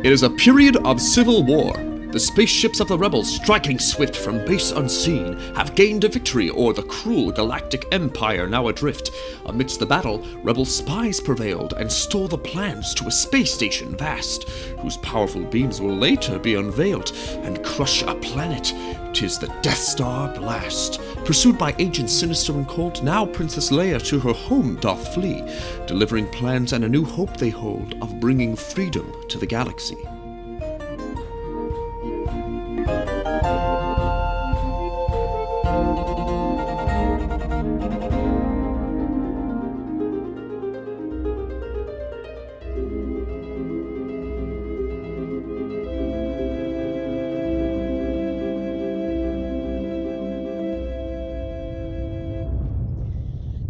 It is a period of civil war. The spaceships of the rebels, striking swift from base unseen, have gained a victory o'er the cruel galactic empire now adrift. Amidst the battle, rebel spies prevailed and stole the plans to a space station vast, whose powerful beams will later be unveiled and crush a planet. 'Tis the Death Star blast. Pursued by agents sinister and cold, now Princess Leia to her home doth flee, delivering plans and a new hope they hold of bringing freedom to the galaxy.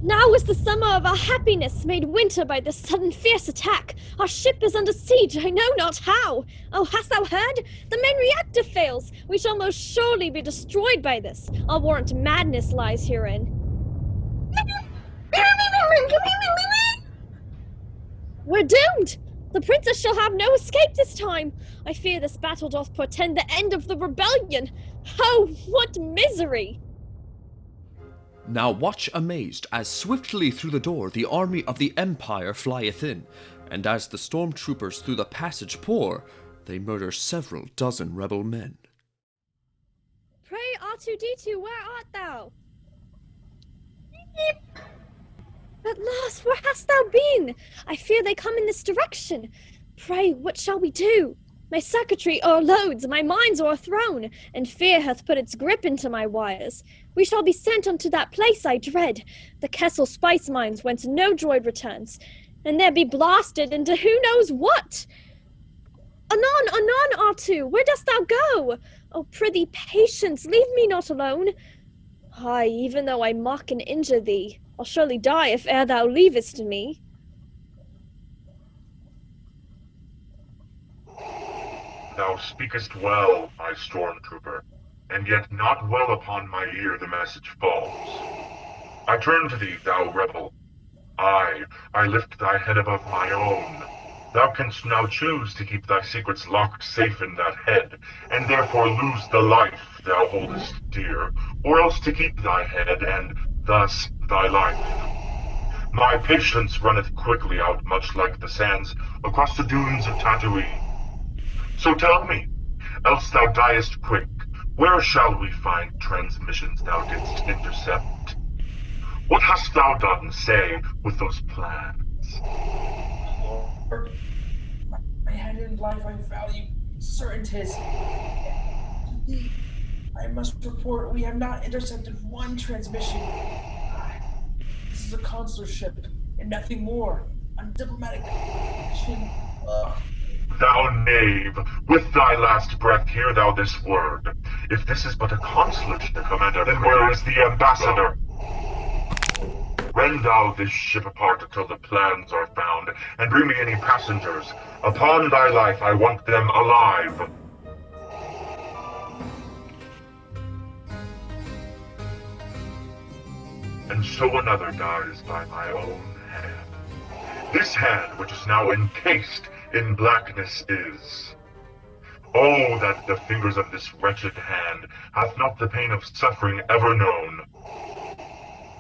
Now is the summer of our happiness made winter by this sudden fierce attack. Our ship is under siege, I know not how. Oh, hast thou heard? The main reactor fails. We shall most surely be destroyed by this. Our warrant madness lies herein. We're doomed! The princess shall have no escape this time. I fear this battle doth portend the end of the rebellion. Oh, what misery! Now watch amazed as swiftly through the door the army of the Empire flieth in, and as the stormtroopers through the passage pour, they murder several dozen rebel men. Pray, R2-D2, where art thou? At last, where hast thou been? I fear they come in this direction. Pray, what shall we do? My circuitry o'erloads, my mind's o'erthrown, and fear hath put its grip into my wires. We shall be sent unto that place I dread, the Kessel spice mines whence no droid returns, and there be blasted into who knows what. Anon, R2, where dost thou go? Oh, prithee, patience, leave me not alone. Ay, even though I mock and injure thee, I'll surely die if e'er thou leavest me. Thou speakest well, my stormtrooper, and yet not well upon my ear the message falls. I turn to thee, thou rebel. I lift thy head above my own. Thou canst now choose to keep thy secrets locked safe in that head, and therefore lose the life thou holdest dear, or else to keep thy head, and thus thy life. My patience runneth quickly out, much like the sands across the dunes of Tatooine. So tell me, else thou diest quick, where shall we find transmissions thou didst intercept? What hast thou done, say, with those plans? Lord, my head and life I value, certain 'tis. I must report we have not intercepted one transmission. This is a consular ship, and nothing more. On diplomatic mission. Thou knave, with thy last breath hear thou this word. If this is but a consulate, Commander, then where is the ambassador? Rend thou this ship apart until the plans are found, and bring me any passengers. Upon thy life I want them alive. And so another dies by my own hand. This hand, which is now encased in blackness, is. Oh, that the fingers of this wretched hand hath not the pain of suffering ever known.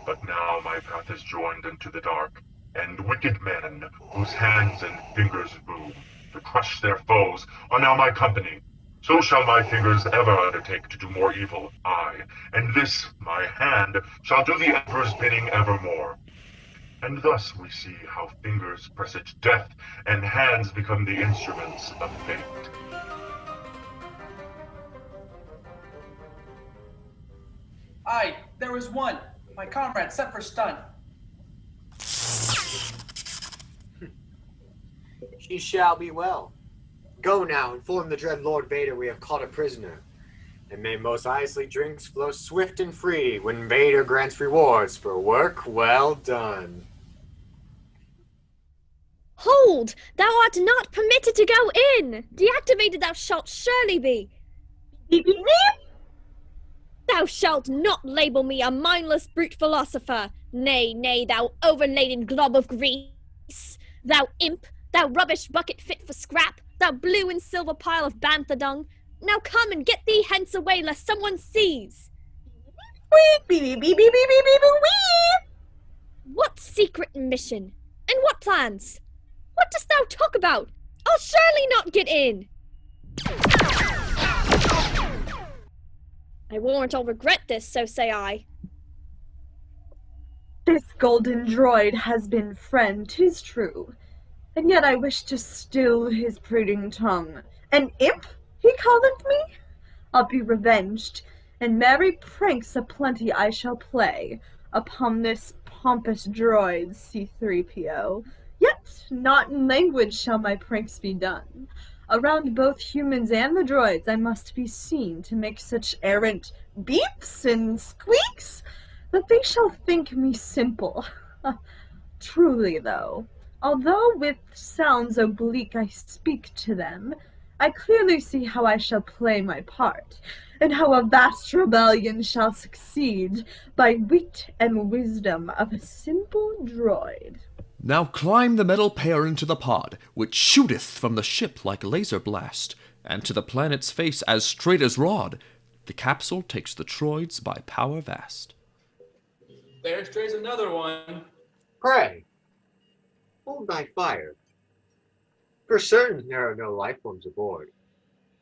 But now my path is joined into the dark, and wicked men, whose hands and fingers move to crush their foes, are now my company. So shall my fingers ever undertake to do more evil, aye, and this, my hand, shall do the Emperor's bidding evermore. And thus we see how fingers presage death, and hands become the instruments of fate. Aye, there was one. My comrade set for stun. She shall be well. Go now, inform the dread Lord Vader we have caught a prisoner. And may Mos Eisley drinks flow swift and free when Vader grants rewards for work well done. Hold! Thou art not permitted to go in! Deactivated thou shalt surely be! Thou shalt not label me a mindless brute philosopher! Nay, nay, thou overladen glob of grease! Thou imp! Thou rubbish bucket fit for scrap! thou blue and silver pile of bantha dung? Now come and get thee hence away, lest someone sees. Wee, beep, beep, beep, beep, beep, beep, beep, wee! What secret mission? And what plans? What dost thou talk about? I'll surely not get in! I warrant I'll regret this, so say I. This golden droid has been friend, 'tis true, and yet I wish to still his prating tongue. An imp, he calleth me? I'll be revenged, and merry pranks aplenty I shall play upon this pompous droid, C-3PO. Yet not in language shall my pranks be done. Around both humans and the droids I must be seen to make such errant beeps and squeaks that they shall think me simple. Truly, though, although with sounds oblique I speak to them, I clearly see how I shall play my part, and how a vast rebellion shall succeed by wit and wisdom of a simple droid. Now climb the metal pair into the pod, which shooteth from the ship like laser blast, and to the planet's face as straight as rod. The capsule takes the droids by power vast. There strays another one. Pray, hold thy fire. For certain there are no life forms aboard.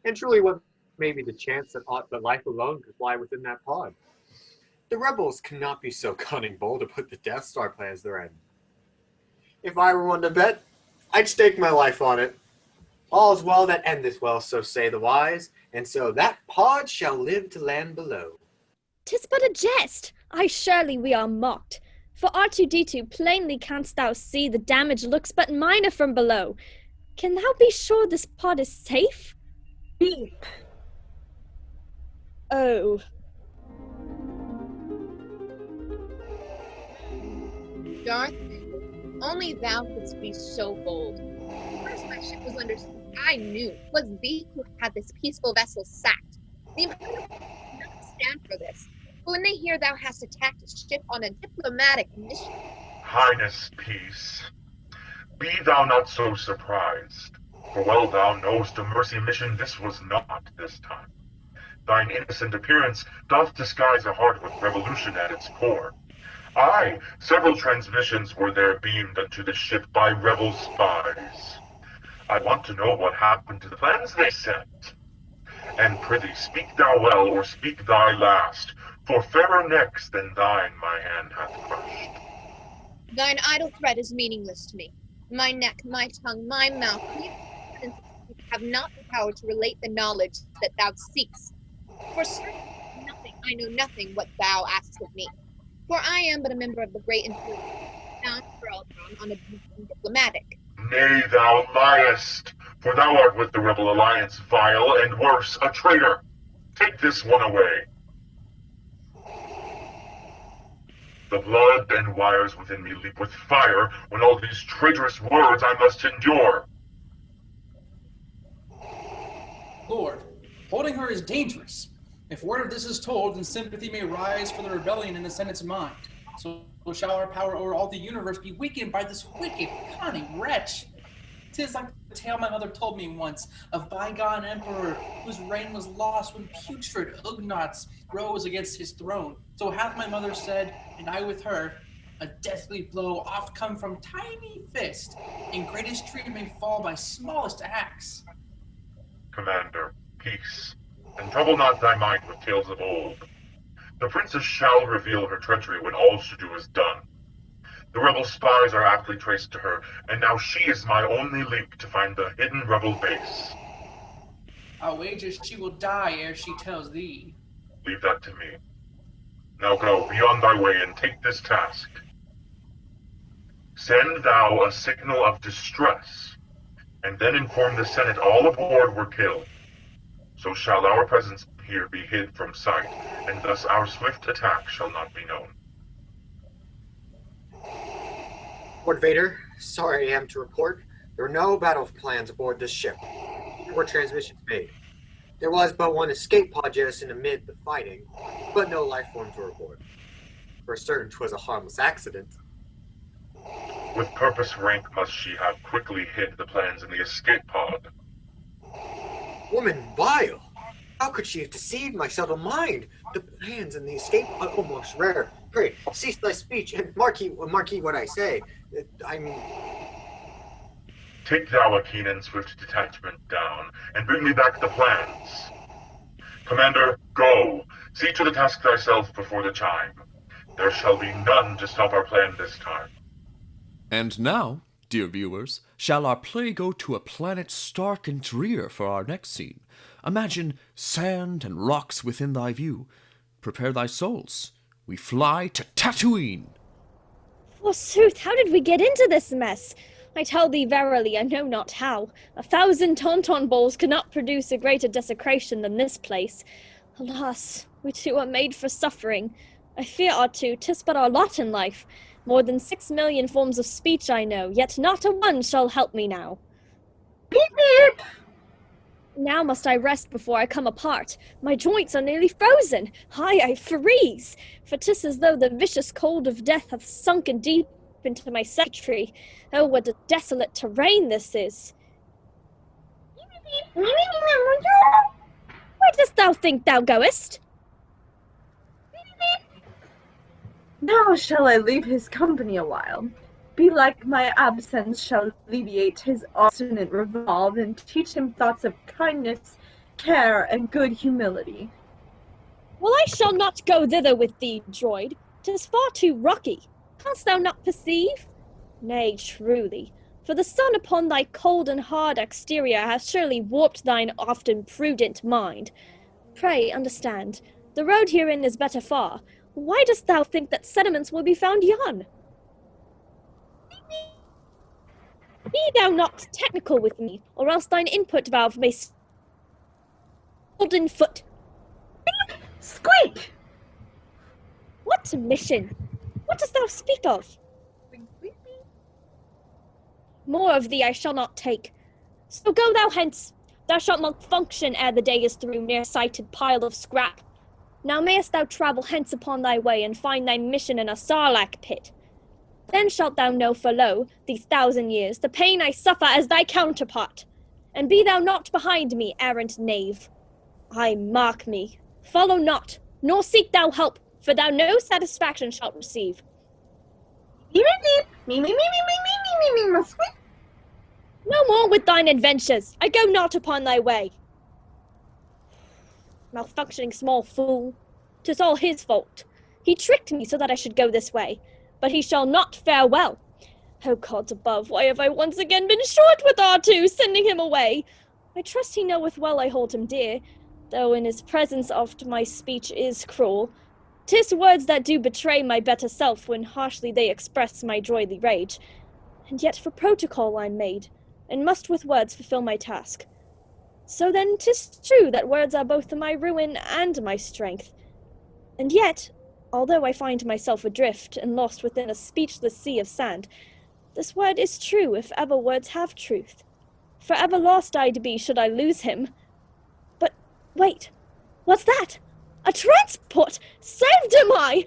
And truly what may be the chance that aught but life alone could fly within that pod? The rebels cannot be so cunning bold to put the Death Star plans their end. If I were one to bet, I'd stake my life on it. All's well that endeth well, so say the wise, and so that pod shall live to land below. 'Tis but a jest. Aye, surely we are mocked. For R2-D2 plainly canst thou see the damage looks but minor from below. Can thou be sure this pod is safe? Beep. Oh. Darth, only thou couldst be so bold. First my ship was under siege, I knew 'twas thee who had this peaceful vessel sacked. The Imperial did not stand for this. But when they hear thou hast attacked a ship on a diplomatic mission... Highness, peace. Be thou not so surprised, for well thou knowest a mercy mission this was not this time. Thine innocent appearance doth disguise a heart with revolution at its core. Aye, several transmissions were there beamed unto the ship by rebel spies. I want to know what happened to the plans they sent. And prithee, speak thou well, or speak thy last, for fairer necks than thine my hand hath crushed. Thine idle threat is meaningless to me. My neck, my tongue, my mouth, have not the power to relate the knowledge that thou seekst. For certain, I know nothing what thou askest of me. For I am but a member of the great Imperial, bound for Alderaan on a mission diplomatic. Nay, thou liest, for thou art with the Rebel Alliance, vile and worse, a traitor. Take this one away. The blood and wires within me leap with fire when all these traitorous words I must endure. Lord, holding her is dangerous. If word of this is told, then sympathy may rise for the rebellion in the Senate's mind. So shall our power over all the universe be weakened by this wicked, cunning wretch. 'Tis like the tale my mother told me once of bygone emperor whose reign was lost when putrid Ugnaughts rose against his throne. So hath my mother said, and I with her, a deathly blow oft come from tiny fist, and greatest tree may fall by smallest axe. Commander, peace, and trouble not thy mind with tales of old. The princess shall reveal her treachery when all to do is done. The rebel spies are aptly traced to her, and now she is my only link to find the hidden rebel base. I'll wager she will die ere she tells thee. Leave that to me. Now go, be on thy way, and take this task. Send thou a signal of distress, and then inform the Senate all aboard were killed. So shall our presence here be hid from sight, and thus our swift attack shall not be known. Lord Vader, sorry I am to report, there were no battle plans aboard this ship. There were transmissions made. There was but one escape pod jettisoned amid the fighting, but no life forms were aboard. For certain 'twas a harmless accident. With purpose rank must she have quickly hid the plans in the escape pod. Woman vile! How could she have deceived my subtle mind? The plans and the escape are almost rare. Pray, cease thy speech, and mark ye what I say. I mean... Take thou a keen and swift detachment down, and bring me back the plans. Commander, go! See to the task thyself before the chime. There shall be none to stop our plan this time. And now, dear viewers, shall our play go to a planet stark and drear for our next scene. Imagine sand and rocks within thy view. Prepare thy souls. We fly to Tatooine. Forsooth, how did we get into this mess? I tell thee verily, I know not how. 1,000 tauntaun balls could not produce a greater desecration than this place. Alas, we two are made for suffering. I fear our two, 'tis but our lot in life. More than 6 million forms of speech I know, yet not a one shall help me now. Beep beep! Now must I rest before I come apart. My joints are nearly frozen. I freeze. For 'tis as though the vicious cold of death hath sunken deep into my secretary. Oh, what a desolate terrain this is. Where dost thou think thou goest? Now shall I leave his company a while. Belike my absence shall alleviate his obstinate resolve and teach him thoughts of kindness, care, and good humility. Well, I shall not go thither with thee, droid. 'Tis far too rocky. Canst thou not perceive? Nay, truly, for the sun upon thy cold and hard exterior hath surely warped thine often prudent mind. Pray, understand, the road herein is better far. Why dost thou think that sediments will be found yon? Be thou not technical with me, or else thine input valve may golden foot. Squeak! What mission? What dost thou speak of? More of thee I shall not take. So go thou hence. Thou shalt not function ere the day is through, near-sighted pile of scrap. Now mayest thou travel hence upon thy way, and find thy mission in a sarlacc pit. Then shalt thou know, for lo, these 1,000 years, the pain I suffer as thy counterpart. And be thou not behind me, errant knave. Ay, mark me. Follow not, nor seek thou help, for thou no satisfaction shalt receive. Beep beep! Me, squeak! No more with thine adventures. I go not upon thy way. Malfunctioning small fool. 'Tis all his fault. He tricked me so that I should go this way, but he shall not fare well. O gods above, why have I once again been short with R2, sending him away? I trust he knoweth well I hold him dear, though in his presence oft my speech is cruel. 'Tis words that do betray my better self when harshly they express my droidly rage. And yet for protocol I'm made, and must with words fulfill my task. So then 'tis true that words are both my ruin and my strength. And yet, although I find myself adrift and lost within a speechless sea of sand, this word is true if ever words have truth. Forever lost I'd be should I lose him. But wait, what's that? A transport! Saved am I!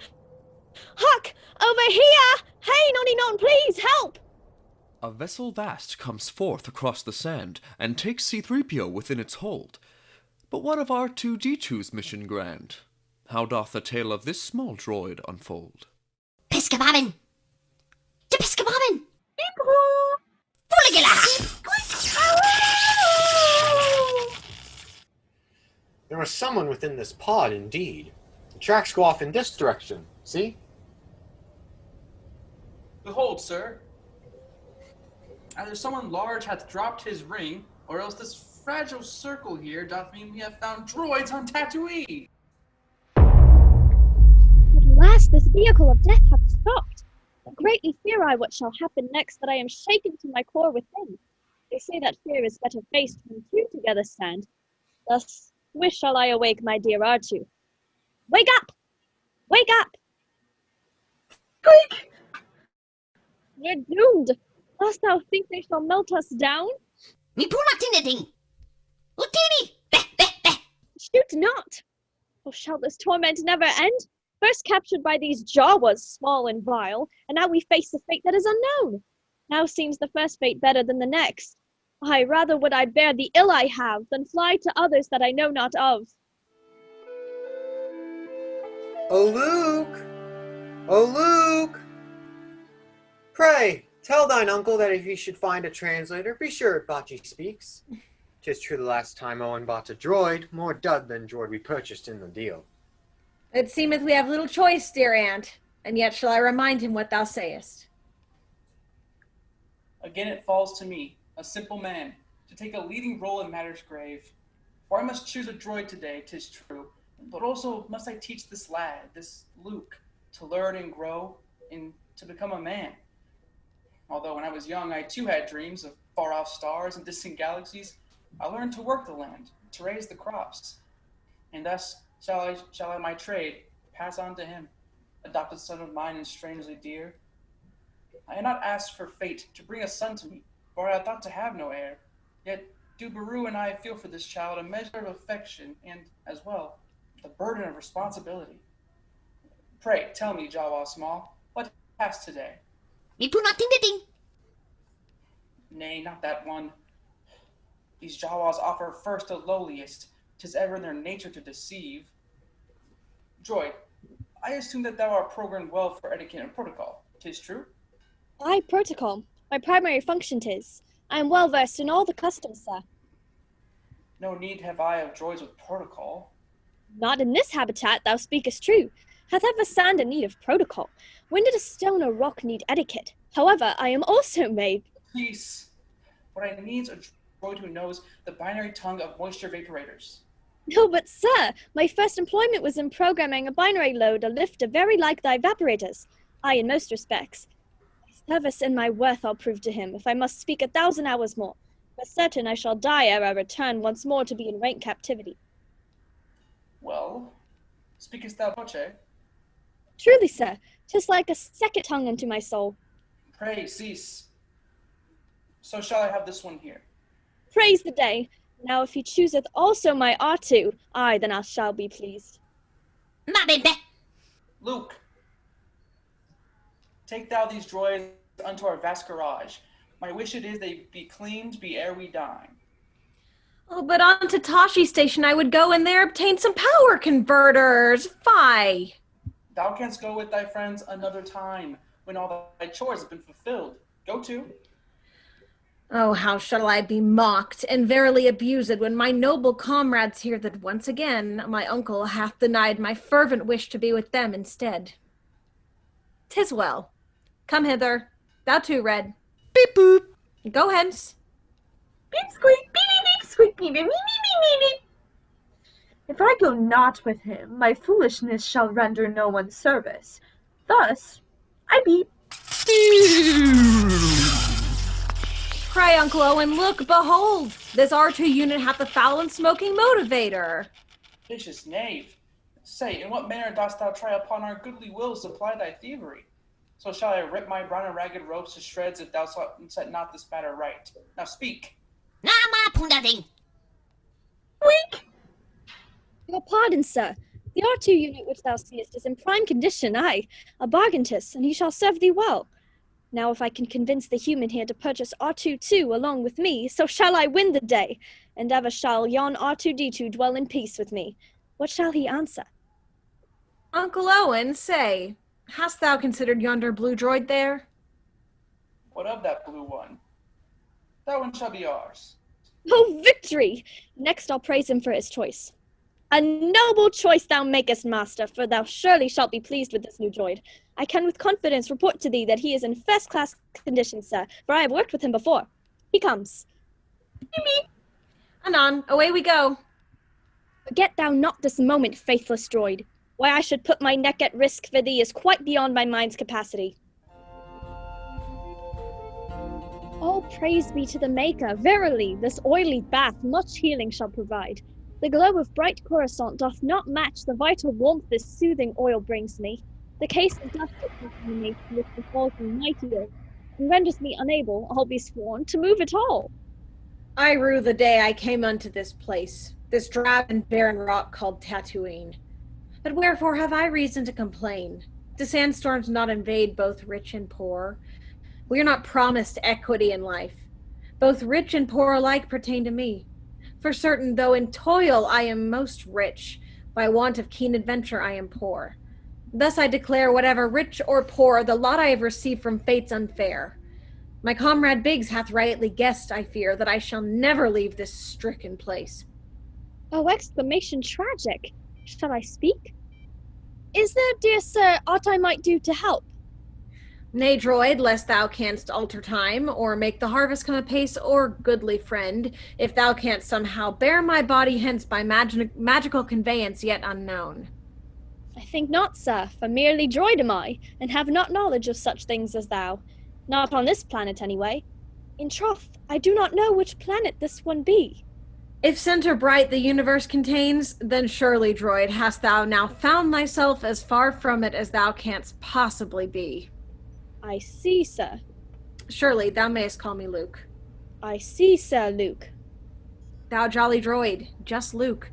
Huck, over here! Hey, nonny non, please, help! A vessel vast comes forth across the sand, and takes C-3PO within its hold. But what of R2-D2's mission grand? How doth the tale of this small droid unfold? Piscababbin! To Piscababbin! There was someone within this pod, indeed. The tracks go off in this direction, see? Behold, sir. Either someone large hath dropped his ring, or else this fragile circle here doth mean we have found droids on Tatooine. At last this vehicle of death hath stopped. Greatly fear I what shall happen next, that I am shaken to my core within. They say that fear is better faced when two together stand. Thus, wish shall I awake my dear R2. Wake up! Wake up! Squeak! We're doomed! Dost thou think they shall melt us down? Me punatinading! Utini! Beh, beh, beh! Shoot not! Or shall this torment never end? First captured by these Jawas, small and vile, and now we face the fate that is unknown. Now seems the first fate better than the next. Aye, rather would I bear the ill I have, than fly to others that I know not of. O Luke! O Luke! Pray, tell thine uncle that if he should find a translator, be sure Bocce speaks. 'Tis true the last time Owen bought a droid, more dud than droid we purchased in the deal. It seemeth we have little choice, dear aunt, and yet shall I remind him what thou sayest. Again it falls to me, a simple man, to take a leading role in matters grave. For I must choose a droid today, 'tis true, but also must I teach this lad, this Luke, to learn and grow, and to become a man. Although when I was young, I too had dreams of far-off stars and distant galaxies, I learned to work the land, to raise the crops, and thus shall I my trade pass on to him, adopted son of mine and strangely dear. I had not asked for fate to bring a son to me, for I had thought to have no heir. Yet do Beru and I feel for this child a measure of affection and, as well, the burden of responsibility. Pray, tell me, Jawa Small, what passed today? Me do not think. Nay, not that one. These Jawas offer first the lowliest, 'tis ever in their nature to deceive. Droid, I assume that thou art programmed well for etiquette and protocol, 'tis true? Aye, protocol. My primary function 'tis. I am well versed in all the customs, sir. No need have I of droids with protocol. Not in this habitat, thou speakest true. Hath ever sand a need of protocol? When did a stone or rock need etiquette? However, I am also made. Peace. What I need's a droid who knows the binary tongue of moisture vaporators. No, but sir, my first employment was in programming a binary load, a lifter very like thy evaporators. Aye, in most respects. My service and my worth I'll prove to him, if I must speak 1,000 hours more. For certain I shall die ere I return once more to be in rank captivity. Well, speakest thou Doescher? Truly, sir, 'tis like a second tongue unto my soul. Pray, cease. So shall I have this one here? Praise the day. Now if he chooseth also my R2, aye, then I shall be pleased. Ma bebe. Luke, take thou these droids unto our vast garage. My wish it is they be cleaned be ere we dine. Oh, but on to Tashi Station I would go and there obtain some power converters. Fie. Thou canst go with thy friends another time, when all thy chores have been fulfilled. Go to. Oh, how shall I be mocked and verily abused when my noble comrades hear that once again my uncle hath denied my fervent wish to be with them instead. 'Tis well. Come hither. Thou too, Red. Beep boop. Go hence. Beep squeak, beep beep beep squeak, beep beep beep beep beep. If I go not with him, my foolishness shall render no one service. Thus, I beep. Cry, Uncle Owen, look, behold! This R2 unit hath a foul and smoking motivator. Vicious knave. Say, in what manner dost thou try upon our goodly wills to ply thy thievery? So shall I rip my brown and ragged robes to shreds if thou set not this matter right. Now speak. Na ma pundating. Squeak! Your pardon, sir. The R2 unit which thou seest is in prime condition, aye, a bargain 'tis, and he shall serve thee well. Now if I can convince the human here to purchase R2 too along with me, so shall I win the day, and ever shall yon R2D2 dwell in peace with me. What shall he answer? Uncle Owen, say, hast thou considered yonder blue droid there? What of that blue one? That one shall be ours. Oh, victory! Next I'll praise him for his choice. A noble choice thou makest, master, for thou surely shalt be pleased with this new droid. I can with confidence report to thee that he is in first-class condition, sir, for I have worked with him before. He comes. Anon, away we go. Forget thou not this moment, faithless droid. Why I should put my neck at risk for thee is quite beyond my mind's capacity. All praise be to the Maker. Verily, this oily bath much healing shall provide. The glow of bright Coruscant doth not match the vital warmth this soothing oil brings me. The case of dust that contaminates with the falls and mighty earth, and renders me unable, I'll be sworn, to move at all. I rue the day I came unto this place, this drab and barren rock called Tatooine. But wherefore have I reason to complain? Do sandstorms not invade both rich and poor? We are not promised equity in life, Both rich and poor alike pertain to me. For certain, though in toil I am most rich, by want of keen adventure I am poor. Thus I declare, whatever rich or poor, the lot I have received from fate's unfair. My comrade Biggs hath rightly guessed, I fear, that I shall never leave this stricken place. Oh, exclamation tragic! Shall I speak? Is there, dear sir, aught I might do to help? Nay, droid, lest thou canst alter time, or make the harvest come apace, or, goodly friend, if thou canst somehow bear my body hence by magical conveyance yet unknown. I think not, sir, for merely droid am I, and have not knowledge of such things as thou. Not on this planet, anyway. In troth, I do not know which planet this one be. If center bright the universe contains, then surely, droid, hast thou now found thyself as far from it as thou canst possibly be. I see, sir. Surely, thou mayest call me Luke. I see, Sir Luke. Thou jolly droid, just Luke.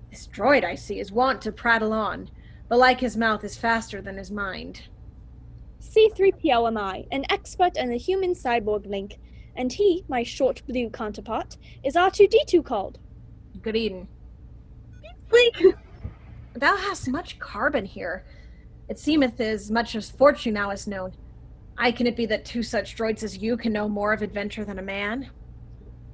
This droid, I see, is wont to prattle on, but like his mouth is faster than his mind. C-3PO am I, an expert in the human cyborg link, and he, my short blue counterpart, is R2-D2 called. Good evening. Like, Thou hast much carbon here. It seemeth as much as fortune now is known. Aye, can it be that two such droids as you can know more of adventure than a man?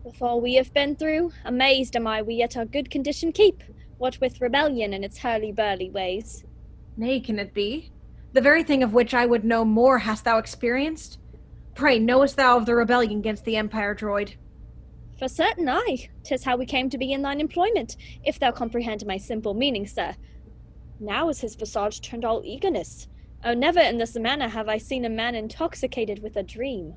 With all we have been through, amazed am I we yet our good condition keep, what with rebellion and its hurly-burly ways. Nay, can it be? The very thing of which I would know more hast thou experienced? Pray, knowest thou of the rebellion against the Empire, droid? For certain, aye. 'Tis how we came to be in thine employment, if thou comprehend my simple meaning, sir. Now is his visage turned all eagerness. Oh, never in this manner have I seen a man intoxicated with a dream.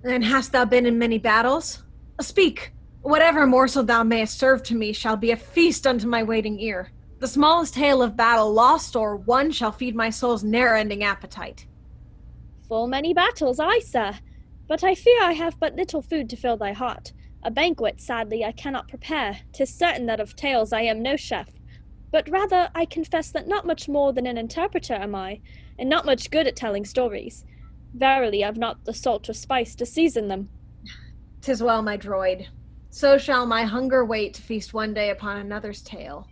And hast thou been in many battles? Speak! Whatever morsel thou mayest serve to me shall be a feast unto my waiting ear. The smallest tale of battle lost or won shall feed my soul's ne'er-ending appetite. Full many battles, aye, sir. But I fear I have but little food to fill thy heart. A banquet, sadly, I cannot prepare. 'Tis certain that of tales I am no chef. But rather, I confess that not much more than an interpreter am I, and not much good at telling stories. Verily, I've not the salt or spice to season them. 'Tis well, my droid. So shall my hunger wait to feast one day upon another's tale.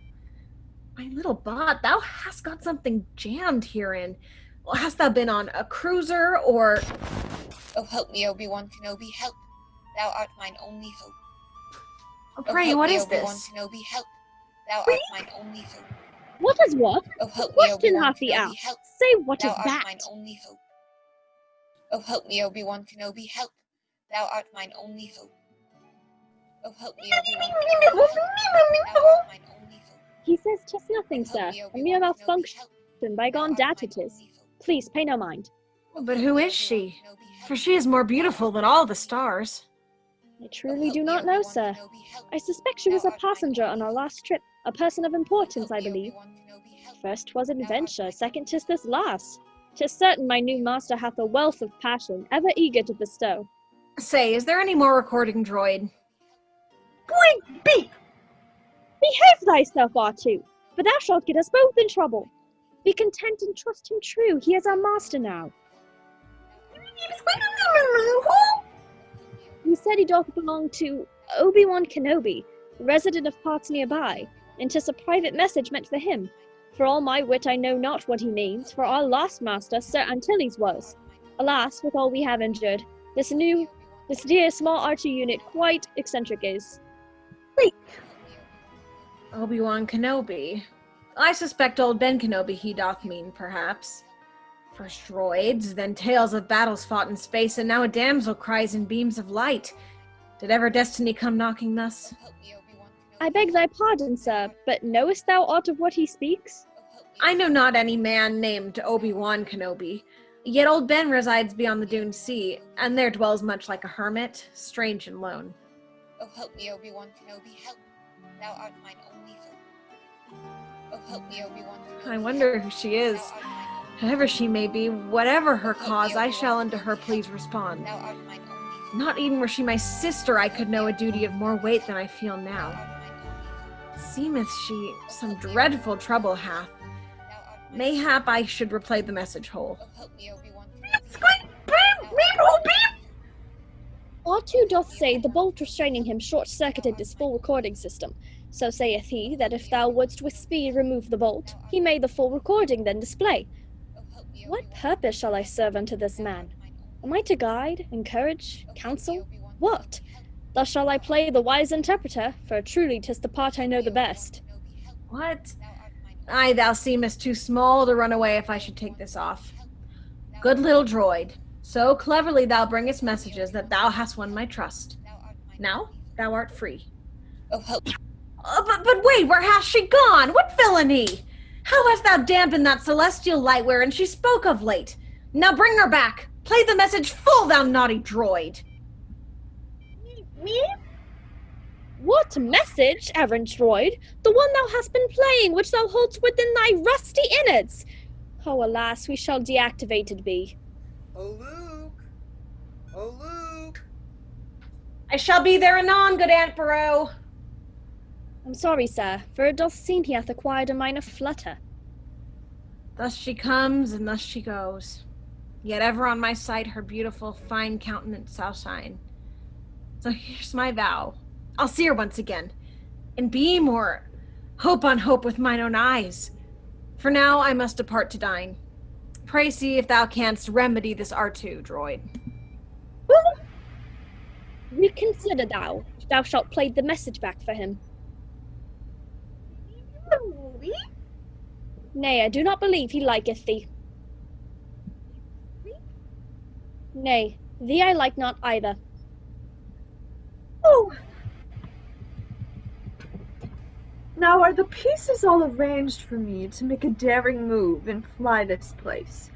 My little bot, thou hast got something jammed herein. Well, hast thou been on a cruiser, or... Oh, help me, Obi-Wan Kenobi, help. Thou art mine only hope. Oh, pray, what is Obi-Wan this? Kenobi, help. Thou art mine only hope. What is what? Oh, help me, Question Obi-Wan hath thee Kenobi, out. help. Say what Thou is art that? mine only hope. Oh, help me, Obi-Wan Kenobi, help. Thou art mine only hope. Oh, help me, Obi-Wan Kenobi, help. Thou art mine only hope. He says 'tis nothing, Oh, sir. help me, A Obi-Wan mere Kenobi, malfunction. help. Bygone Thou art dat it mine is. only hope. Please, pay no mind. Oh, But help who me, is she? Obi-Wan Kenobi, help. For she is more beautiful than all the stars. I truly do not know, sir. I suspect she was a passenger on our last trip, a person of importance, I believe. First 'twas adventure, second 'tis this last. 'Tis certain my new master hath a wealth of passion, ever eager to bestow. Say, is there any more recording, droid? Boy, beep! Behave thyself, R2, for thou shalt get us both in trouble. Be content and trust him true, he is our master now. He said he doth belong to Obi-Wan Kenobi, resident of parts nearby, and 'tis a private message meant for him. For all my wit I know not what he means, for our last master, Sir Antilles, was. Alas, with all we have endured, this dear small R2 unit quite eccentric is. Wait, Obi-Wan Kenobi. I suspect old Ben Kenobi he doth mean, perhaps. First droids, then tales of battles fought in space, and now a damsel cries in beams of light. Did ever destiny come knocking thus? I beg thy pardon, sir, but knowest thou aught of what he speaks? I know not any man named Obi-Wan Kenobi, yet old Ben resides beyond the Dune Sea, and there dwells much like a hermit, strange and lone. Oh, help me, Obi-Wan Kenobi, help. Thou art mine only hope. Oh, help me, Obi-Wan Kenobi. I wonder who she is. Whoever she may be, whatever her cause, I shall unto her please respond. Thou art mine only hope. Not even were she my sister, I could know a duty of more weight than I feel Thou now. art mine only hope. Seemeth she some dreadful trouble hath. Thou art mine Mayhap I should replay the message whole. Oh, help me, Obi-Wan Kenobi. it's going beep, beep, oh, beep! R2 doth say the bolt restraining him short-circuited his full recording system. So saith he that if thou wouldst with speed remove the bolt, he may the full recording then display. What purpose shall I serve unto this man? Am I to guide, encourage, counsel? What? Thus shall I play the wise interpreter, for truly 'tis the part I know the best. What? Aye, thou seemest too small to run away if I should take this off. Good little droid, so cleverly thou bringest messages that thou hast won my trust. Now thou art free. But wait, where hath she gone? What villainy? How hast thou dampened that celestial light wherein she spoke of late? Now bring her back. Play the message full, thou naughty droid. Me? What message, errant droid? The one thou hast been playing, which thou holdst within thy rusty innards. Oh, alas, we shall deactivated be. Oh, Luke! Oh, Luke! I shall be there anon, good Aunt Barrow. I'm sorry, sir, for it doth seem he hath acquired a minor flutter. Thus she comes, and thus she goes. Yet ever on my sight her beautiful, fine countenance shall shine. So here's my vow. I'll see her once again, and beam or hope on hope with mine own eyes. For now I must depart to dine. Pray see if thou canst remedy this R2, droid. Reconsider thou, if thou shalt play the message back for him. Nay, I do not believe he liketh thee. Nay, thee I like not either. Oh! Now are the pieces all arranged for me to make a daring move and fly this place?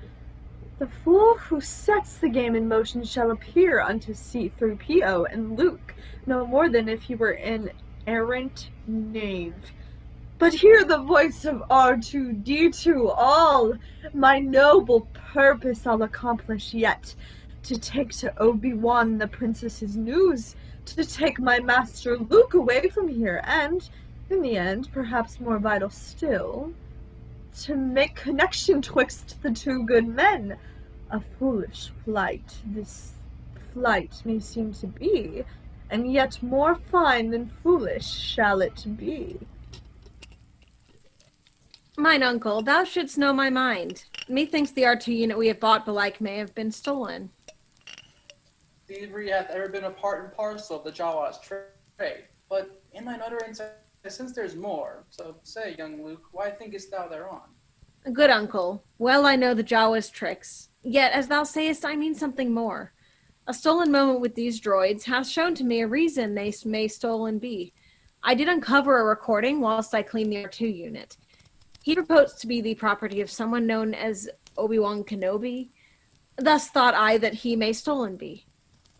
The fool who sets the game in motion shall appear unto C-3PO and Luke no more than if he were an errant knave. But hear the voice of R2-D2, all my noble purpose I'll accomplish yet, to take to Obi-Wan the princess's news, to take my master Luke away from here, and, in the end, perhaps more vital still, to make connection twixt the two good men. A foolish flight this flight may seem to be, and yet more fine than foolish shall it be. Mine uncle, thou shouldst know my mind. Methinks the R2 unit we have bought belike may have been stolen. Thievery hath ever been a part and parcel of the Jawa's trade, but in thine utterance, since there's more, so say, young Luke, why thinkest thou thereon? Good uncle, well I know the Jawa's tricks, yet as thou sayest I mean something more. A stolen moment with these droids hath shown to me a reason they may stolen be. I did uncover a recording whilst I cleaned the R2 unit. He proposed to be the property of someone known as Obi-Wan Kenobi. Thus thought I that he may stolen be.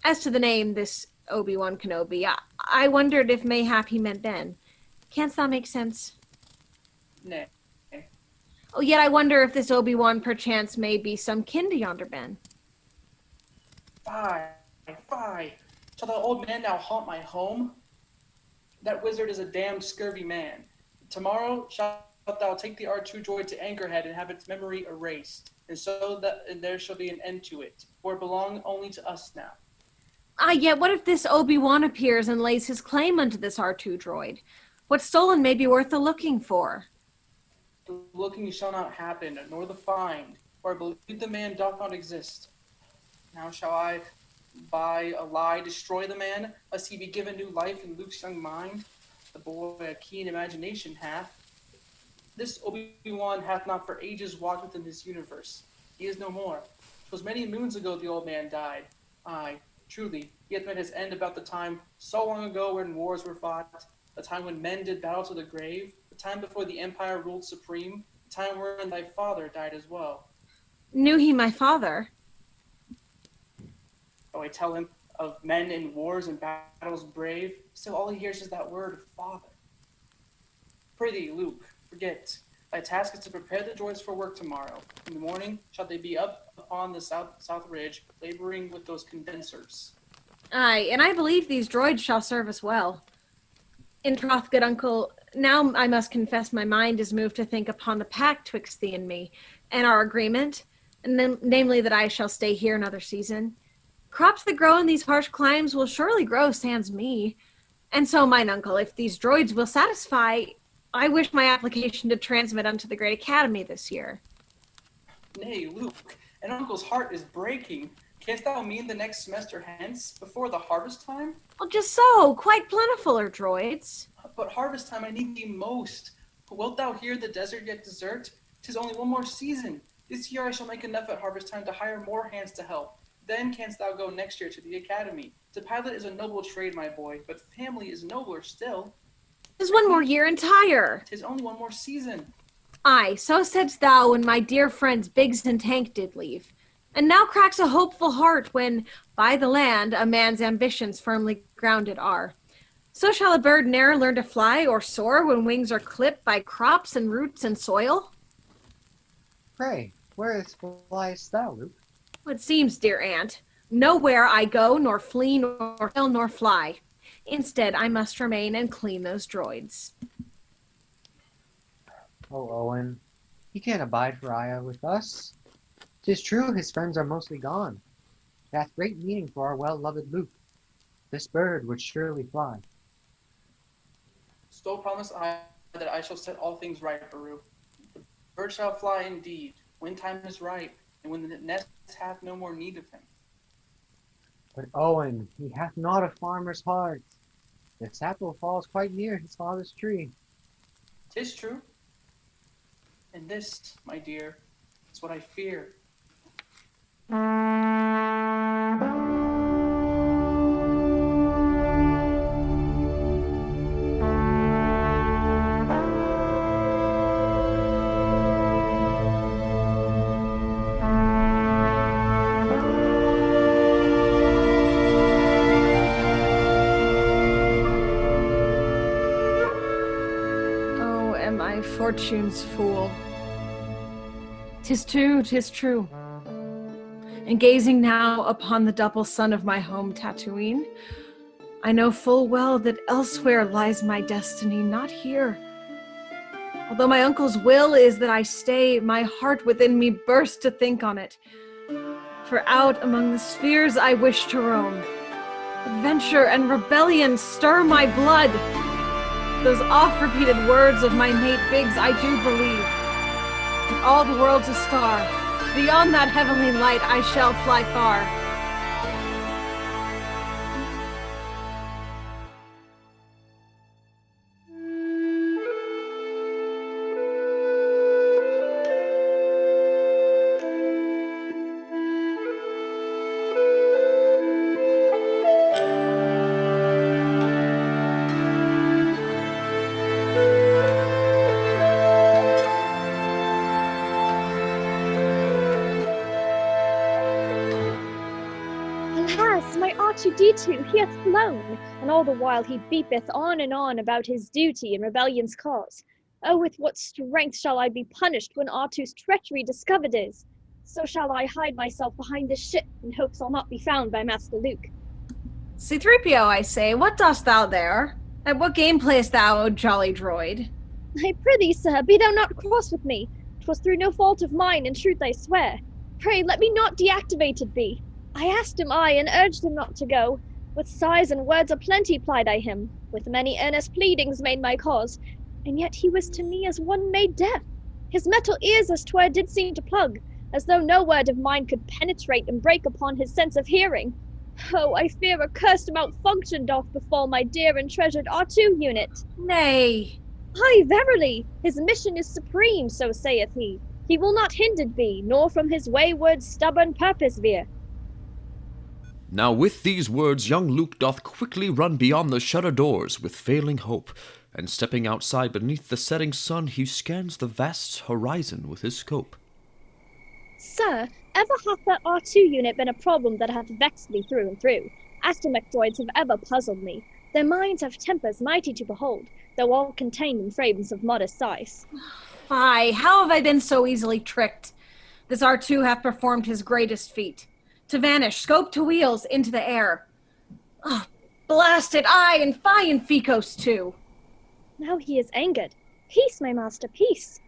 As to the name, this Obi-Wan Kenobi, I wondered if mayhap he meant Ben. Canst thou make sense? Nay. Oh, yet I wonder if this Obi-Wan perchance may be some kin to yonder Ben. Fie. Shall the old man now haunt my home? That wizard is a damned scurvy man. Tomorrow shalt thou take the R2 droid to Anchorhead and have its memory erased, and there shall be an end to it, for it belong only to us now. Yet what if this Obi-Wan appears and lays his claim unto this R2 droid? What's stolen may be worth the looking for. The looking shall not happen, nor the find, for I believe the man doth not exist. Now shall I, by a lie, destroy the man, lest he be given new life in Luke's young mind? The boy a keen imagination hath. This Obi-Wan hath not for ages walked within this universe. He is no more. 'Twas many moons ago the old man died. Aye, truly, he hath met his end about the time so long ago when wars were fought, the time when men did battle to the grave, the time before the Empire ruled supreme, the time wherein thy father died as well. Knew he my father? Oh, I tell him of men in wars and battles brave, still all he hears is that word, father. Prithee, Luke, forget. Thy task is to prepare the droids for work tomorrow. In the morning shall they be up upon the south ridge, laboring with those condensers. Aye, and I believe these droids shall serve us well. In troth, good uncle, now I must confess my mind is moved to think upon the pact twixt thee and me, and our agreement, namely that I shall stay here another season. Crops that grow in these harsh climes will surely grow sans me. And so, mine uncle, if these droids will satisfy, I wish my application to transmit unto the Great Academy this year. Nay, Luke, an uncle's heart is breaking. Canst thou mean the next semester hence, before the harvest time? Well, just so, quite plentiful are droids. But harvest time I need thee most. Wilt thou hear the desert yet desert? 'Tis only one more season. This year I shall make enough at harvest time to hire more hands to help. Then canst thou go next year to the academy. To pilot is a noble trade, my boy, but family is nobler still. 'Tis one more year entire. 'Tis only one more season. Aye, so saidst thou when my dear friends Biggs and Tank did leave. And now cracks a hopeful heart when, by the land, a man's ambitions firmly grounded are. So shall a bird ne'er learn to fly or soar when wings are clipped by crops and roots and soil? Pray, where fliest thou, Luke? It seems, dear aunt, nowhere I go, nor flee, nor hill, nor fly. Instead, I must remain and clean those droids. Oh, Owen, he can't abide for Aya with us. 'Tis true his friends are mostly gone. It hath great meaning for our well-loved Luke. This bird would surely fly. So promise I that I shall set all things right, Baru. The bird shall fly indeed, when time is ripe, and when the nest hath no more need of him. But Owen, he hath not a farmer's heart. This apple falls quite near his father's tree. 'Tis true. And this, my dear, is what I fear. Oh, am I fortune's fool? 'Tis true, 'tis true. And gazing now upon the double sun of my home Tatooine, I know full well that elsewhere lies my destiny, not here. Although my uncle's will is that I stay, my heart within me bursts to think on it. For out among the spheres I wish to roam. Adventure and rebellion stir my blood. Those oft-repeated words of my mate Biggs I do believe. And all the world's a star. Beyond that heavenly light I shall fly far. Alas, my R2-D2, he hath flown, and all the while he beepeth on and on about his duty and rebellion's cause. Oh, with what strength shall I be punished when R2's treachery discovered is? So shall I hide myself behind this ship in hopes I'll not be found by Master Luke. C-3PO, I say, what dost thou there? At what game playest thou, O jolly droid? I prithee, sir, be thou not cross with me. 'Twas through no fault of mine, in truth I swear. Pray, let me not deactivated be. I asked him and urged him not to go. With sighs and words aplenty plied I him. With many earnest pleadings made my cause. And yet he was to me as one made deaf. His metal ears as 'twere did seem to plug, as though no word of mine could penetrate and break upon his sense of hearing. Oh, I fear a cursed malfunction doth befall my dear and treasured R2 unit. Nay. Aye, verily, his mission is supreme, so saith he. He will not hindered be, nor from his wayward, stubborn purpose veer. Now with these words young Luke doth quickly run beyond the shutter doors with failing hope, and stepping outside beneath the setting sun, he scans the vast horizon with his scope. Sir, ever hath that R2 unit been a problem that hath vexed me through and through. Astromech droids have ever puzzled me. Their minds have tempers mighty to behold, though all contained in frames of modest size. Fie, how have I been so easily tricked? This R2 hath performed his greatest feat. To vanish, scope to wheels, into the air. Oh, blast it, aye, and fie and Ficos too. Now he is angered. Peace, my master, peace.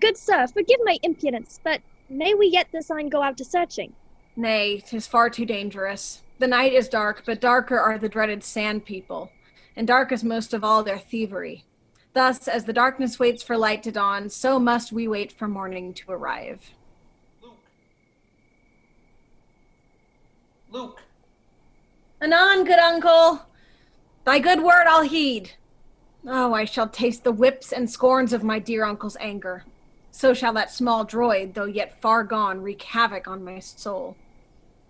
Good sir, forgive my impudence, but may we yet this sign go out to searching? Nay, 'tis far too dangerous. The night is dark, but darker are the dreaded sand people, and dark is most of all their thievery. Thus, as the darkness waits for light to dawn, so must we wait for morning to arrive. Luke! Anon, good uncle! Thy good word I'll heed. Oh, I shall taste the whips and scorns of my dear uncle's anger. So shall that small droid, though yet far gone, wreak havoc on my soul.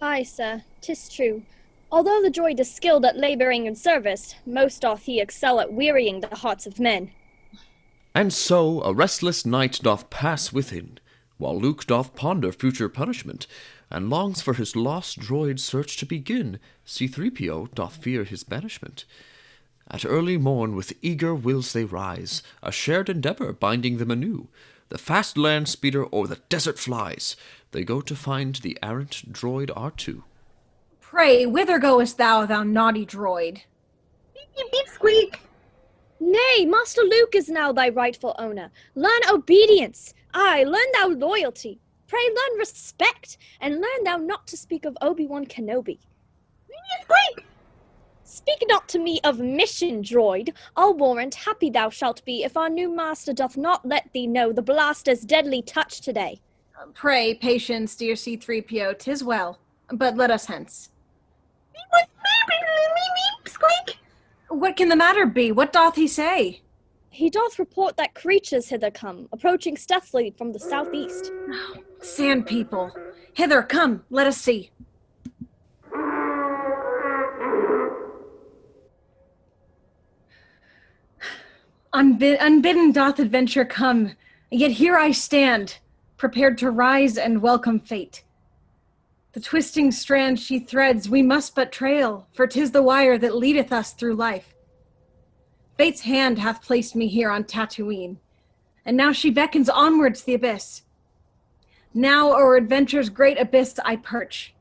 Aye, sir, 'tis true. Although the droid is skilled at labouring in service, most doth he excel at wearying the hearts of men. And so a restless night doth pass within, while Luke doth ponder future punishment, and longs for his lost droid search to begin. C-3PO doth fear his banishment. At early morn with eager wills they rise, a shared endeavour binding them anew. The fast land speeder o'er the desert flies. They go to find the errant droid R2. Pray, whither goest thou, thou naughty droid? Beep, beep, beep, squeak! Nay, Master Luke is now thy rightful owner. Learn obedience. Aye, learn thou loyalty. Pray learn respect, and learn thou not to speak of Obi-Wan Kenobi. Squeak! Speak not to me of mission, droid. I'll warrant happy thou shalt be if our new master doth not let thee know the blaster's deadly touch today. Pray, patience, dear C-3PO, 'tis well, but let us hence. Squeak! What can the matter be? What doth he say? He doth report that creatures hither come, approaching stealthily from the southeast. Oh, sand people. Hither, come, let us see. Unbidden doth adventure come, yet here I stand, prepared to rise and welcome fate. The twisting strand she threads we must but trail, for 'tis the wire that leadeth us through life. Fate's hand hath placed me here on Tatooine, and now she beckons onwards the abyss. Now o'er adventure's great abyss I perch,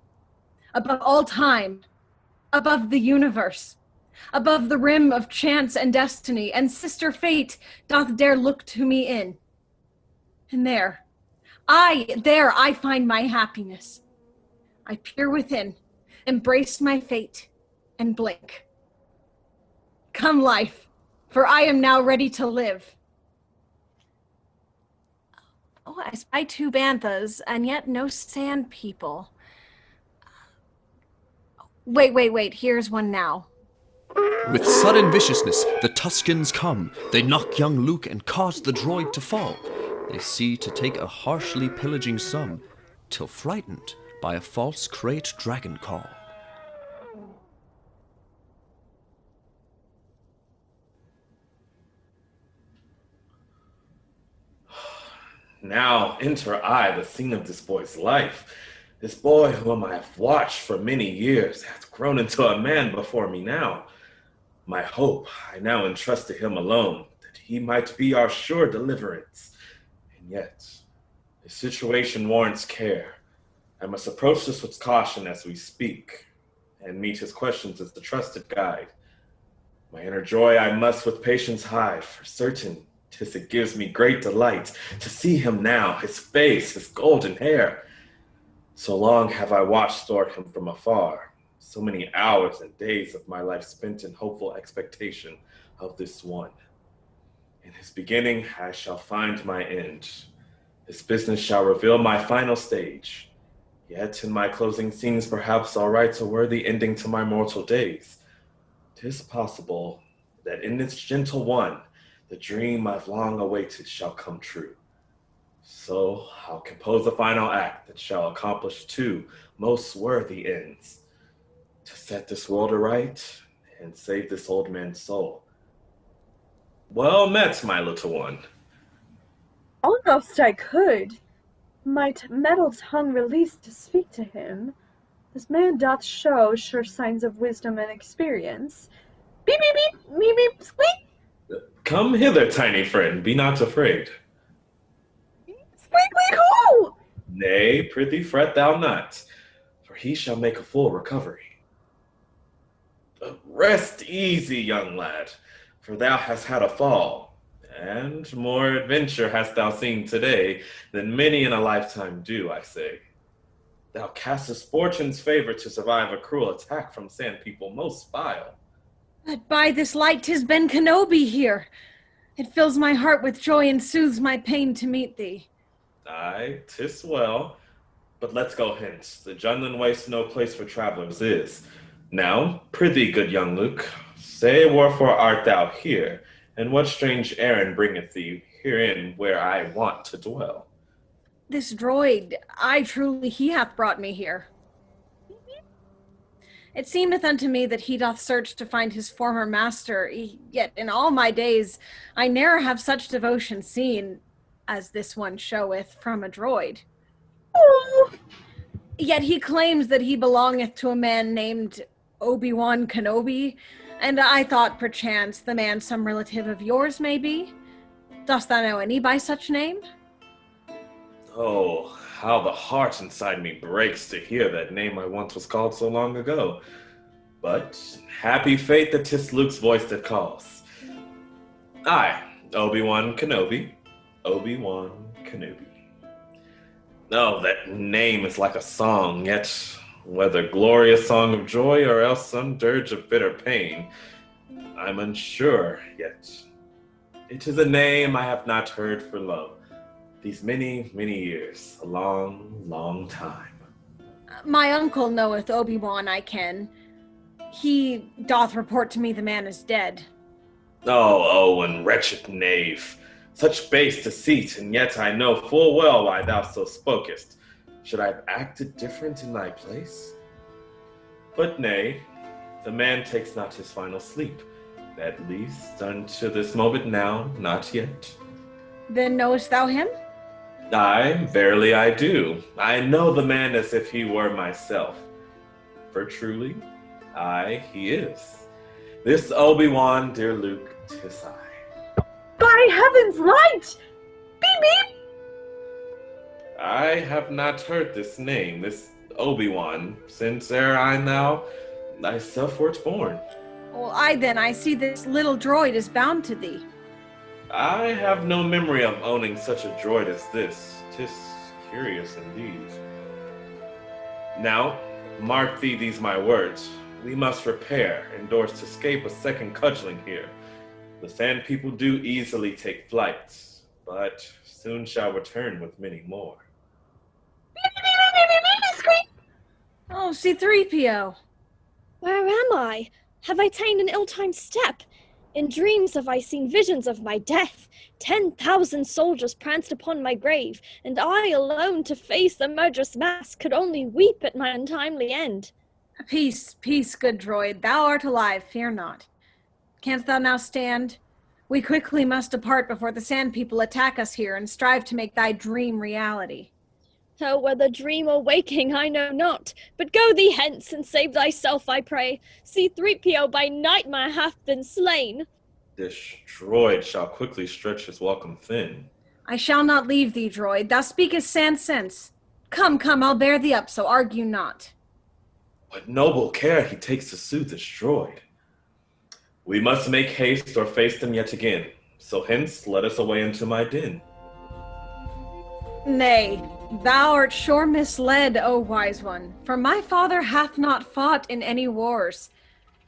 above all time, above the universe, above the rim of chance and destiny, and sister fate doth dare look to me in. And there I find my happiness. I peer within, embrace my fate, and blink. Come, life, for I am now ready to live. Oh, I spy two banthas, and yet no sand people. Wait, here's one now. With sudden viciousness, the Tuskens come. They knock young Luke and cause the droid to fall. They see to take a harshly pillaging sum, till frightened by a false crate dragon call. Now enter I the scene of this boy's life. This boy whom I have watched for many years hath grown into a man before me now. My hope I now entrust to him alone, that he might be our sure deliverance. And yet, the situation warrants care. I must approach this with caution as we speak, and meet his questions as the trusted guide. My inner joy I must with patience hide, for certain 'tis it gives me great delight to see him now, his face, his golden hair. So long have I watched toward him from afar, so many hours and days of my life spent in hopeful expectation of this one. In his beginning I shall find my end. This business shall reveal my final stage. Yet in my closing scenes perhaps I'll write a worthy ending to my mortal days. 'Tis possible that in this gentle one, the dream I've long awaited shall come true. So I'll compose a final act that shall accomplish two most worthy ends: to set this world aright and save this old man's soul. Well met, my little one. Almost I could. Might metal tongue release to speak to him. This man doth show sure signs of wisdom and experience. Beep, beep, beep, beep, beep, squeak! Come hither, tiny friend, be not afraid. Squeak, squeak, hoo! Nay, prithee fret thou not, for he shall make a full recovery. Rest easy, young lad, for thou hast had a fall, and more adventure hast thou seen today than many in a lifetime do, I say. Thou castest fortune's favor to survive a cruel attack from sand people most vile. But by this light 'tis been Kenobi here. It fills my heart with joy and soothes my pain to meet thee. Aye, 'tis well. But let's go hence. The Junland Waste no place for travelers is. Now, prithee, good young Luke, say wherefore art thou here, and what strange errand bringeth thee herein where I want to dwell? This droid, he hath brought me here. It seemeth unto me that he doth search to find his former master, yet in all my days I ne'er have such devotion seen as this one showeth from a droid. Oh. Yet he claims that he belongeth to a man named Obi-Wan Kenobi, and I thought perchance the man some relative of yours may be. Dost thou know any by such name? Oh, how the heart inside me breaks to hear that name I once was called so long ago. But happy fate that 'tis Luke's voice that calls. Aye, Obi-Wan Kenobi. Obi-Wan Kenobi. Oh, that name is like a song, yet whether glorious song of joy or else some dirge of bitter pain, I'm unsure, yet it is a name I have not heard for love. These many, many years, a long, long time. My uncle knoweth Obi-Wan, I ken. He doth report to me the man is dead. Oh, and wretched knave, such base deceit, and yet I know full well why thou so spokest. Should I have acted different in thy place? But nay, the man takes not his final sleep, at least unto this moment now, not yet. Then knowest thou him? Aye, verily I do. I know the man as if he were myself. For truly, aye, he is. This Obi-Wan, dear Luke, 'tis I. By heaven's light! Beep beep! I have not heard this name, this Obi-Wan, since ere I now thyself wert born. Well, I see this little droid is bound to thee. I have no memory of owning such a droid as this. 'Tis curious indeed. Now, mark thee these my words. We must repair, endorse to escape a second cudgeling here. The sand people do easily take flight, but soon shall return with many more. Oh, C-3PO. Where am I? Have I ta'en an ill-timed step? In dreams have I seen visions of my death. 10,000 soldiers pranced upon my grave, and I alone to face the murderous mass could only weep at my untimely end. Peace, peace, good droid. Thou art alive, fear not. Canst thou now stand? We quickly must depart before the sand people attack us here and strive to make thy dream reality. Oh, whether dream or waking, I know not. But go thee hence, and save thyself, I pray. C-3PO by nightmare hath been slain. This droid shall quickly stretch his welcome thin. I shall not leave thee, droid. Thou speakest sand sense. Come, I'll bear thee up, so argue not. What noble care he takes to soothe this droid. We must make haste or face them yet again. So hence, let us away into my den. Nay, thou art sure misled, O wise one, for my father hath not fought in any wars.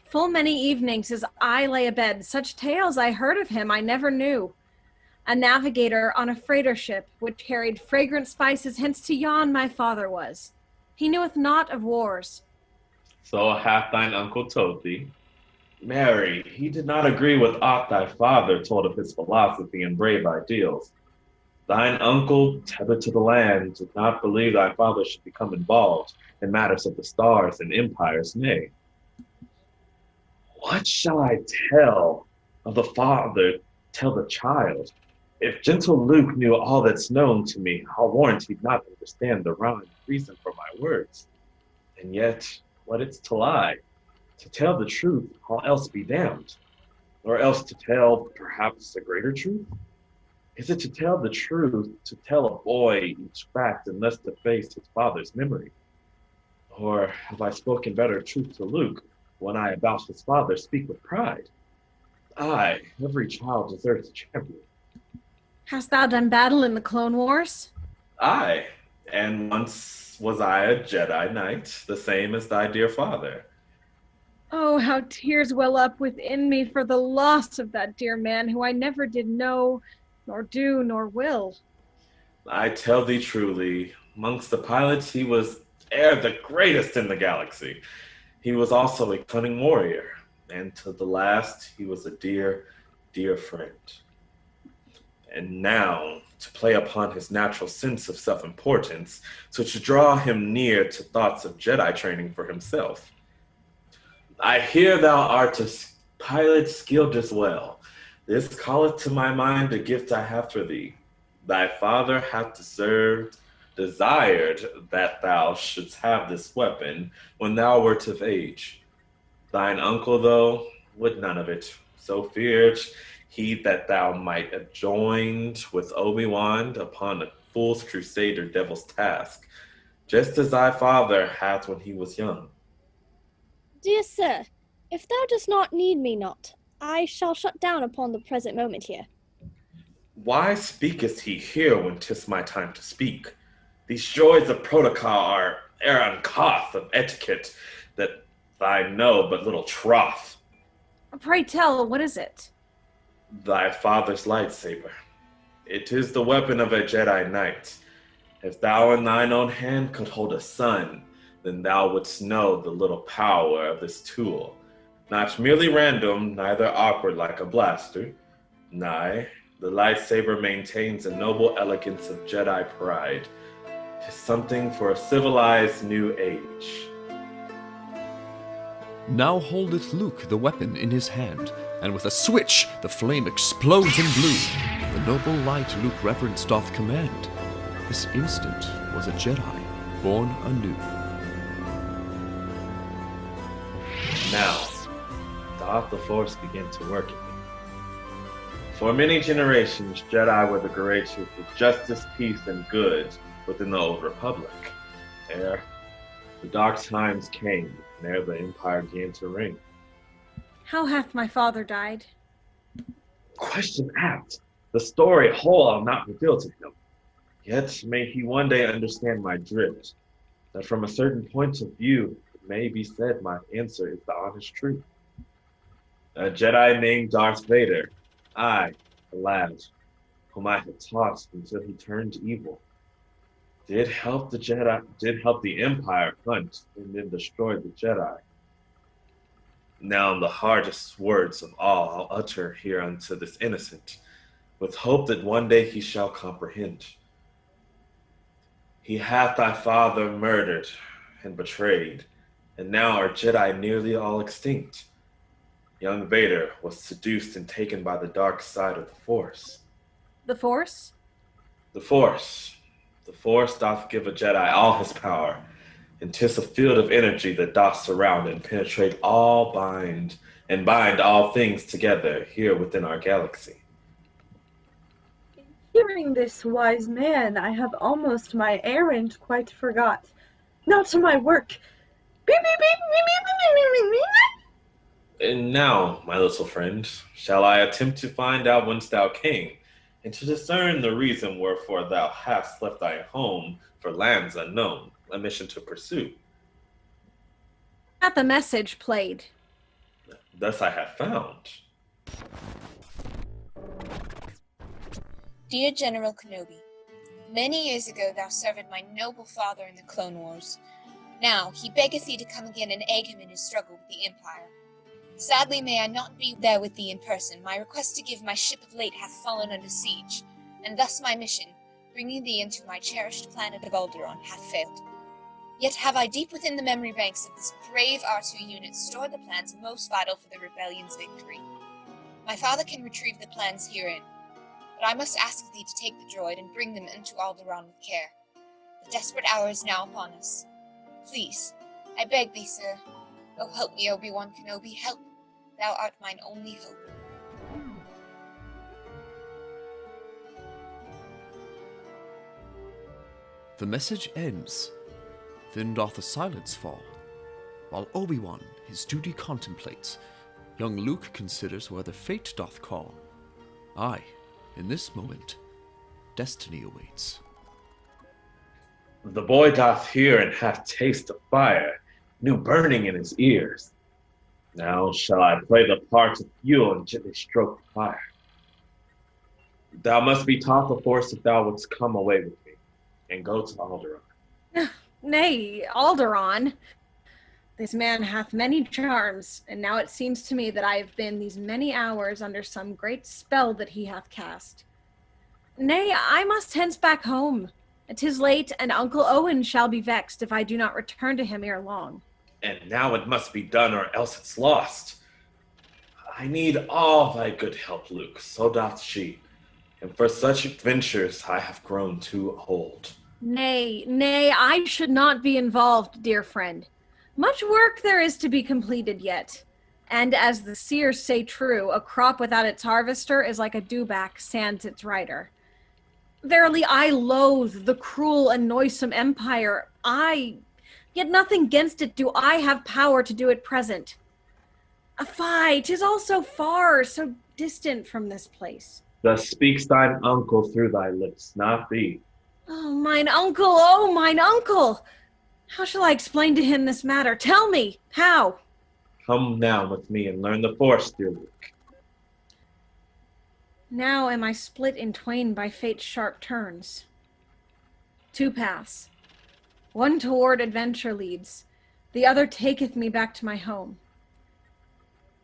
Full many evenings as I lay abed, such tales I heard of him I never knew. A navigator on a freighter ship, which carried fragrant spices hence to yon my father was. He kneweth naught of wars. So hath thine uncle told thee. Mary, he did not agree with aught thy father told of his philosophy and brave ideals. Thine uncle, tethered to the land, did not believe thy father should become involved in matters of the stars and empires, nay. What shall I tell of the father, tell the child? If gentle Luke knew all that's known to me, I'll warrant he'd not understand the rhyme and reason for my words. And yet, what it's to lie? To tell the truth, all else be damned. Or else to tell, perhaps, a greater truth? Is it to tell the truth, to tell a boy each fact and thus to face his father's memory? Or have I spoken better truth to Luke when I about his father speak with pride? Aye, every child deserves a champion. Hast thou done battle in the Clone Wars? Aye, and once once was I a Jedi Knight, the same as thy dear father. Oh, how tears well up within me for the loss of that dear man who I never did know, nor do, nor will. I tell thee truly, amongst the pilots he was ere the greatest in the galaxy. He was also a cunning warrior, and to the last he was a dear, dear friend. And now, to play upon his natural sense of self-importance, so to draw him near to thoughts of Jedi training for himself. I hear thou art a pilot skilled as well. This calleth to my mind a gift I have for thee. Thy father hath desired that thou shouldst have this weapon when thou wert of age. Thine uncle, though, would none of it, so feared he that thou might have joined with Obi-Wan upon a fool's crusade or devil's task, just as thy father hath when he was young. Dear sir, if thou dost not need me not, I shall shut down upon the present moment here. Why speaketh he here when 'tis my time to speak? These joys of protocol are uncouth of etiquette that I know but little troth. Pray tell, what is it? Thy father's lightsaber. It is the weapon of a Jedi Knight. If thou in thine own hand could hold a son, then thou wouldst know the little power of this tool. Not merely random, neither awkward like a blaster. Nay, the lightsaber maintains a noble elegance of Jedi pride. 'Tis something for a civilized new age. Now holdeth Luke the weapon in his hand, and with a switch the flame explodes in blue. The noble light Luke reverence doth command. This instant was a Jedi born anew. Now, doth the Force begin to work in me. For many generations, Jedi were the great truth of justice, peace, and good within the Old Republic. Ere the dark times came, and ere the Empire began to reign. How hath my father died? Question apt. The story whole I'll not reveal to him. Yet may he one day understand my drift, that from a certain point of view, it may be said my answer is the honest truth. A Jedi named Darth Vader, I, a lad, whom I had taught until he turned evil, did help the Empire hunt and then destroy the Jedi. Now the hardest words of all I'll utter here unto this innocent, with hope that one day he shall comprehend. He hath thy father murdered and betrayed, and now are Jedi nearly all extinct. Young Vader was seduced and taken by the dark side of the Force. The Force? The Force. The Force doth give a Jedi all his power, and 'tis a field of energy that doth surround and penetrate all bind all things together here within our galaxy. Hearing this, wise man, I have almost my errand quite forgot. Now to my work. Beep, beep, beep, beep, beep, beep, beep, beep, beep. And now, my little friend, shall I attempt to find out whence thou came, and to discern the reason wherefore thou hast left thy home for lands unknown, a mission to pursue. At the message played. Thus I have found. Dear General Kenobi, many years ago thou served my noble father in the Clone Wars. Now he beggeth thee to come again and aid him in his struggle with the Empire. Sadly may I not be there with thee in person. My request to give my ship of Layt hath fallen under siege, and thus my mission, bringing thee into my cherished planet of Alderaan, hath failed. Yet have I deep within the memory banks of this brave R2 unit stored the plans most vital for the rebellion's victory. My father can retrieve the plans herein, but I must ask thee to take the droid and bring them into Alderaan with care. The desperate hour is now upon us. Please, I beg thee, sir. Oh, help me, Obi-Wan Kenobi, help. Thou art mine only hope. The message ends. Then doth a silence fall. While Obi-Wan his duty contemplates, young Luke considers whether fate doth call. Aye, in this moment, destiny awaits. The boy doth hear and hath taste of fire, new burning in his ears. Now shall I play the part of fuel and gently stroke the fire. Thou must be taught the force if thou wouldst come away with me, and go to Alderaan. Nay, Alderaan. This man hath many charms, and now it seems to me that I have been these many hours under some great spell that he hath cast. Nay, I must hence back home. 'Tis late, and Uncle Owen shall be vexed if I do not return to him ere long. And now it must be done, or else it's lost. I need all thy good help, Luke, so doth she. And for such adventures I have grown too old. Nay, I should not be involved, dear friend. Much work there is to be completed yet. And as the seers say true, a crop without its harvester is like a dewback sans its rider. Verily, I loathe the cruel and noisome empire. Yet nothing against it do I have power to do at present. Fie, 'tis all so far, so distant from this place. Thus speaks thine uncle through thy lips, not thee. Oh, mine uncle! How shall I explain to him this matter? Tell me, how? Come now with me and learn the force, dear Luke. Now am I split in twain by fate's sharp turns. Two paths. One toward adventure leads, the other taketh me back to my home.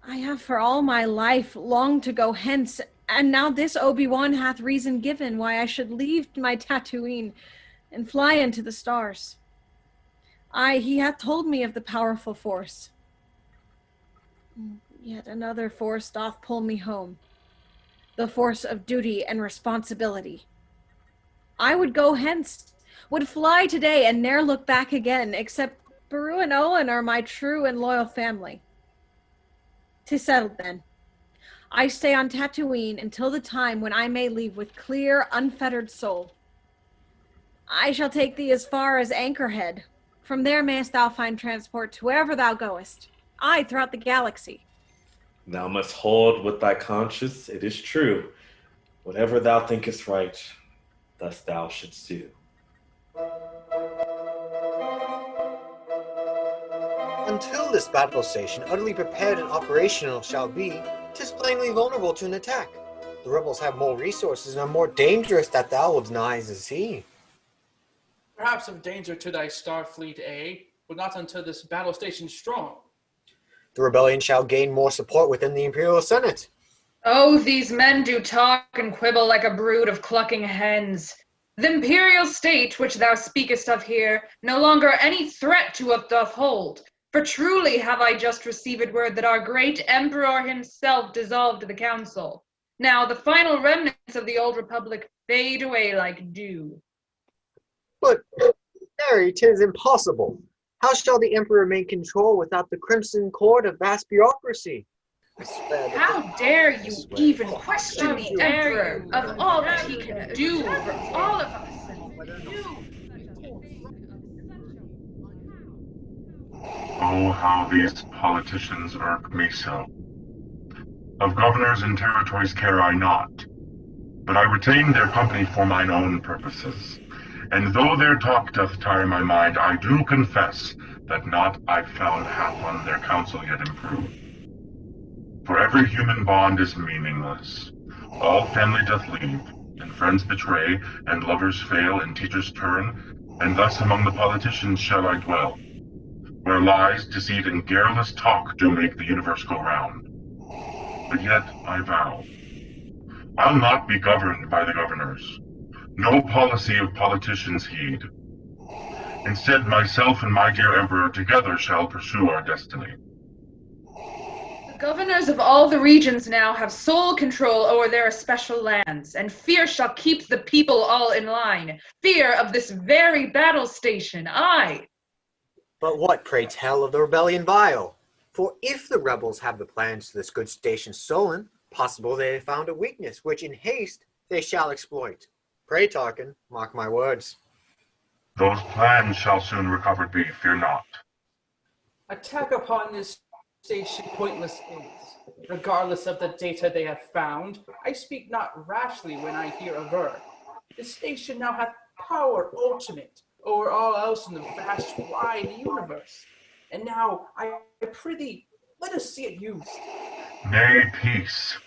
I have for all my life longed to go hence, and now this Obi-Wan hath reason given why I should leave my Tatooine and fly into the stars. He hath told me of the powerful force. Yet another force doth pull me home, the force of duty and responsibility. I would go hence, would fly today and ne'er look back again, except Beru and Owen are my true and loyal family. 'Tis settled then. I stay on Tatooine until the time when I may leave with clear, unfettered soul. I shall take thee as far as Anchorhead. From there mayst thou find transport to wherever thou goest, aye, throughout the galaxy. Thou must hold with thy conscience, it is true. Whatever thou thinkest right, thus thou shouldst do. Until this battle station utterly prepared and operational shall be, 'tis plainly vulnerable to an attack. The rebels have more resources and are more dangerous that thou wilt deny to see. Perhaps of danger to thy Starfleet, but not until this battle station strong. The rebellion shall gain more support within the Imperial Senate. Oh, these men do talk and quibble like a brood of clucking hens. The imperial state, which thou speakest of here, no longer any threat to what doth hold. For truly have I just received word that our great emperor himself dissolved the council. Now the final remnants of the old republic fade away like dew. But, Harry, 'tis impossible. How shall the emperor maintain control without the crimson cord of vast bureaucry? How dare you even question the emperor of all that he can do for all of us? Oh, how these politicians irk me so. Of governors and territories care I not, but I retain their company for mine own purposes. And though their talk doth tire my mind, I do confess that not I found hath on their counsel yet improved. For every human bond is meaningless. All family doth leave, and friends betray, and lovers fail, and teachers turn, and thus among the politicians shall I dwell, where lies, deceit, and garrulous talk do make the universe go round. But yet I vow, I'll not be governed by the governors. No policy of politicians heed. Instead, myself and my dear emperor together shall pursue our destiny. The governors of all the regions now have sole control over their especial lands, and fear shall keep the people all in line. Fear of this very battle station, aye. But what, pray tell, of the rebellion vile? For if the rebels have the plans to this good station stolen, possible they have found a weakness, which in haste they shall exploit. Pray, Tarkin, mark my words. Those plans shall soon recovered be, fear not. Attack upon this station pointless is, regardless of the data they have found. I speak not rashly when I hear aver. The station now hath power ultimate, over all else in the vast, wide universe. And now, I prithee, let us see it used. Nay, peace.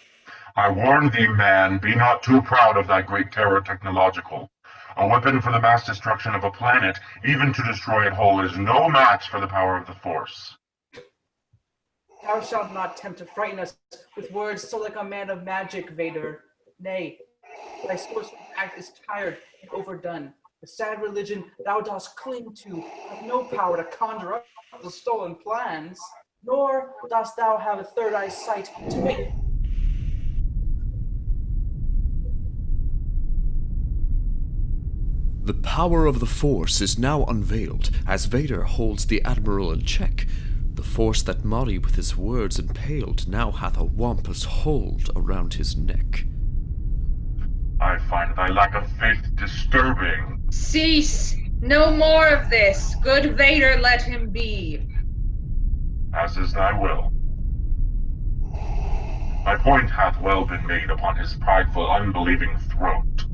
I warn thee, man, be not too proud of thy great terror technological. A weapon for the mass destruction of a planet, even to destroy it whole, is no match for the power of the Force. Thou shalt not tempt to frighten us with words so like a man of magic, Vader. Nay, thy sorcery act is tired and overdone. The sad religion thou dost cling to hath no power to conjure up the stolen plans, nor dost thou have a third eye sight to make... The power of the Force is now unveiled as Vader holds the Admiral in check. The Force that Mari with his words impaled now hath a wampus hold around his neck. I find thy lack of faith disturbing. Cease! No more of this. Good Vader, let him be. As is thy will. My point hath well been made upon his prideful, unbelieving throat.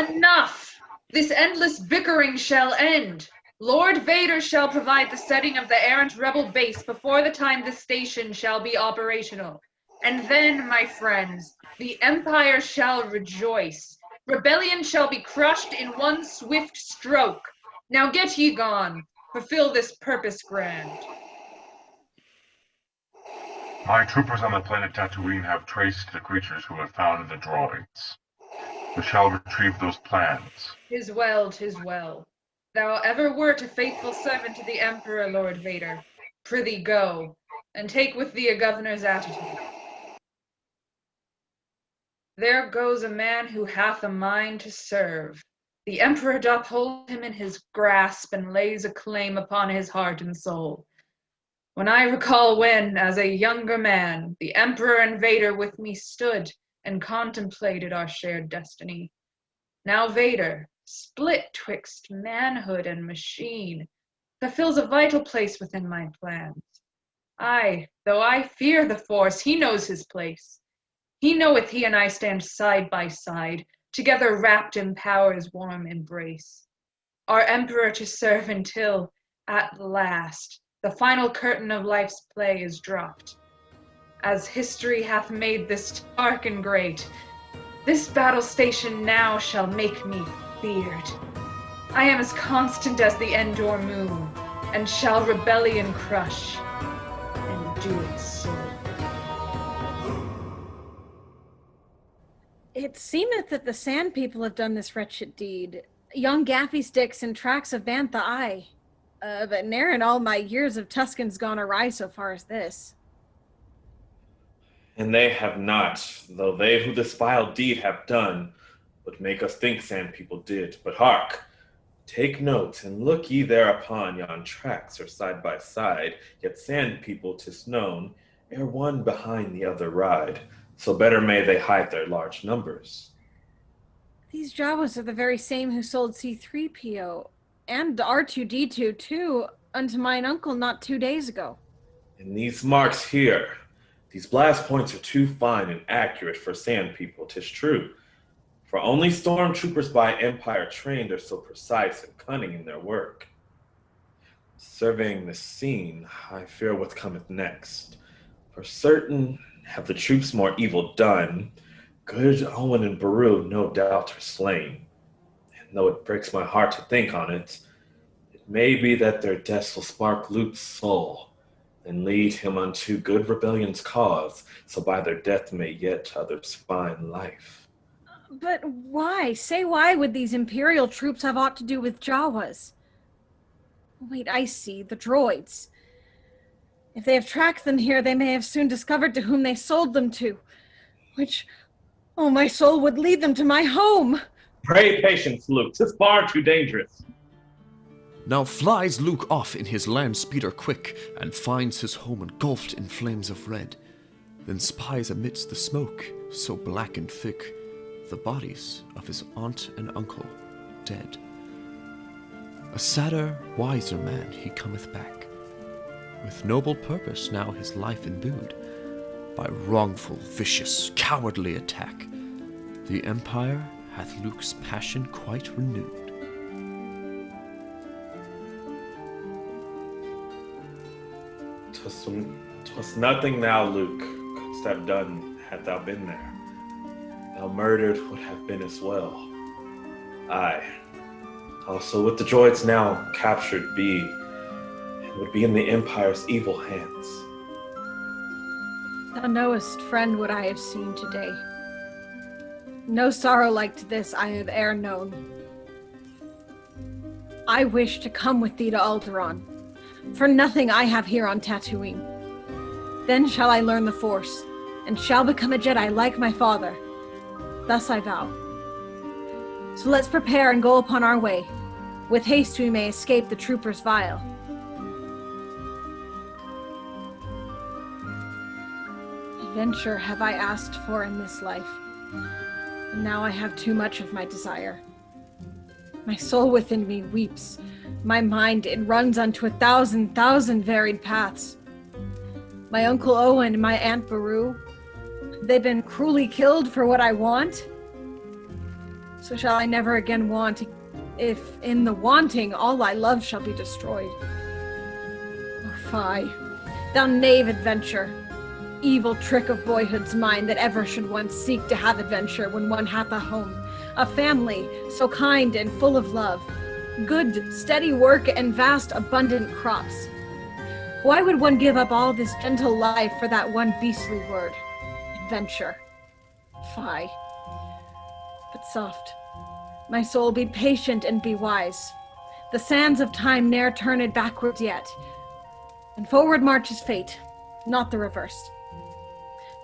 Enough! This endless bickering shall end. Lord Vader shall provide the setting of the errant rebel base before the time this station shall be operational. And then, my friends, the Empire shall rejoice. Rebellion shall be crushed in one swift stroke. Now get ye gone. Fulfill this purpose grand. My troopers on the planet Tatooine have traced the creatures who have found the droids. We shall retrieve those plans. 'Tis well, 'tis well. Thou ever wert a faithful servant to the Emperor, Lord Vader. Prithee go, and take with thee a governor's attitude. There goes a man who hath a mind to serve. The Emperor doth hold him in his grasp and lays a claim upon his heart and soul. When I recall when, as a younger man, the Emperor and Vader with me stood and contemplated our shared destiny. Now Vader, split twixt manhood and machine, fulfills a vital place within my plans. Aye, though I fear the Force, he knows his place. He knoweth he and I stand side by side, together wrapped in power's warm embrace. Our Emperor to serve until, at last, the final curtain of life's play is dropped. As history hath made this Tarkin great, this battle station now shall make me feared. I am as constant as the Endor moon, and shall rebellion crush, and do it so. It seemeth that the Sand People have done this wretched deed. Young gaffy sticks and tracks of Bantha I. But ne'er in all my years of Tuscan's gone awry so far as this. And they have not, though they who this vile deed have done would make us think Sand People did. But hark, take note, and look ye thereupon, yon tracks are side by side, yet Sand People 'tis known, ere one behind the other ride, so better may they hide their large numbers. These Jawas are the very same who sold C-3PO, and R2-D2 too, unto mine uncle not 2 days ago. And these marks here, these blast points are too fine and accurate for Sand People, 'tis true. For only stormtroopers by Empire trained are so precise and cunning in their work. Surveying this scene, I fear what cometh next. For certain have the troops more evil done, good Owen and Beru no doubt are slain. And though it breaks my heart to think on it, it may be that their deaths will spark Luke's soul, and lead him unto good rebellion's cause, so by their death may yet others find life. But why? Say why would these Imperial troops have aught to do with Jawas? Wait, I see, the droids. If they have tracked them here, they may have soon discovered to whom they sold them to, which, oh, my soul would lead them to my home. Pray patience, Luke, 'tis far too dangerous. Now flies Luke off in his land speeder quick, and finds his home engulfed in flames of red, then spies amidst the smoke, so black and thick, the bodies of his aunt and uncle dead. A sadder, wiser man he cometh back, with noble purpose now his life imbued, by wrongful, vicious, cowardly attack, the Empire hath Luke's passion quite renewed. 'Twas nothing thou, Luke, couldst have done had thou been there. Thou murdered would have been as well. Aye, also with the droids now captured be, and would be in the Empire's evil hands. Thou knowest, friend, what I have seen today. No sorrow like to this I have e'er known. I wish to come with thee to Alderaan. For nothing I have here on Tatooine. Then shall I learn the Force, and shall become a Jedi like my father. Thus I vow. So let's prepare and go upon our way. With haste we may escape the troopers vile. Adventure have I asked for in this life, and now I have too much of my desire. My soul within me weeps. My mind, it runs unto 1,000 varied paths. My Uncle Owen and my Aunt Beru, they've been cruelly killed for what I want. So shall I never again want, if in the wanting all I love shall be destroyed. Oh, fie, thou knave adventure, evil trick of boyhood's mind that ever should one seek to have adventure when one hath a home, a family so kind and full of love, good, steady work and vast, abundant crops. Why would one give up all this gentle life for that one beastly word, adventure? Fie. But soft, my soul, be patient and be wise. The sands of time ne'er turned backwards yet, and forward marches fate, not the reverse.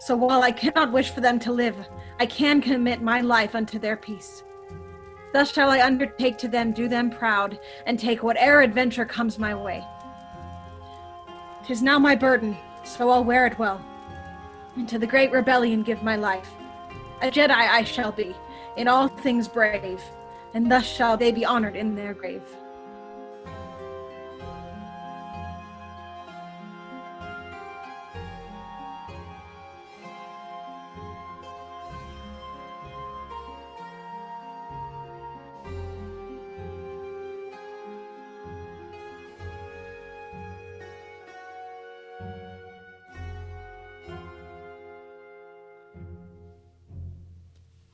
So while I cannot wish for them to live, I can commit my life unto their peace. Thus shall I undertake to them, do them proud, and take whate'er adventure comes my way. 'Tis now my burden, so I'll wear it well, and to the great rebellion give my life. A Jedi I shall be, in all things brave, and thus shall they be honored in their grave.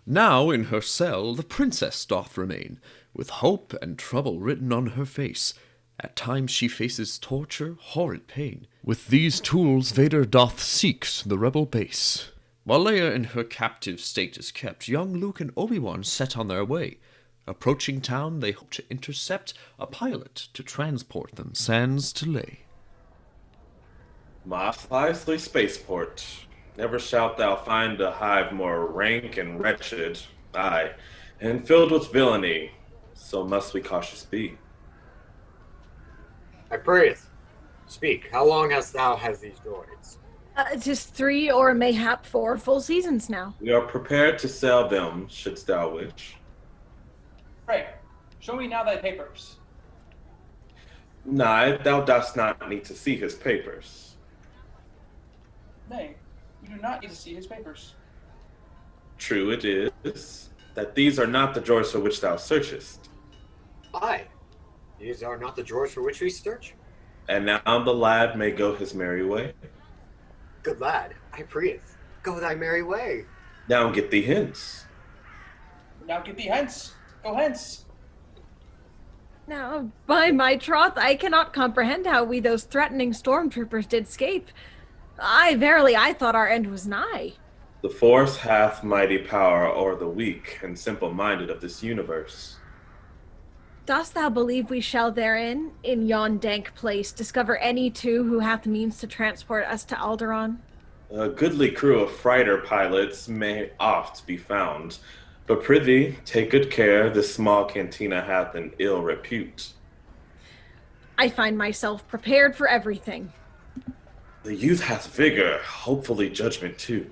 Now in her cell the princess doth remain, with hope and trouble written on her face. At times she faces torture, horrid pain. With these tools Vader doth seek the rebel base. While Leia in her captive state is kept, young Luke and Obi-Wan set on their way. Approaching town, they hope to intercept a pilot to transport them sans delay. Mos Eisley Spaceport. Never shalt thou find a hive more rank and wretched, aye, and filled with villainy, so must we cautious be. I prayeth, speak, how long hast thou had these droids? 'Tis 3 or mayhap 4 full seasons now. We are prepared to sell them, shouldst thou wish. Pray, show me now thy papers. Nay, thou dost not need to see his papers. Nay, you do not need to see his papers. True it is, that these are not the drawers for which thou searchest. Aye, these are not the drawers for which we search. And now the lad may go his merry way. Good lad, I prayeth, go thy merry way. Now get thee hence. Now get thee hence. Go hence. Now, by my troth, I cannot comprehend how we those threatening stormtroopers did scape. Aye, verily, I thought our end was nigh. The Force hath mighty power o'er the weak and simple-minded of this universe. Dost thou believe we shall therein, in yon dank place, discover any two who hath means to transport us to Alderaan? A goodly crew of freighter pilots may oft be found, but prithee, take good care, this small cantina hath an ill repute. I find myself prepared for everything. The youth hath vigor, hopefully judgment too.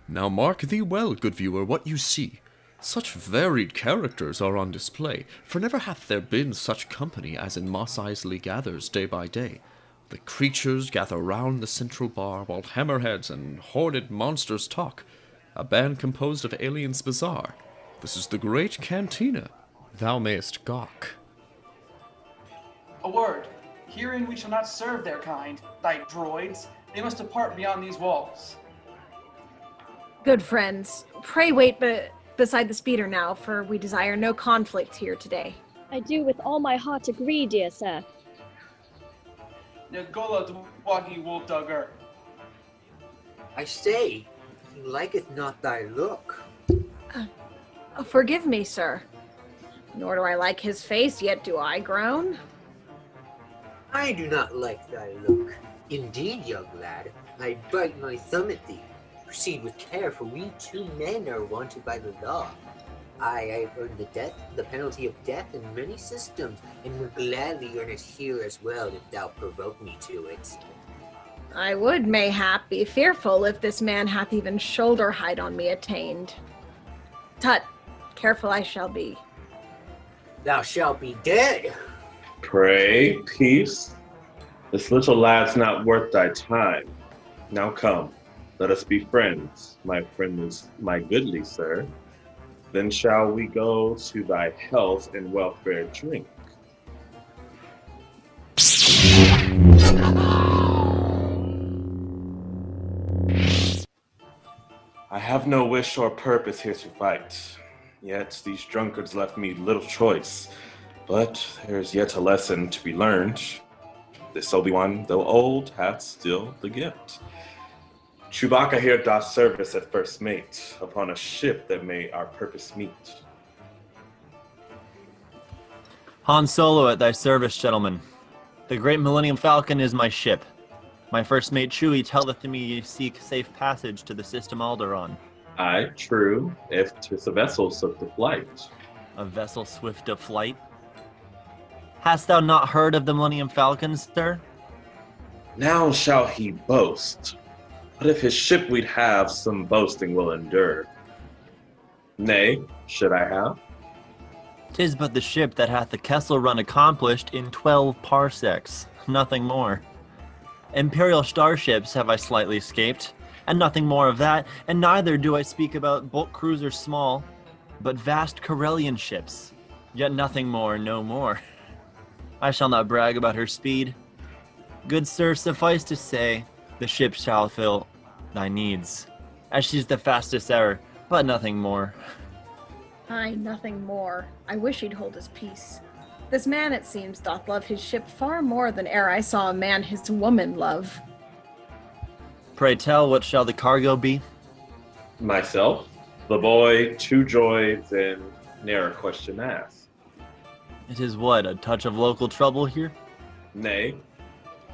Now mark thee well, good viewer, what you see. Such varied characters are on display, for never hath there been such company as in Mos Eisley gathers day by day. The creatures gather round the central bar, while hammerheads and horned monsters talk. A band composed of aliens bizarre. This is the great cantina. Thou mayest gawk. A word. Herein we shall not serve their kind, thy droids. They must depart beyond these walls. Good friends, pray wait beside the speeder now, for we desire no conflict here today. I do with all my heart agree, dear sir. Nagola Dwagi Wolfdugger. I say, he liketh not thy look. Forgive me, sir. Nor do I like his face, yet do I groan. I do not like thy look. Indeed, young lad, I bite my thumb at thee. Proceed with care, for we 2 men are wanted by the law. I have earned the penalty of death in many systems, and would gladly earn it here as well if thou provoke me to it. I would mayhap be fearful if this man hath even shoulder height on me attained. Tut, careful I shall be. Thou shalt be dead. Pray, peace. This little lad's not worth thy time. Now come, let us be friends. My friend is my goodly sir. Then shall we go to thy health and welfare drink. I have no wish or purpose here to fight, yet these drunkards left me little choice. But there's yet a lesson to be learned. This Obi-Wan, though old, hath still the gift. Chewbacca here doth service at first mate upon a ship that may our purpose meet. Han Solo at thy service, gentlemen. The great Millennium Falcon is my ship. My first mate Chewie telleth me ye seek safe passage to the system Alderaan. Aye, true, if 'tis a vessel swift of flight. A vessel swift of flight? Hast thou not heard of the Millennium Falcon, sir? Now shall he boast. But if his ship we'd have, some boasting will endure. Nay, should I have? 'Tis but the ship that hath the Kessel Run accomplished in 12 parsecs, nothing more. Imperial starships have I slightly escaped, and nothing more of that, and neither do I speak about bulk cruisers small, but vast Corellian ships, yet nothing more, no more. I shall not brag about her speed. Good sir, suffice to say, the ship shall fill thy needs, as she's the fastest ever, but nothing more. Aye, nothing more. I wish he'd hold his peace. This man, it seems, doth love his ship far more than e'er I saw a man his woman love. Pray tell, what shall the cargo be? Myself, the boy, 2 droids, and ne'er a question asked. It is what, a touch of local trouble here? Nay,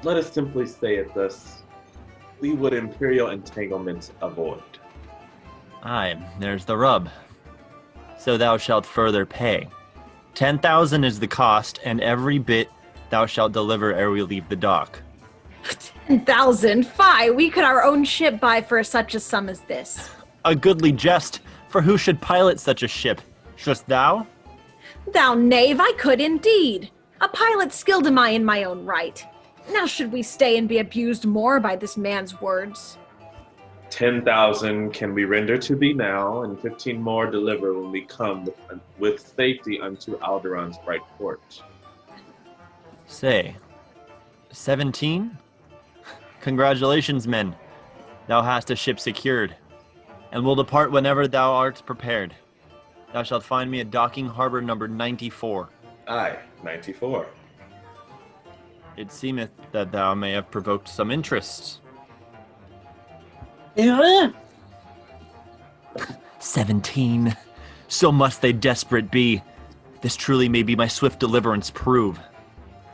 let us simply say it thus. We would Imperial entanglement avoid. Aye, there's the rub. So thou shalt further pay. 10,000 is the cost, and every bit thou shalt deliver ere we leave the dock. 10,000? Fie, we could our own ship buy for such a sum as this. A goodly jest, for who should pilot such a ship? Shouldst thou? Thou knave, I could indeed. A pilot skilled am I in my own right. Now should we stay and be abused more by this man's words? 10,000 can we render to thee now, and 15 more deliver when we come with safety unto Alderaan's bright port. Say, 17? Congratulations, men. Thou hast a ship secured, and will depart whenever thou art prepared. Thou shalt find me at docking harbor number 94. Aye, 94. It seemeth that thou may have provoked some interest. 17. So must they desperate be. This truly may be my swift deliverance prove.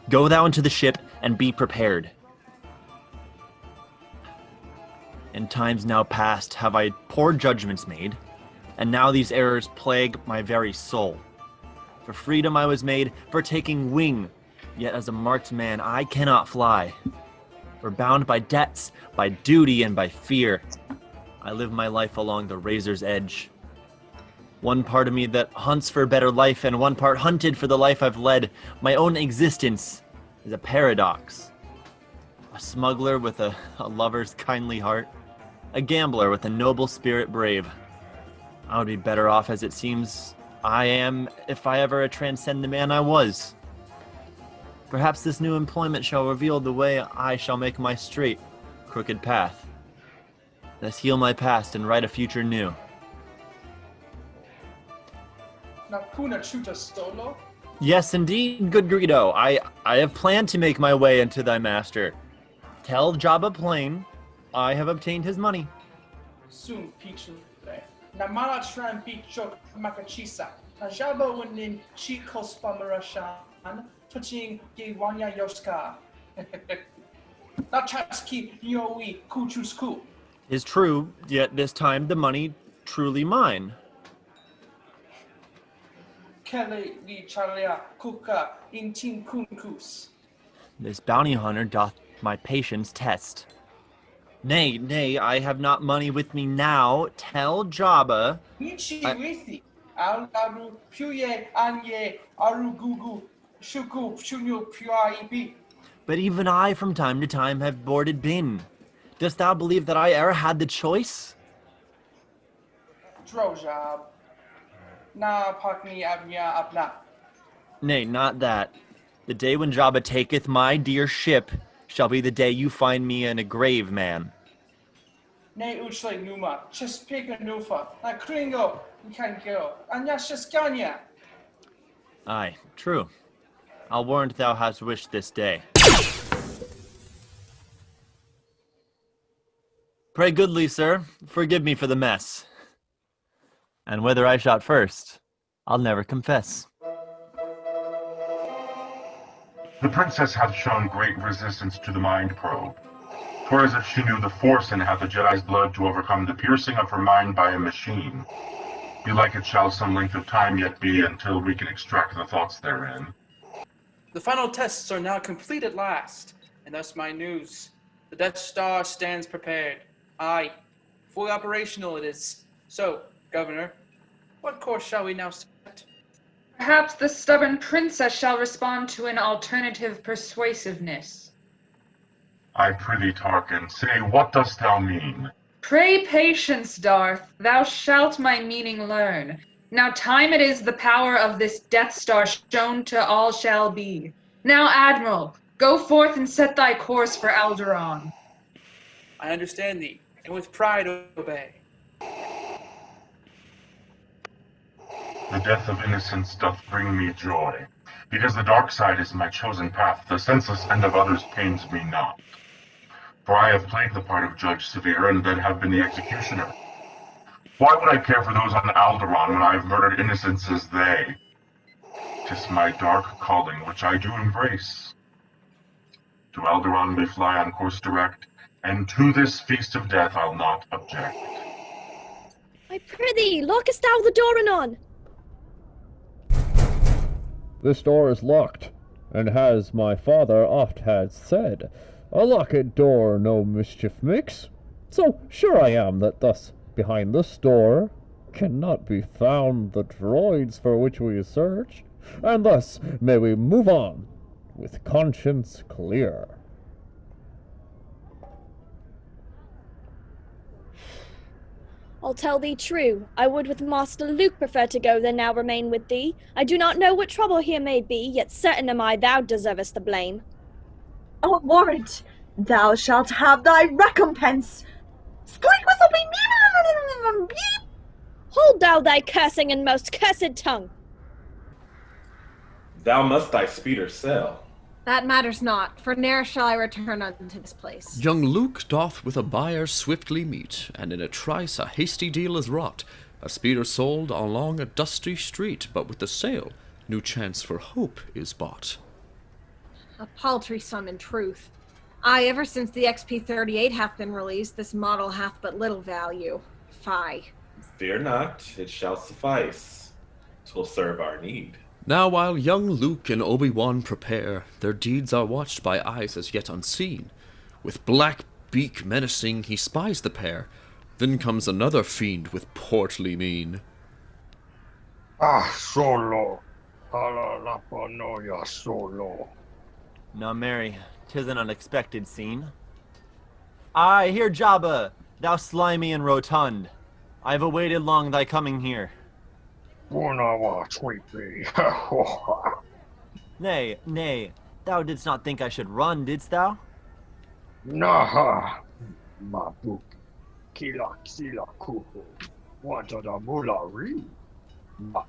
Go thou into the ship and be prepared. In times now past have I poor judgments made, and now these errors plague my very soul. For freedom I was made, for taking wing, yet as a marked man I cannot fly. For bound by debts, by duty, and by fear, I live my life along the razor's edge. One part of me that hunts for a better life, and one part hunted for the life I've led. My own existence is a paradox. A smuggler with a lover's kindly heart, a gambler with a noble spirit brave. I would be better off, as it seems I am, if I ever transcend the man I was. Perhaps this new employment shall reveal the way I shall make my straight, crooked path. Thus heal my past and write a future new. Nakuna chuta solo? Yes, indeed, good Greedo. I have planned to make my way into thy master. Tell Jabba plain, I have obtained his money. Soon pichu. Namala tran pichok makachisa. Najaba winin chikos pamarashan. Touching Gewanya Yoska. Nachatski Yowi Kuchusku. Is true, yet this time the money truly mine. Kele li chalia kuka intin kunkus. This bounty hunter doth my patience test. Nay, nay, I have not money with me now. Tell Jabba. Nichi withi. Al aru puye anye aru gugu shuku shunyo pui. But even I from time to time have boarded been. Dost thou believe that I e'er had the choice? Drojab. Na pakni abnya abna. Nay, not that. The day when Jabba taketh my dear ship shall be the day you find me in a grave, man. Ne uchle numa, chespika nufa, na kringo, can go, anya shaskanya. Aye, true. I'll warrant thou hast wished this day. Pray goodly, sir, forgive me for the mess. And whether I shot first, I'll never confess. The princess hath shown great resistance to the mind probe. 'Twere as if she knew the Force and had the Jedi's blood to overcome the piercing of her mind by a machine. Belike it shall some length of time yet be until we can extract the thoughts therein. The final tests are now complete at last, and thus my news. The Death Star stands prepared. Aye, fully operational it is. So, Governor, what course shall we now set? Perhaps the stubborn princess shall respond to an alternative persuasiveness. I prithee, Tarkin, say, what dost thou mean? Pray patience, Darth. Thou shalt my meaning learn. Now time it is the power of this Death Star shown to all shall be. Now, Admiral, go forth and set thy course for Alderaan. I understand thee, and with pride obey. The death of innocence doth bring me joy, because the dark side is my chosen path, the senseless end of others pains me not. For I have played the part of Judge Severe, and then have been the executioner. Why would I care for those on Alderaan when I have murdered innocents as they? 'Tis my dark calling, which I do embrace. To Alderaan we fly on course direct, and to this feast of death I'll not object. I prithee, lockest thou the door anon? This door is locked, and as my father oft has said, a locked door no mischief makes. So sure I am that thus behind this door cannot be found the droids for which we search, and thus may we move on with conscience clear. I'll tell thee true, I would with Master Luke prefer to go than now remain with thee. I do not know what trouble here may be, yet certain am I thou deservest the blame. Oh, warrant, thou shalt have thy recompense. Squeak whistle beep. Hold thou thy cursing and most cursed tongue. Thou must thy speeder sail. That matters not, for ne'er shall I return unto this place. Young Luke doth with a buyer swiftly meet, and in a trice a hasty deal is wrought. A speeder sold along a dusty street, but with the sale, new chance for hope is bought. A paltry sum in truth. Aye, ever since the XP-38 hath been released, this model hath but little value. Fie. Fear not, it shall suffice. 'Twill serve our need. Now while young Luke and Obi-Wan prepare, their deeds are watched by eyes as yet unseen. With black beak menacing, he spies the pair. Then comes another fiend with portly mien. Ah, solo. Hala la panoia solo. Now, Mary, 'tis an unexpected scene. Aye, here, Jabba, thou slimy and rotund. I've awaited long thy coming here. Buonawa, sweetie. Nay, nay, Thou didst not think I should run, didst thou? Naha, Mabuki, Kila Xila Kuhu, Wantada Mulari,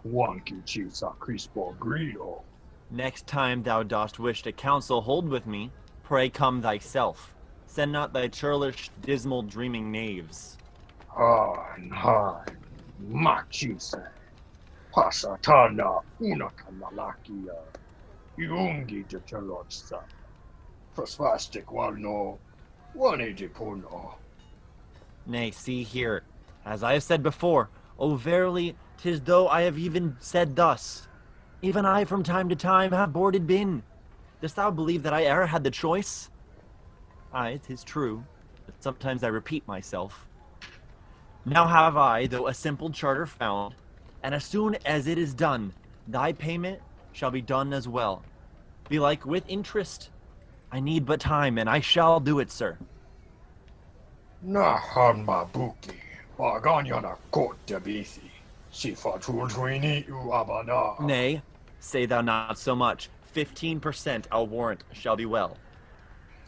Wanki Chisa Crispo Grillo. Next time thou dost wish to counsel hold with me, pray come thyself. Send not thy churlish, dismal, dreaming knaves. Han, Machise, Pasatana, Unakamalakia, Yungi de Chalotsa, Prosvastic Walno, Wanedipuno. Nay, see here. As I have said before, O verily, 'tis though I have even said thus. Even I from time to time have boarded been. Dost thou believe that I e'er had the choice? Aye, 'tis true, but sometimes I repeat myself. Now have I, though a simple charter found, and as soon as it is done, thy payment shall be done as well. Belike with interest. I need but time, and I shall do it, sir. Nahan Mabuki, Baganyana Kot Debithi, Sifa Tultwini U Abana. Nay, say thou not so much. 15% I'll warrant shall be well.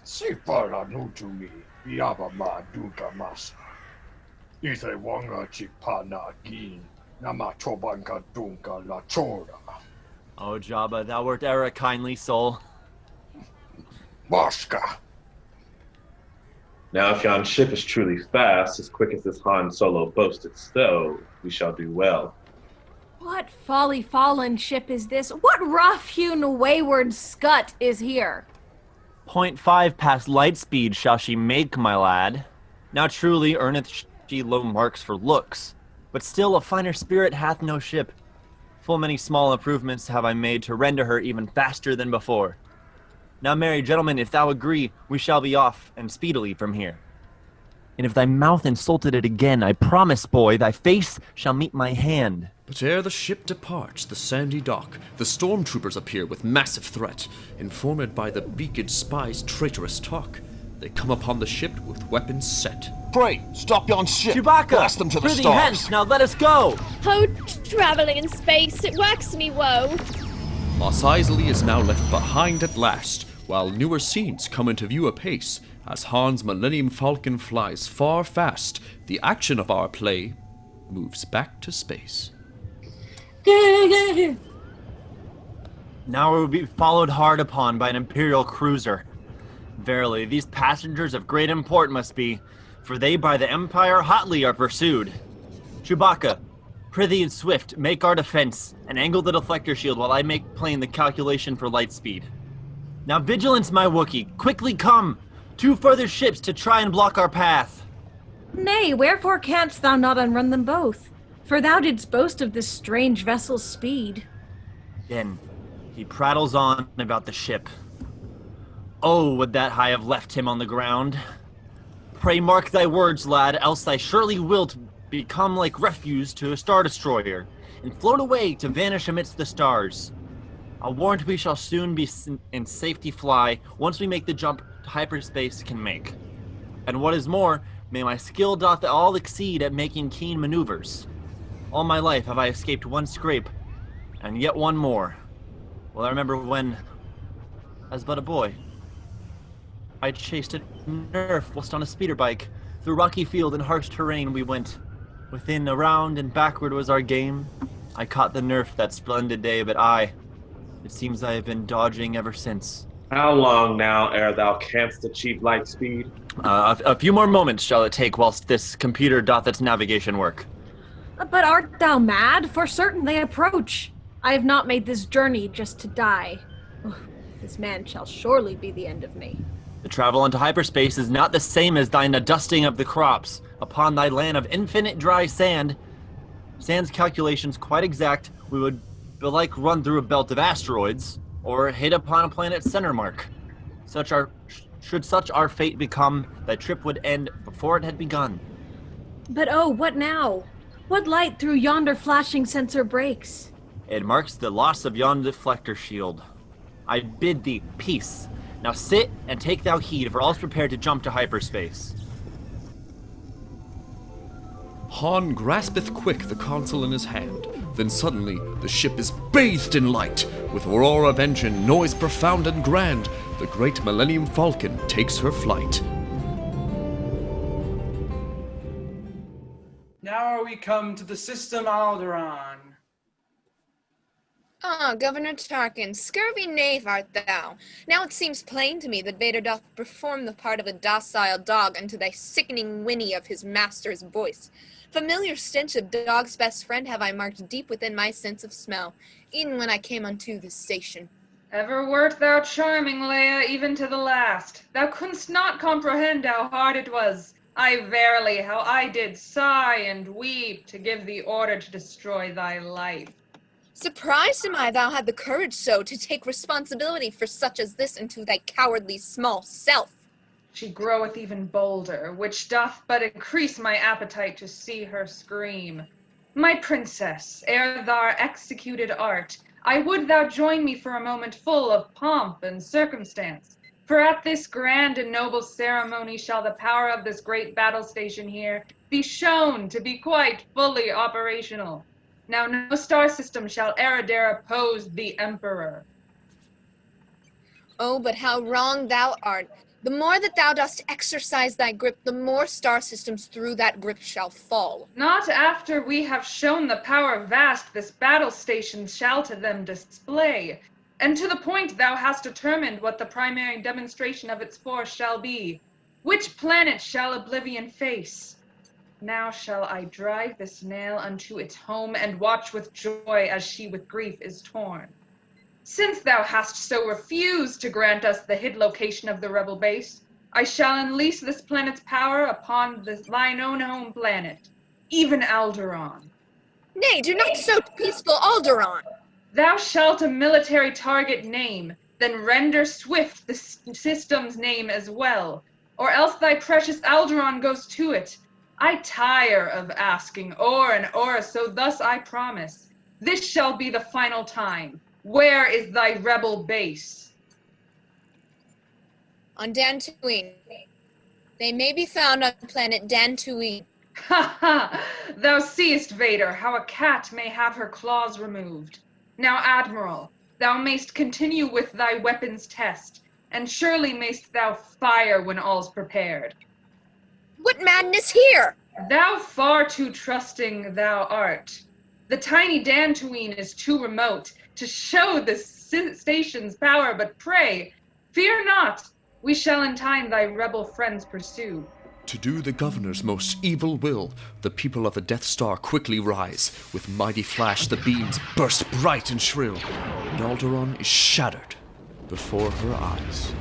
Sifala Nutumi, Yabama Duka Masa. Ithe Wanga Chipana Gin, Namatobanka Dunka La Chora. O Jabba, thou wert e'er a kindly soul. Bashka. Now if yon ship is truly fast, as quick as this Han Solo boasted so, we shall do well. What folly-fallen ship is this? What rough-hewn wayward scut is here? 0.5 past light speed shall she make, my lad. Now truly earneth she low marks for looks, but still a finer spirit hath no ship. Full many small improvements have I made to render her even faster than before. Now, merry gentlemen, if thou agree, we shall be off, and speedily from here. And if thy mouth insulted it again, I promise, boy, thy face shall meet my hand. But ere the ship departs the sandy dock, the stormtroopers appear with massive threat, informed by the beaked spy's traitorous talk. They come upon the ship with weapons set. Pray, stop yon ship! Chewbacca! Blast them to the Prithee, stars! hence, now let us go! Oh, traveling in space, it works me woe. Mos Eisley is now left behind at last, while newer scenes come into view apace. As Han's Millennium Falcon flies far fast, the action of our play moves back to space. Now we will be followed hard upon by an Imperial cruiser. Verily, these passengers of great import must be, for they by the Empire hotly are pursued. Chewbacca, prithee and swift, make our defense, and angle the deflector shield while I make plain the calculation for light speed. Now vigilance, my Wookiee, quickly come! 2 further ships to try and block our path. Nay, wherefore canst thou not unrun them both? For thou didst boast of this strange vessel's speed. Then he prattles on about the ship. Oh, would that I have left him on the ground. Pray mark thy words, lad, else thy surely wilt become like refuse to a star destroyer, and float away to vanish amidst the stars. I'll warrant we shall soon be in safety fly, once we make the jump to hyperspace can make. And what is more, may my skill doth all exceed at making keen maneuvers. All my life have I escaped one scrape, and yet one more. Well, I remember when, as but a boy, I chased a nerf whilst on a speeder bike. Through rocky field and harsh terrain we went. Within, around, and backward was our game. I caught the nerf that splendid day, but it seems I have been dodging ever since. How long now ere thou canst achieve light speed? A few more moments shall it take whilst this computer doth its navigation work. But art thou mad? For certain they approach. I have not made this journey just to die. This man shall surely be the end of me. The travel into hyperspace is not the same as thine adusting of the crops upon thy land of infinite dry sand. Sand's calculations quite exact, we would belike run through a belt of asteroids, or hit upon a planet's center mark. Should such our fate become, thy trip would end before it had begun. But oh, what now? What light through yonder flashing sensor breaks? It marks the loss of yon deflector shield. I bid thee peace. Now sit and take thou heed, for all's prepared to jump to hyperspace. Han graspeth quick the console in his hand, Then suddenly, the ship is bathed in light. With roar of engine, noise profound and grand, the great Millennium Falcon takes her flight. Now are we come to the system Alderaan. Ah, Governor Tarkin, scurvy knave art thou. Now it seems plain to me that Vader doth perform the part of a docile dog unto thy sickening whinny of his master's voice. Familiar stench of dog's best friend have I marked deep within my sense of smell, e'en when I came unto this station. Ever wert thou charming, Leia, even to the last. Thou couldst not comprehend how hard it was. Aye, verily, how I did sigh and weep to give the order to destroy thy life. Surprised am I thou had the courage so to take responsibility for such as this into thy cowardly small self. She groweth even bolder, which doth but increase my appetite to see her scream. My princess, ere thou executed art, I would thou join me for a moment full of pomp and circumstance. For at this grand and noble ceremony shall the power of this great battle station here be shown to be quite fully operational. Now no star system shall e'er dare oppose the Emperor. Oh, but how wrong thou art. The more that thou dost exercise thy grip, the more star systems through that grip shall fall. Not after we have shown the power vast this battle station shall to them display. And to the point thou hast determined what the primary demonstration of its force shall be. Which planet shall oblivion face? Now shall I drive this nail unto its home and watch with joy as she with grief is torn. Since thou hast so refused to grant us the hid location of the rebel base, I shall unleash this planet's power upon thine own home planet, even Alderaan. Nay, do not so peaceful Alderaan. Thou shalt a military target name, then render swift the system's name as well, or else thy precious Alderaan goes to it. I tire of asking o'er and o'er, so thus I promise. This shall be the final time. Where is thy rebel base? On Dantooine. They may be found on planet Dantooine. Ha ha! Thou seest, Vader, how a cat may have her claws removed. Now, Admiral, thou mayst continue with thy weapons test, and surely mayst thou fire when all's prepared. What madness here? Thou far too trusting thou art. The tiny Dantooine is too remote to show the station's power, but pray, fear not, we shall in time thy rebel friends pursue. To do the governor's most evil will, the people of the Death Star quickly rise. With mighty flash the beams burst bright and shrill, and Alderaan is shattered before her eyes.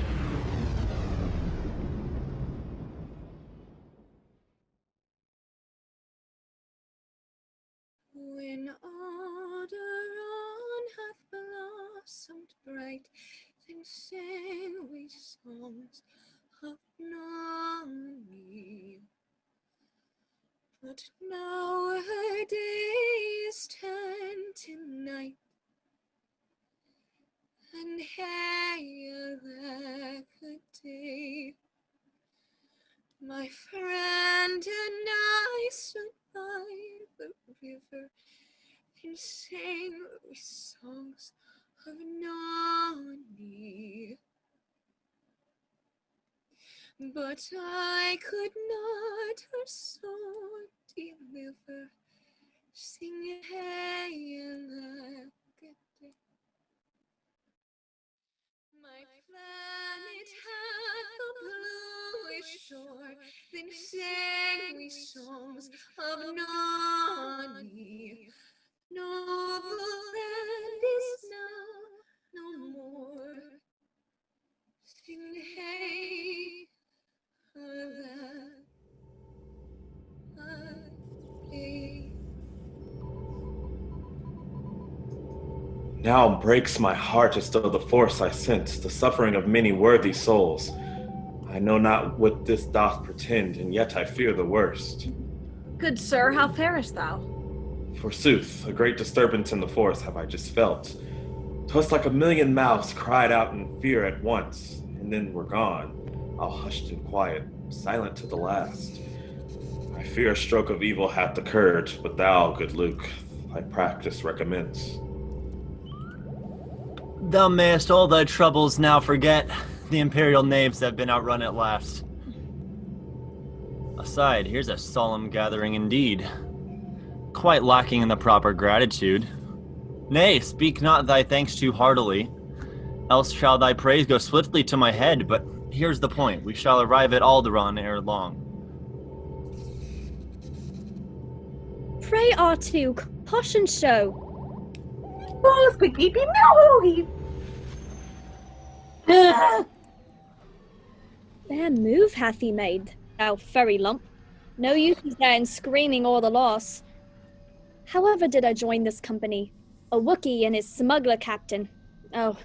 When Alderaan hath blossomed bright, then sing we songs of Nani. But now her day is turned to night, and hail the day. My friend and I stood by the river and sang we songs of Nani. But I could not her soul deliver, sing hail the day. My planet hath a bluish shore, then sang we songs of Nani. Noble land is now no more, sing hail the day. Now breaks my heart as though the force I sense, the suffering of many worthy souls. I know not what this doth pretend, and yet I fear the worst. Good sir, how farest thou? Forsooth, a great disturbance in the force have I just felt. 'Twas like a million mouths cried out in fear at once, and then were gone, all hushed and quiet, silent to the last. I fear a stroke of evil hath occurred, but thou, good Luke, thy practice recommence. Thou mayest all thy troubles now forget. The Imperial knaves have been outrun at last. Aside, here's a solemn gathering indeed. Quite lacking in the proper gratitude. Nay, speak not thy thanks too heartily, else shall thy praise go swiftly to my head. But here's the point, we shall arrive at Alderaan ere long. Pray, R2, caution show. Oh, squeak beep beep no! Fair move hath he made, thou furry lump. No use is there in screaming o'er the loss. However did I join this company? A Wookiee and his smuggler captain. Oh.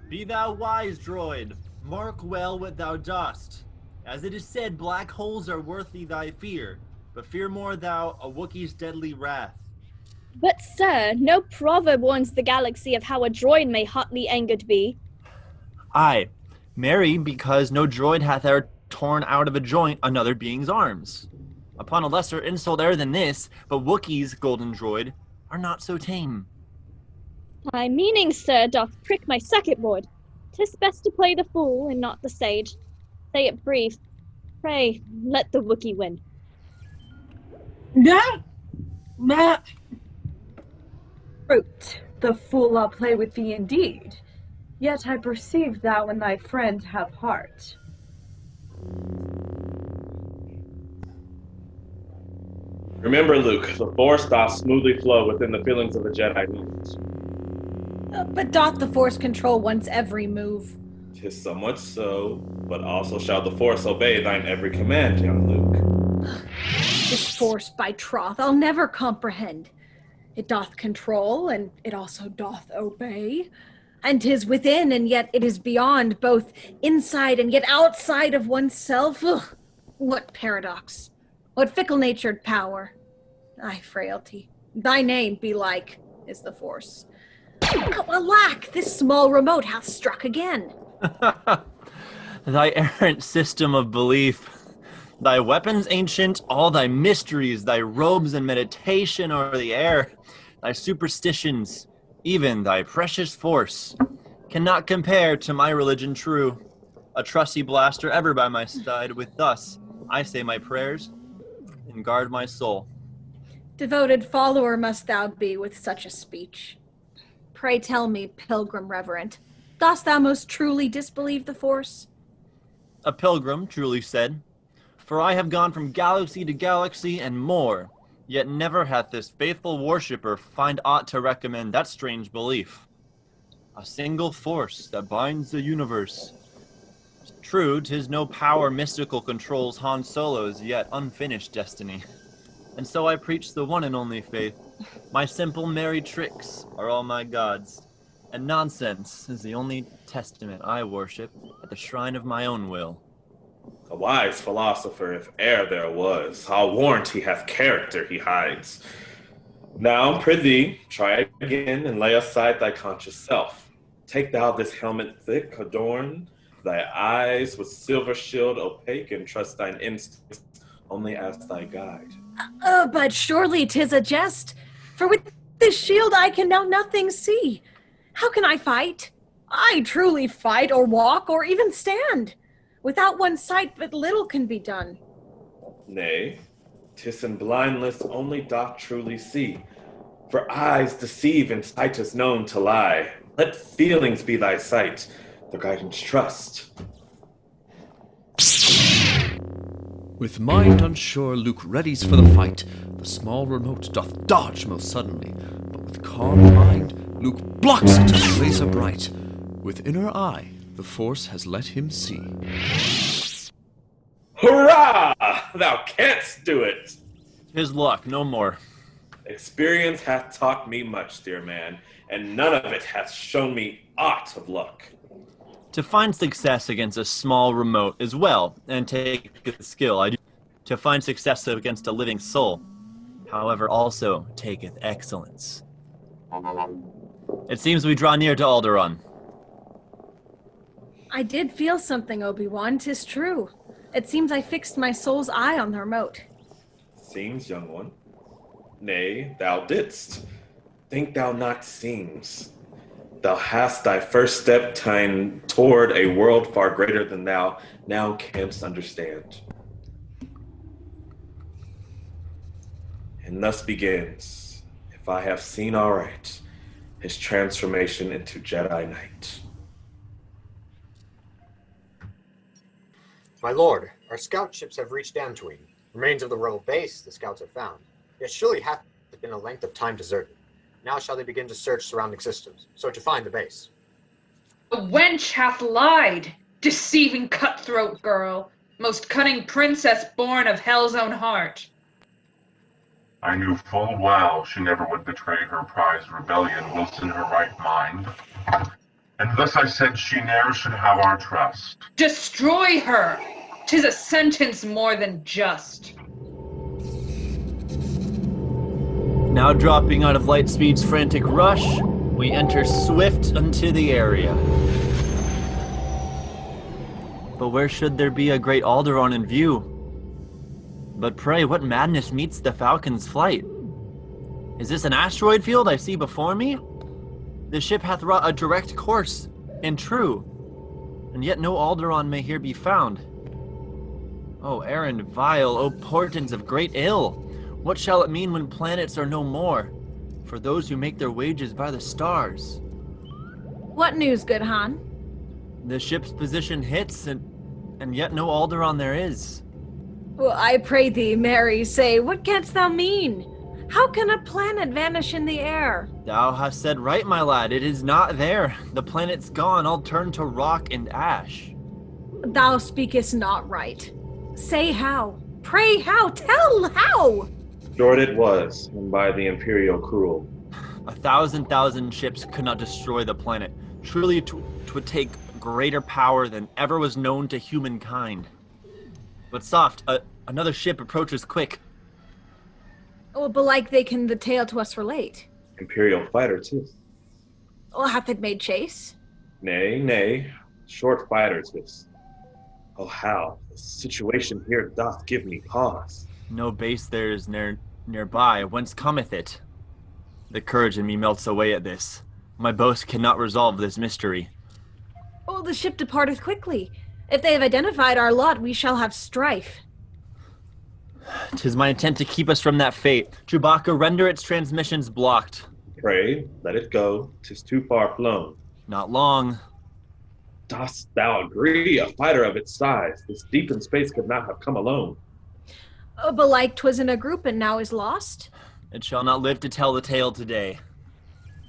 Be thou wise, droid. Mark well what thou dost. As it is said, black holes are worthy thy fear, but fear more thou a Wookiee's deadly wrath. But sir, no proverb warns the galaxy of how a droid may hotly angered be. Aye, marry because no droid hath e'er torn out of a joint another being's arms. Upon a lesser insult e'er than this, but Wookiees, golden droid, are not so tame. My meaning, sir, doth prick my circuit board. 'Tis best to play the fool and not the sage. Say it brief. Pray, let the Wookiee win. Fruit, the fool I'll play with thee indeed. Yet I perceive thou and thy friend have heart. Remember, Luke, the Force doth smoothly flow within the feelings of the Jedi leaders. But doth the Force control one's every move? 'Tis somewhat so, but also shall the Force obey thine every command, young Luke. This Force, by troth, I'll never comprehend. It doth control, and it also doth obey. And 'tis within, and yet it is beyond, both inside and yet outside of oneself. Ugh, what paradox. What fickle-natured power. Thy frailty. Thy name, belike, is the Force. Oh, alack, this small remote hath struck again. Thy errant system of belief. Thy weapons ancient, all thy mysteries, thy robes and meditation o'er the air, thy superstitions, even thy precious Force, cannot compare to my religion true. A trusty blaster ever by my side, with thus I say my prayers and guard my soul. Devoted follower must thou be with such a speech. Pray tell me, pilgrim reverent, dost thou most truly disbelieve the Force? A pilgrim, truly said, for I have gone from galaxy to galaxy and more, yet never hath this faithful worshipper find aught to recommend that strange belief. A single Force that binds the universe. True, 'tis no power mystical controls Han Solo's yet unfinished destiny. And so I preach the one and only faith. My simple merry tricks are all my gods, and nonsense is the only testament I worship at the shrine of my own will. A wise philosopher, if e'er there was, I'll warrant he hath character he hides. Now, prithee, try again and lay aside thy conscious self. Take thou this helmet thick adorned, thy eyes with silver shield opaque, and trust thine instincts only as thy guide. But surely 'tis a jest, for with this shield I can now nothing see. How can I fight? I truly fight, or walk, or even stand. Without one's sight, but little can be done. Nay, 'tis in blindness only doth truly see. For eyes deceive and sight is known to lie. Let feelings be thy sight, the guidance trust. With mind unsure, Luke readies for the fight. The small remote doth dodge most suddenly, but with calm mind, Luke blocks it and laser bright. With inner eye, the Force has let him see. Hurrah! Thou canst do it! 'Tis luck, no more. Experience hath taught me much, dear man, and none of it hath shown me aught of luck. To find success against a small remote is well, and taketh skill. I do. To find success against a living soul, however, also taketh excellence. It seems we draw near to Alderaan. I did feel something, Obi-Wan, 'tis true. It seems I fixed my soul's eye on the remote. Seems, young one. Nay, thou didst. Think thou not seems. Thou hast thy first step ta'en toward a world far greater than thou now canst understand. And thus begins, if I have seen aright, his transformation into Jedi Knight. My lord, our scout ships have reached Dantooine. Remains of the rebel base the scouts have found. Yet surely hath been a length of time deserted. Now shall they begin to search surrounding systems, so to find the base. The wench hath lied, deceiving cutthroat girl, most cunning princess born of hell's own heart. I knew full well she never would betray her prized rebellion whilst in her right mind. And thus I said she ne'er should have our trust. Destroy her! 'Tis a sentence more than just. Now dropping out of Lightspeed's frantic rush, we enter swift into the area. But where should there be a great Alderaan in view? But pray, what madness meets the Falcon's flight? Is this an asteroid field I see before me? The ship hath wrought a direct course, and true, and yet no Alderaan may here be found. O errand vile, O portents of great ill! What shall it mean when planets are no more, for those who make their wages by the stars? What news, good Han? The ship's position hits, and yet no Alderaan there is. Well, I pray thee, Mary, say, what canst thou mean? How can a planet vanish in the air? Thou hast said right, my lad, it is not there. The planet's gone, all turned to rock and ash. Thou speakest not right. Say how. Pray how. Tell how. Short it was, and by the Imperial cruel. 1,000 ships could not destroy the planet. Truly, 'twould take greater power than ever was known to humankind. But soft, another ship approaches quick. Oh, belike they can the tale to us relate. Imperial fighter, too. Oh, hath it made chase? Nay, short fighter 'tis. Oh, how the situation here doth give me pause. No base there is nearby. Whence cometh it? The courage in me melts away at this. My boast cannot resolve this mystery. Oh, the ship departeth quickly. If they have identified our lot, we shall have strife. 'Tis my intent to keep us from that fate. Chewbacca, render its transmissions blocked. Pray, let it go. 'Tis too far flown. Not long. Dost thou agree? A fighter of its size, this deep in space, could not have come alone. Oh, belike 'twas in a group and now is lost? It shall not live to tell the tale today.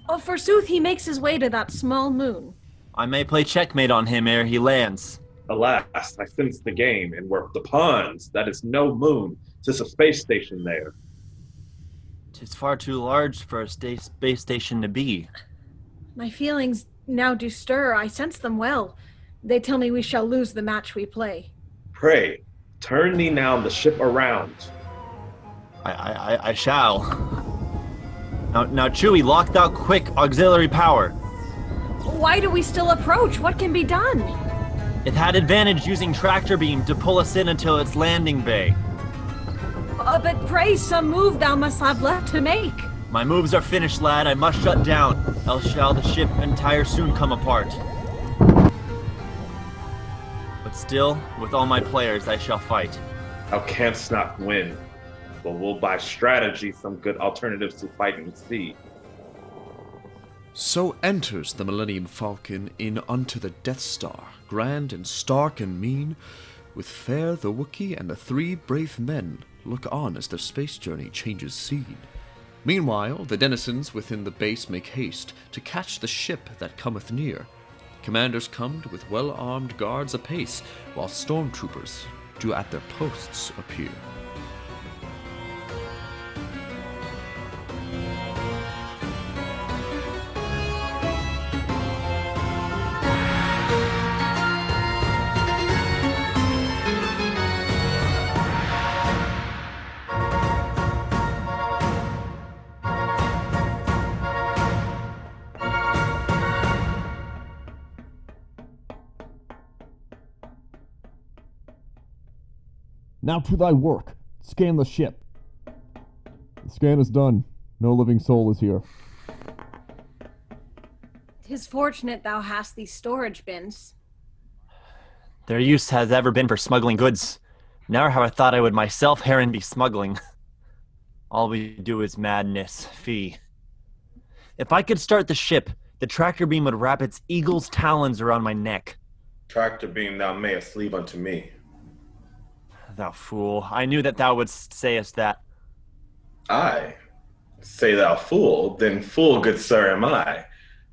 Oh, forsooth, he makes his way to that small moon. I may play checkmate on him ere he lands. Alas, I sense the game and work the pawns. That is no moon. 'Tis a space station there. 'Tis far too large for a space station to be. My feelings now do stir. I sense them well. They tell me we shall lose the match we play. Pray, turn thee now the ship around. I shall. Now, Chewie, lock thou quick auxiliary power. Why do we still approach? What can be done? It had advantage using tractor beam to pull us in until its landing bay. But pray, some move thou must have left to make. My moves are finished, lad. I must shut down, else shall the ship entire soon come apart. But still, with all my players, I shall fight. Thou canst not win, but we'll by strategy some good alternatives to fight and see. So enters the Millennium Falcon in unto the Death Star, grand and stark and mean, with fair the Wookiee and the 3 brave men look on as their space journey changes scene. Meanwhile, the denizens within the base make haste to catch the ship that cometh near. Commanders come with well-armed guards apace, while stormtroopers do at their posts appear. Now to thy work. Scan the ship. The scan is done. No living soul is here. 'Tis fortunate thou hast these storage bins. Their use has ever been for smuggling goods. Never have I thought I would myself herein be smuggling. All we do is madness, fee. If I could start the ship, the tractor beam would wrap its eagle's talons around my neck. Tractor beam thou mayest leave unto me. Thou fool, I knew that thou wouldst sayest that. Aye. Say thou fool, then fool, good sir, am I.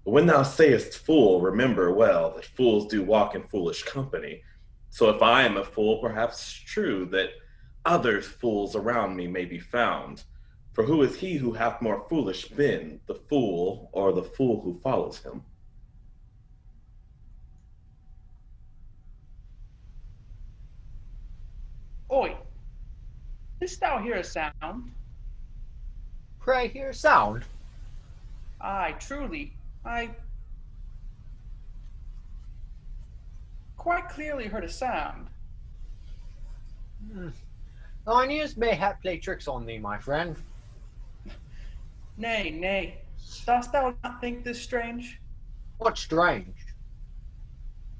But when thou sayest fool, remember well that fools do walk in foolish company. So if I am a fool, perhaps it's true that other fools around me may be found. For who is he who hath more foolish been, the fool or the fool who follows him? Oi, didst thou hear a sound? Pray hear sound? Aye, truly, I quite clearly heard a sound. Thine ears mayhap play tricks on thee, my friend. Nay, nay, dost thou not think this strange? What strange?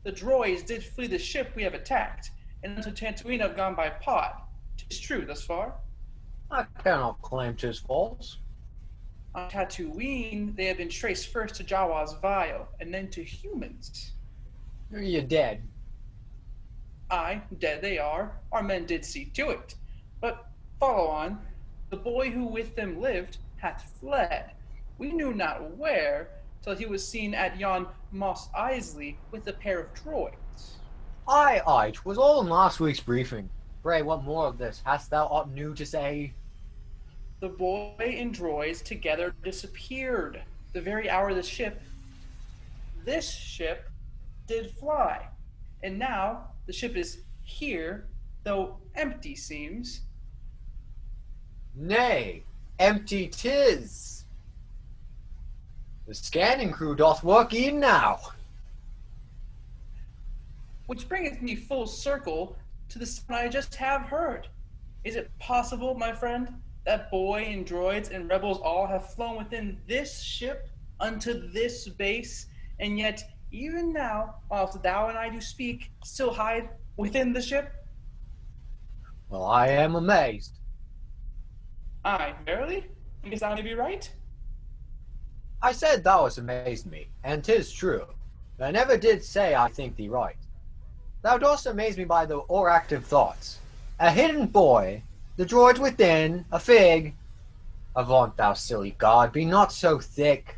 The droids did flee the ship we have attacked, and unto Tatooine have gone by pod. 'Tis true thus far. I cannot claim 'tis false. On Tatooine, they have been traced first to Jawa's vial, and then to humans. Are you dead? Aye, dead they are. Our men did see to it. But follow on. The boy who with them lived hath fled. We knew not where, till he was seen at yon Mos Eisley with a pair of droids. Aye, 'twas all in last week's briefing. Pray, what more of this? Hast thou aught new to say? The boy and droids together disappeared the very hour this ship did fly. And now the ship is here, though empty seems. Nay, empty 'tis. The scanning crew doth work e'en now. Which bringeth me full circle to the sound I just have heard. Is it possible, my friend, that boy and droids and rebels all have flown within this ship unto this base, and yet even now, whilst thou and I do speak, still hide within the ship? Well, I am amazed. Aye, verily? I guess I may be right. I said thou hast amazed me, and 'tis true. But I never did say I think thee right. Thou dost amaze me by the o'eractive thoughts. A hidden boy, the droids within, a fig. Avaunt, thou silly god, be not so thick.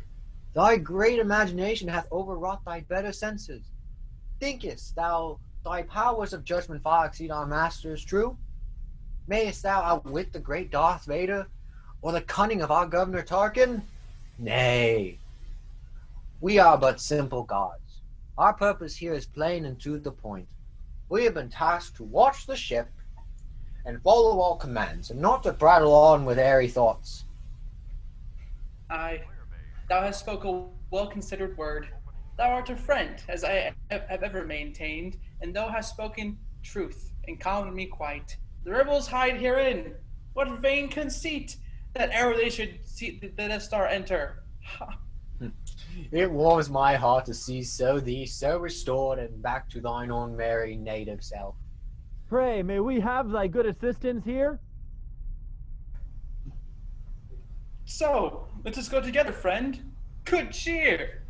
Thy great imagination hath overwrought thy better senses. Thinkest thou thy powers of judgment far exceed our master's true? Mayest thou outwit the great Darth Vader, or the cunning of our Governor Tarkin? Nay. We are but simple gods. Our purpose here is plain and to the point. We have been tasked to watch the ship and follow all commands, and not to prattle on with airy thoughts. Aye, thou hast spoke a well-considered word. Thou art a friend, as I have ever maintained, and thou hast spoken truth, and calmed me quite. The rebels hide herein. What vain conceit, that e'er they should see the Death Star enter. Ha. It warms my heart to see thee so restored and back to thine own merry native self. Pray, may we have thy good assistance here? So, let us go together, friend. Good cheer!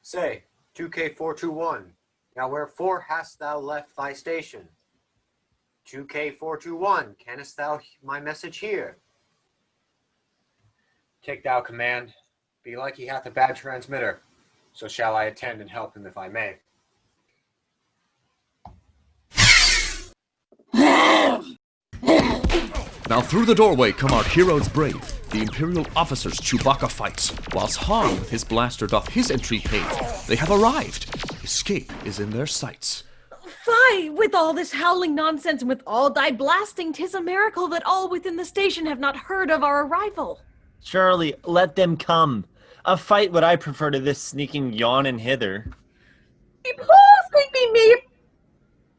Say, 2K421, now wherefore hast thou left thy station? 2K421, canst thou my message hear? Take thou command. Be like he hath a bad transmitter, so shall I attend and help him if I may. Now through the doorway come our heroes brave, the Imperial officers Chewbacca fights, whilst Han with his blaster doth his entry pave. They have arrived. Escape is in their sights. Fie, with all this howling nonsense and with all thy blasting, 'tis a miracle that all within the station have not heard of our arrival. Surely, let them come. A fight would I prefer to this sneaking yawning hither.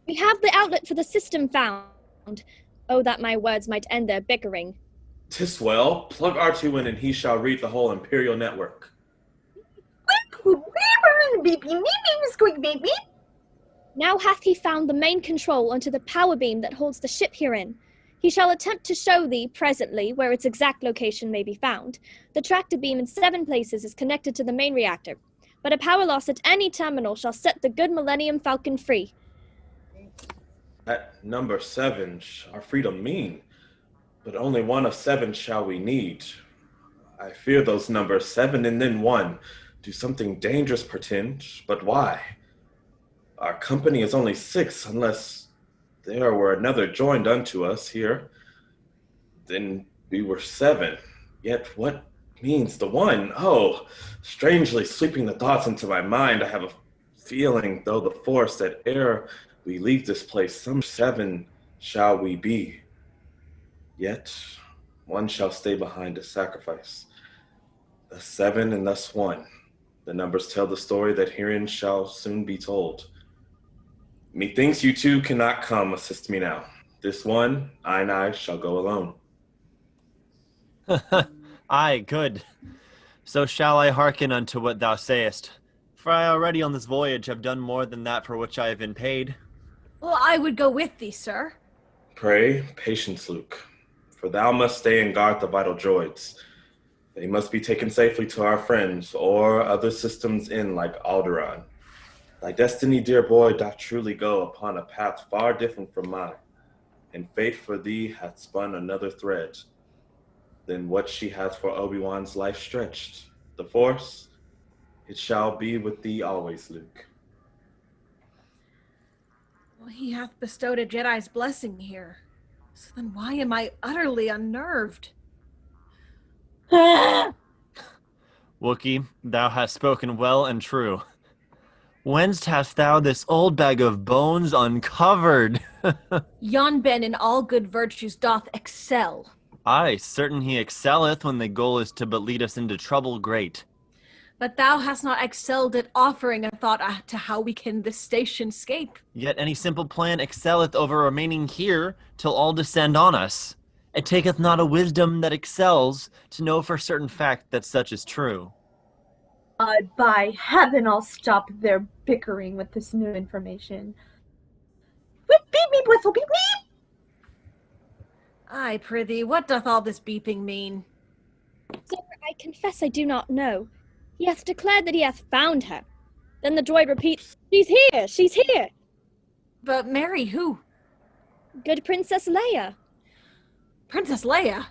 We have the outlet for the system found. Oh, that my words might end their bickering. 'Tis well. Plug R2 in and he shall read the whole Imperial network. Now hath he found the main control unto the power beam that holds the ship herein. He shall attempt to show thee, presently, where its exact location may be found. The tractor beam in 7 places is connected to the main reactor, but a power loss at any terminal shall set the good Millennium Falcon free. At number 7 our freedom mean, but only one of 7 shall we need. I fear those numbers 7 and then 1 do something dangerous pretend, but why? Our company is only 6 unless there were another joined unto us here. Then we were 7, yet what means the 1? Oh, strangely sweeping the thoughts into my mind, I have a feeling, though the force, that ere we leave this place, some 7 shall we be. Yet 1 shall stay behind to sacrifice. Thus 7 and thus 1. The numbers tell the story that herein shall soon be told. Methinks you 2 cannot come assist me now. This 1, I and I shall go alone. Aye, good. So shall I hearken unto what thou sayest. For I already on this voyage have done more than that for which I have been paid. Well, I would go with thee, sir. Pray, patience, Luke, for thou must stay and guard the vital droids. They must be taken safely to our friends or other systems in like Alderaan. Thy destiny, dear boy, doth truly go upon a path far different from mine, and fate for thee hath spun another thread than what she hath for Obi-Wan's life stretched. The Force, it shall be with thee always, Luke. Well, he hath bestowed a Jedi's blessing here. So then why am I utterly unnerved? Wookie, thou hast spoken well and true. Whence hast thou this old bag of bones uncovered? Yon Ben in all good virtues doth excel. Aye, certain he excelleth when the goal is to but lead us into trouble great. But thou hast not excelled at offering a thought to how we can this station scape. Yet any simple plan excelleth over remaining here till all descend on us. It taketh not a wisdom that excels to know for certain fact that such is true. By heaven, I'll stop their bickering with this new information. Beep, beep, whistle, beep, beep! Aye, prithee, what doth all this beeping mean? Sir, I confess I do not know. He hath declared that he hath found her. Then the droid repeats, "She's here, she's here!" But Mary, who? Good Princess Leia. Princess Leia?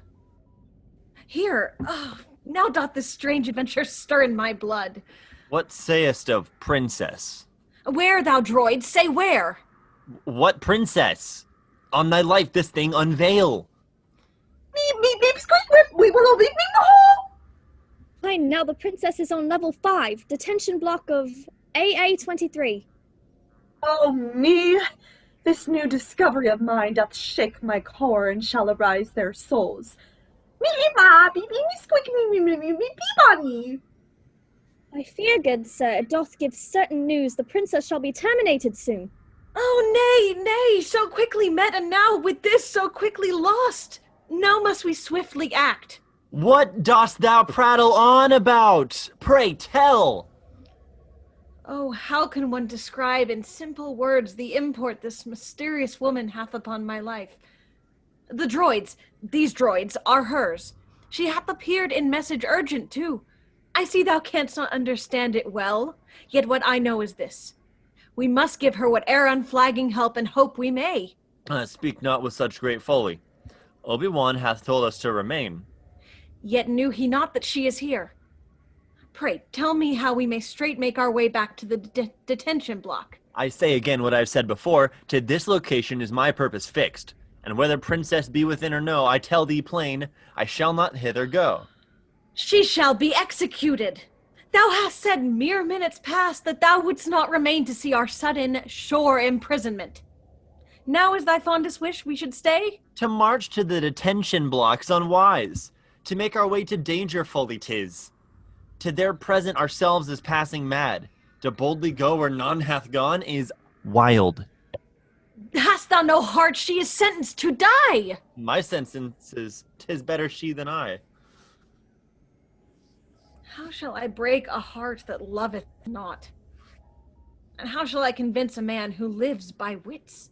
Here, oh, now doth this strange adventure stir in my blood. What sayest of princess? Where, thou droid? Say where? What princess? On thy life this thing unveil. Beep, beep, beep, squeak, whip, we will all beep, beep, hole! Fine, now the princess is on level 5, detention block of AA-23. Oh, me! This new discovery of mine doth shake my core and shall arise their souls. I fear, good sir, it doth give certain news the princess shall be terminated soon. Oh, nay, nay, so quickly met and now with this so quickly lost. Now must we swiftly act. What dost thou prattle on about? Pray tell. Oh, how can one describe in simple words the import this mysterious woman hath upon my life? The droids, these droids, are hers. She hath appeared in message urgent, too. I see thou canst not understand it well, yet what I know is this. We must give her whate'er unflagging help and hope we may. Speak not with such great folly. Obi-Wan hath told us to remain. Yet knew he not that she is here. Pray, tell me how we may straight make our way back to the detention block. I say again what I've said before, to this location is my purpose fixed. And whether princess be within or no, I tell thee plain, I shall not hither go. She shall be executed. Thou hast said mere minutes past that thou wouldst not remain to see our sudden, sure imprisonment. Now is thy fondest wish we should stay? To march to the detention block's unwise. To make our way to danger fully 'tis. To there present ourselves is passing mad. To boldly go where none hath gone is wild. Hast thou no heart? She is sentenced to die. My sentence is 'tis better she than I. How shall I break a heart that loveth not? And how shall I convince a man who lives by wits?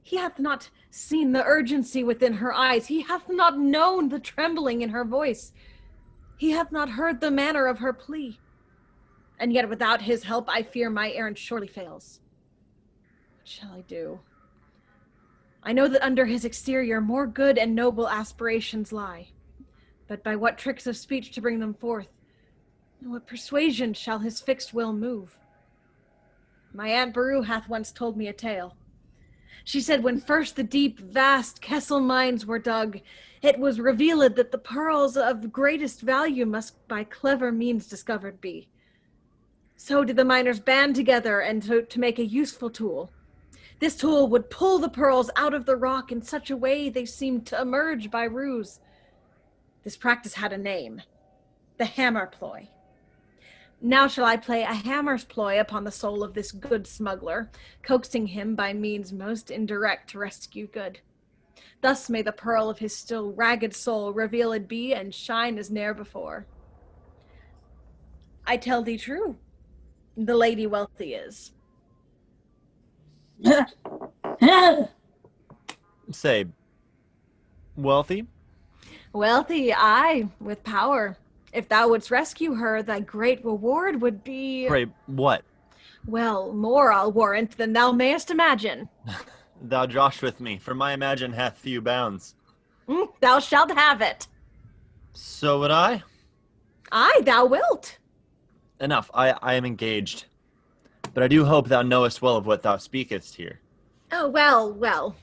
He hath not seen the urgency within her eyes. He hath not known the trembling in her voice. He hath not heard the manner of her plea. And yet without his help I fear my errand surely fails. What shall I do? I know that under his exterior more good and noble aspirations lie. But by what tricks of speech to bring them forth? And what persuasion shall his fixed will move? My Aunt Beru hath once told me a tale. She said when first the deep, vast Kessel mines were dug, it was revealed that the pearls of greatest value must by clever means discovered be. So did the miners band together and to make a useful tool. This tool would pull the pearls out of the rock in such a way they seemed to emerge by ruse. This practice had a name, the hammer ploy. Now shall I play a hammer's ploy upon the soul of this good smuggler, coaxing him by means most indirect to rescue good. Thus may the pearl of his still ragged soul revealed be and shine as ne'er before. I tell thee true, the lady wealthy is. Say, wealthy? Wealthy, aye, with power. If thou wouldst rescue her, thy great reward would be... Pray, what? Well, more, I'll warrant, than thou mayest imagine. Thou josh with me, for my imagine hath few bounds. Thou shalt have it. So would I? Aye, thou wilt. Enough, I am engaged. But I do hope thou knowest well of what thou speakest here. Oh, well.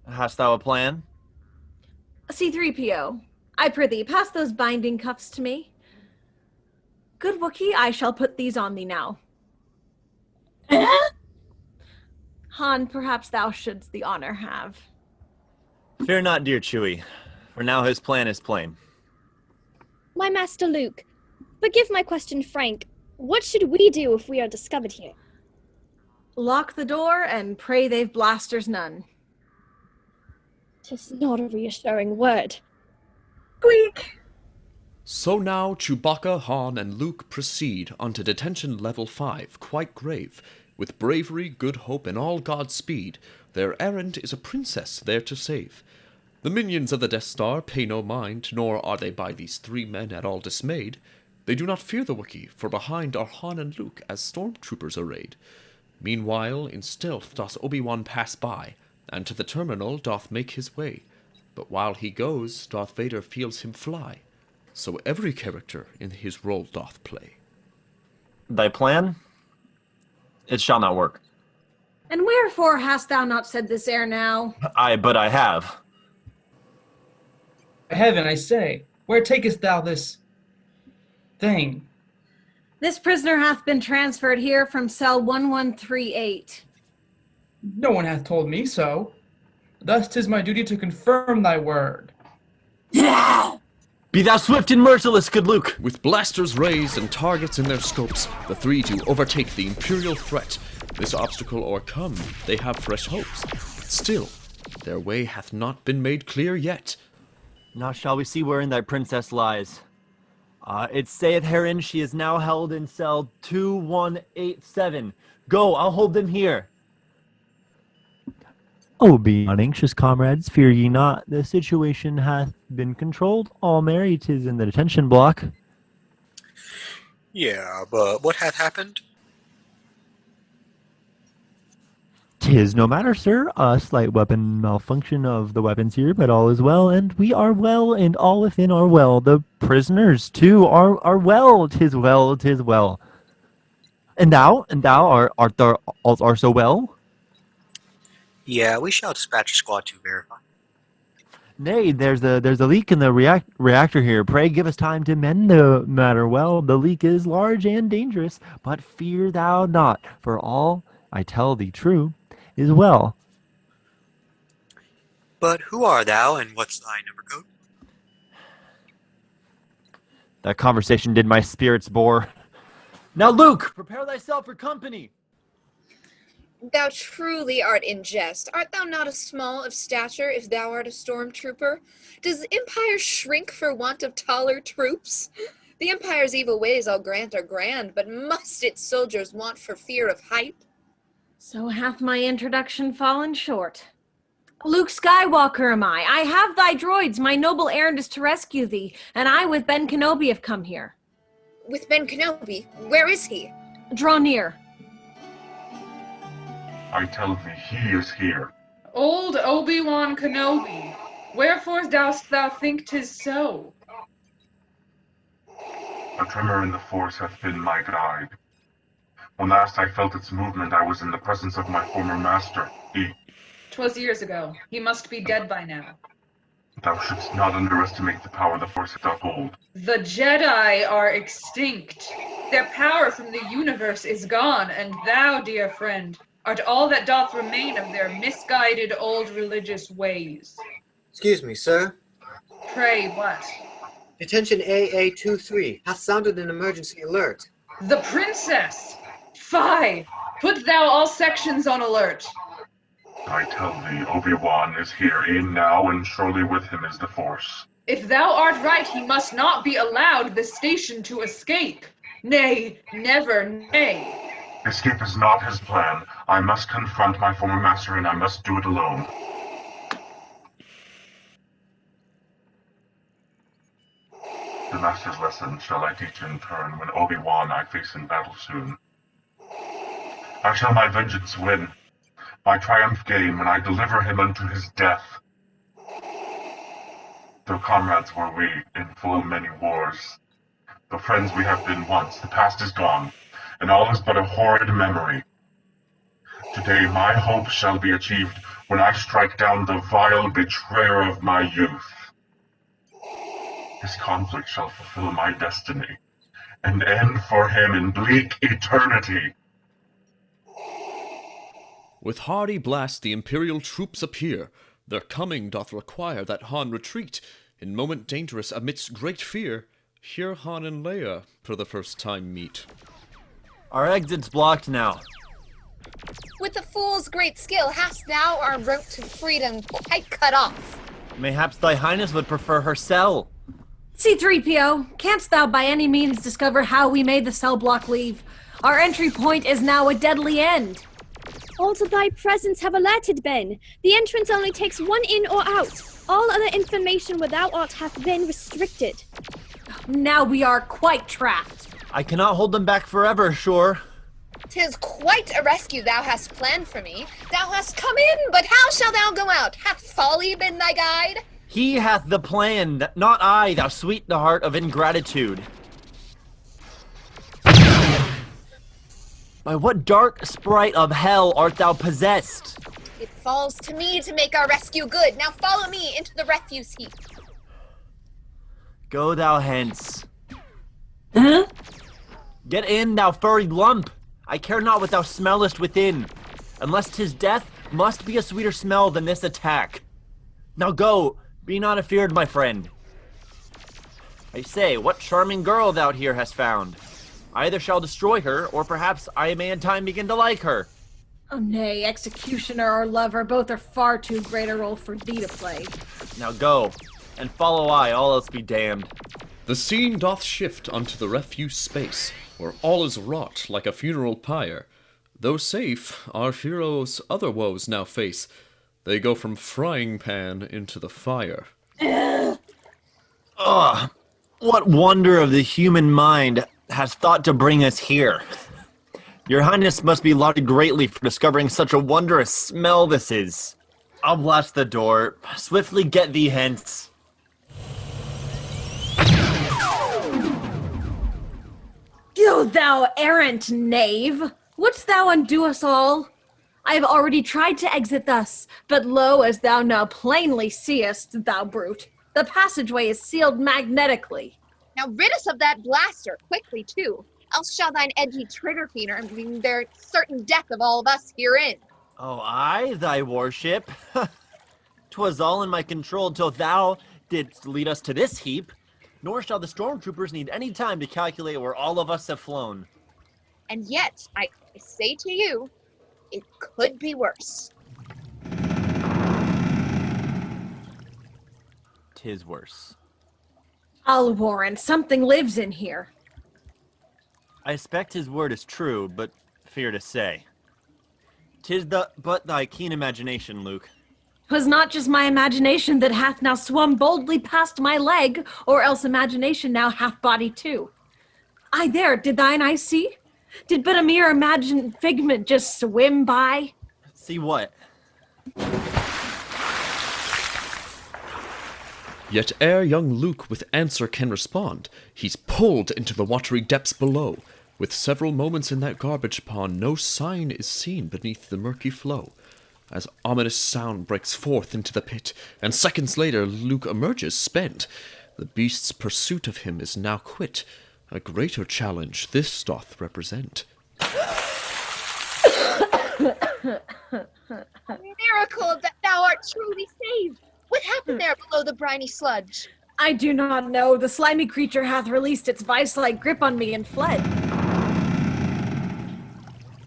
Hast thou a plan? C-3PO, I prithee, pass those binding cuffs to me. Good Wookiee, I shall put these on thee now. Han, perhaps thou shouldst the honor have. Fear not, dear Chewie, for now his plan is plain. My Master Luke, forgive my question frank. What should we do if we are discovered here? Lock the door and pray they've blasters none. 'Tis not a reassuring word. Squeak! So now Chewbacca, Han, and Luke proceed onto detention level 5, quite grave. With bravery, good hope, and all God's speed, their errand is a princess there to save. The minions of the Death Star pay no mind, nor are they by these three men at all dismayed. They do not fear the Wookiee, for behind are Han and Luke as stormtroopers arrayed. Meanwhile, in stealth doth Obi-Wan pass by, and to the terminal doth make his way. But while he goes, Darth Vader feels him fly. So every character in his role doth play. Thy plan? It shall not work. And wherefore hast thou not said this ere now? But I have. Heaven, I say, where takest thou this thing? This prisoner hath been transferred here from cell 1138. No one hath told me so. Thus 'tis my duty to confirm thy word. Be thou swift and merciless, good Luke! With blasters raised and targets in their scopes, the three do overtake the Imperial threat. This obstacle o'ercome, they have fresh hopes. But still, their way hath not been made clear yet. Now shall we see wherein thy princess lies. It saith herein she is now held in cell 2187. Go, I'll hold them here. Oh, be not anxious, comrades, fear ye not. The situation hath been controlled. All merry 'tis in the detention block. Yeah, but what hath happened? 'Tis no matter, sir. A slight weapon malfunction of the weapons here, but all is well, and we are well, and all within are well. The prisoners, too, are well. 'Tis well, 'tis well. And thou art so well? Yeah, we shall dispatch a squad to verify. Nay, there's a leak in the reactor here. Pray give us time to mend the matter. Well, the leak is large and dangerous, but fear thou not, for all I tell thee true is well. But who art thou, and what's thy number code? That conversation did my spirits bore. Now, Luke, prepare thyself for company. Thou truly art in jest. Art thou not a small of stature if thou art a stormtrooper? Does empire shrink for want of taller troops? The empire's evil ways, I'll grant, are grand, but must its soldiers want for fear of height? So hath my introduction fallen short. Luke Skywalker am I. I have thy droids. My noble errand is to rescue thee, and I with Ben Kenobi have come here. With Ben Kenobi? Where is he? Draw near. I tell thee, he is here. Old Obi-Wan Kenobi, wherefore dost thou think 'tis so? A tremor in the force hath been my guide. When last I felt its movement, I was in the presence of my former master. 'Twas years ago. He must be dead by now. Thou shouldst not underestimate the power the force doth hold. The Jedi are extinct. Their power from the universe is gone, and thou, dear friend, art all that doth remain of their misguided old religious ways. Excuse me, sir. Pray, what? Detention AA-23 hath sounded an emergency alert. The princess! Fie! Put thou all sections on alert. I tell thee, Obi-Wan is here e'en now, and surely with him is the force. If thou art right, he must not be allowed the station to escape. Nay, never, nay. Escape is not his plan. I must confront my former master, and I must do it alone. The master's lesson shall I teach in turn, when Obi-Wan I face in battle soon. I shall my vengeance win, my triumph gain, when I deliver him unto his death. Though comrades were we in full many wars, though friends we have been once, the past is gone, and all is but a horrid memory. Today my hope shall be achieved when I strike down the vile betrayer of my youth. This conflict shall fulfill my destiny, and end for him in bleak eternity. With hardy blast the Imperial troops appear. Their coming doth require that Han retreat. In moment dangerous amidst great fear, here Han and Leia for the first time meet. Our exit's blocked now. With a fool's great skill hast thou our route to freedom quite cut off. Mayhaps thy highness would prefer her cell. C-3PO, canst thou by any means discover how we made the cell block leave? Our entry point is now a deadly end. All to thy presence have alerted been. The entrance only takes one in or out. All other information without art hath been restricted. Now we are quite trapped. I cannot hold them back forever, sure. 'Tis quite a rescue thou hast planned for me. Thou hast come in, but how shall thou go out? Hath folly been thy guide? He hath the plan, not I, thou sweetheart of ingratitude. By what dark sprite of hell art thou possessed? It falls to me to make our rescue good. Now follow me into the refuse heap. Go thou hence. Huh? Get in, thou furry lump. I care not what thou smellest within. Unless 'tis death, must be a sweeter smell than this attack. Now go, be not afeard, my friend. I say, what charming girl thou here hast found? I either shall destroy her, or perhaps I may in time begin to like her. Oh nay, executioner or lover, both are far too great a role for thee to play. Now go, and follow I, all else be damned. The scene doth shift unto the refuse space, where all is wrought like a funeral pyre. Though safe, our heroes other woes now face. They go from frying pan into the fire. Ugh! What wonder of the human mind has thought to bring us here? Your Highness must be lauded greatly for discovering such a wondrous smell this is. I'll blast the door. Swiftly get thee hence. Go thou errant knave! Wouldst thou undo us all? I have already tried to exit thus, but lo, as thou now plainly seest, thou brute, the passageway is sealed magnetically. Now rid us of that blaster, quickly too, else shall thine edgy trigger finger mean there certain death of all of us herein. Oh, I, thy worship? 'Twas all in my control till thou didst lead us to this heap. Nor shall the stormtroopers need any time to calculate where all of us have flown. And yet, I say to you, it could be worse. 'Tis worse. I'll warrant something lives in here. I expect his word is true, but fear to say. 'Tis but thy keen imagination, Luke. 'Twas not just my imagination that hath now swum boldly past my leg, or else imagination now hath body too. Aye there, did thine eye see? Did but a mere imagined figment just swim by? See what? Yet ere young Luke with answer can respond, he's pulled into the watery depths below. With several moments in that garbage pond, no sign is seen beneath the murky flow. As ominous sound breaks forth into the pit, and seconds later Luke emerges spent. The beast's pursuit of him is now quit. A greater challenge this doth represent. Miracle that thou art truly saved! What happened there below the briny sludge? I do not know. The slimy creature hath released its vice-like grip on me and fled.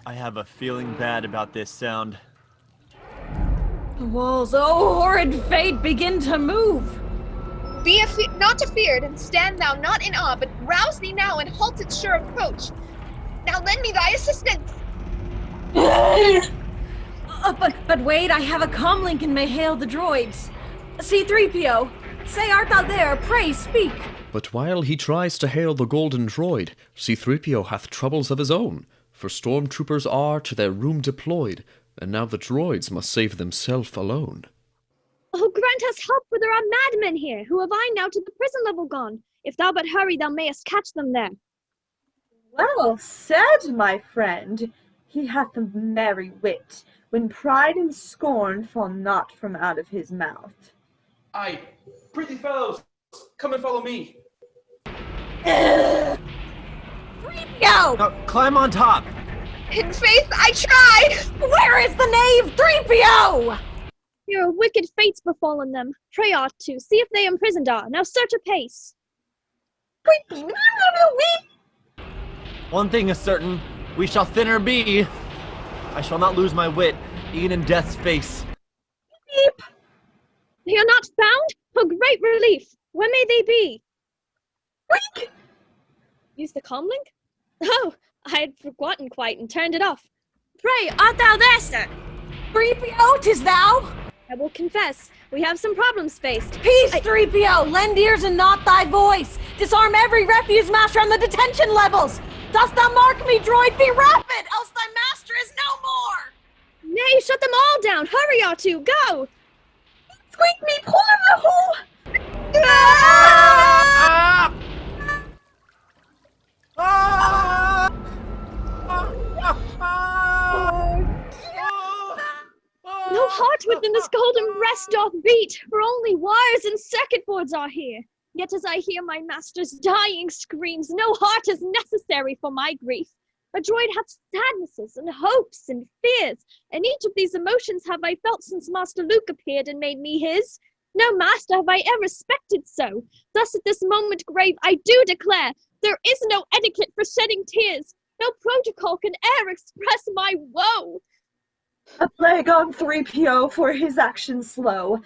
I have a feeling bad about this sound. The walls, oh horrid fate, begin to move. Be not afeared, and stand thou not in awe, but rouse thee now and halt its sure approach. Now lend me thy assistance. But wait, I have a comlink and may hail the droids. C-3PO, say art thou there? Pray speak. But while he tries to hail the golden droid, C-3PO hath troubles of his own, for stormtroopers are to their room deployed, and now the droids must save themselves alone. Oh, grant us help, for there are madmen here, who have I now to the prison level gone. If thou but hurry, thou mayest catch them there. Well said, my friend. He hath a merry wit, when pride and scorn fall not from out of his mouth. Aye, prithee fellows, come and follow me. Go! Now, climb on top! In faith, I tried! Where is the knave 3PO? Here are wicked fates befallen them. Pray ought to, see if they imprisoned are. Now search apace. One thing is certain, we shall thinner be. I shall not lose my wit, even in death's face. Beep. They are not found? Oh, great relief! Where may they be? Quick! Use the comlink? Oh, I had forgotten quite and turned it off. Pray, art thou there, sir? 3PO, 'tis thou? I will confess, we have some problems faced. Peace, 3PO! Lend ears and not thy voice! Disarm every refuse master on the detention levels! Dost thou mark me, droid? Be rapid, else thy master is no more! Nay, shut them all down! Hurry, R2, go! Squeak me, pull him the hole! Ah! No heart within this golden breast doth beat, for only wires and circuit boards are here. Yet as I hear my master's dying screams, no heart is necessary for my grief. A droid hath sadnesses and hopes and fears, and each of these emotions have I felt since Master Luke appeared and made me his. No master have I ever respected so. Thus at this moment grave I do declare, there is no etiquette for shedding tears. No protocol can e'er express my woe. A plague on 3PO for his actions slow.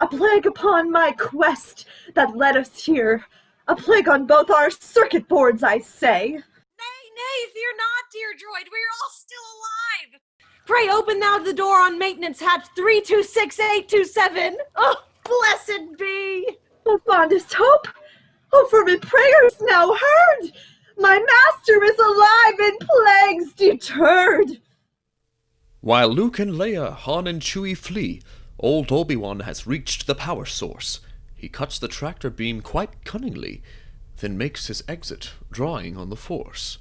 A plague upon my quest that led us here. A plague on both our circuit boards, I say. Nay, fear not, dear droid, we are all still alive. Pray open thou the door on maintenance hatch 326827. Oh, blessed be. Oh, fondest hope. Oh, fervent prayers now heard. My master is alive and plagues deterred. While Luke and Leia, Han and Chewie flee, old Obi-Wan has reached the power source. He cuts the tractor beam quite cunningly, then makes his exit, drawing on the Force.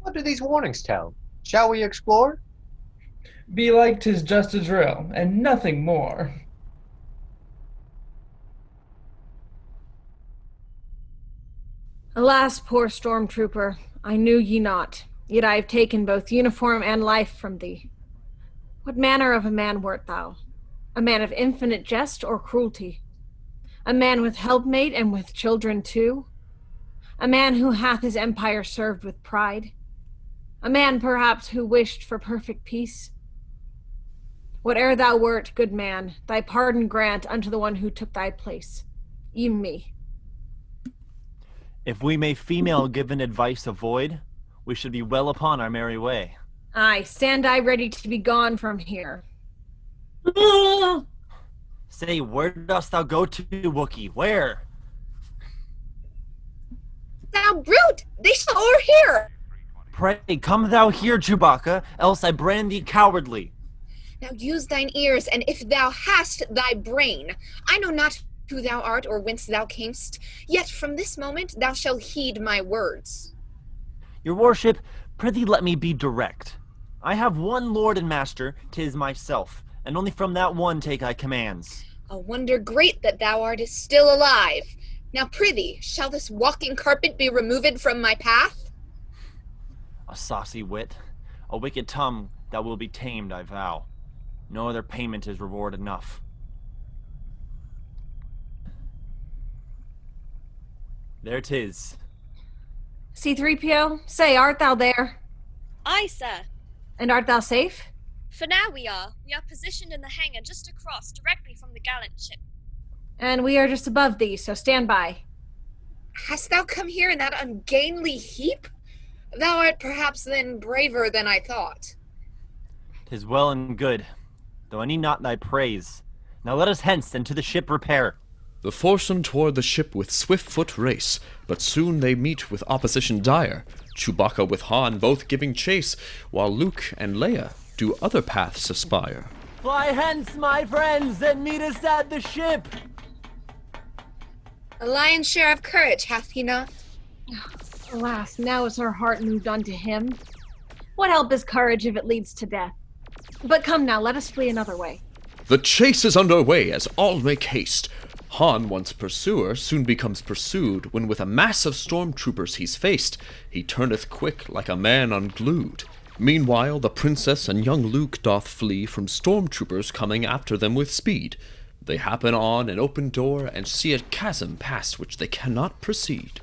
What do these warnings tell? Shall we explore? Be like 'tis just a drill, and nothing more. Alas, poor stormtrooper, I knew ye not, yet I have taken both uniform and life from thee. What manner of a man wert thou? A man of infinite jest or cruelty? A man with helpmate and with children too? A man who hath his empire served with pride? A man, perhaps, who wished for perfect peace? Whate'er thou wert, good man, thy pardon grant unto the one who took thy place, even me. If we may female given advice avoid, we should be well upon our merry way. Aye, stand I ready to be gone from here. Say, where dost thou go to, Wookiee? Where? Thou brute! They shall o'erhear! Pray, come thou here, Chewbacca, else I brand thee cowardly. Now use thine ears, and if thou hast thy brain, I know not who thou art or whence thou camest, yet from this moment thou shalt heed my words. Your worship, prithee let me be direct. I have one lord and master, 'tis myself, and only from that one take I commands. A wonder great that thou art still alive. Now prithee, shall this walking carpet be removed from my path? A saucy wit, a wicked tongue that will be tamed, I vow. No other payment is reward enough. There 'tis. C-3PO, say, art thou there? Aye, sir. And art thou safe? For now we are. We are positioned in the hangar just across, directly from the gallant ship. And we are just above thee, so stand by. Hast thou come here in that ungainly heap? Thou art perhaps then braver than I thought. 'Tis well and good, though I need not thy praise. Now let us hence and to the ship repair. The foursome toward the ship with swift foot race, but soon they meet with opposition dire, Chewbacca with Han both giving chase, while Luke and Leia do other paths aspire. Fly hence, my friends, and meet us at the ship! A lion's share of courage hath he not? Alas, now is her heart moved unto him. What help is courage if it leads to death? But come now, let us flee another way. The chase is under way as all make haste. Han, once pursuer, soon becomes pursued, when with a mass of stormtroopers he's faced. He turneth quick like a man unglued. Meanwhile, the princess and young Luke doth flee from stormtroopers coming after them with speed. They happen on an open door and see a chasm past which they cannot proceed.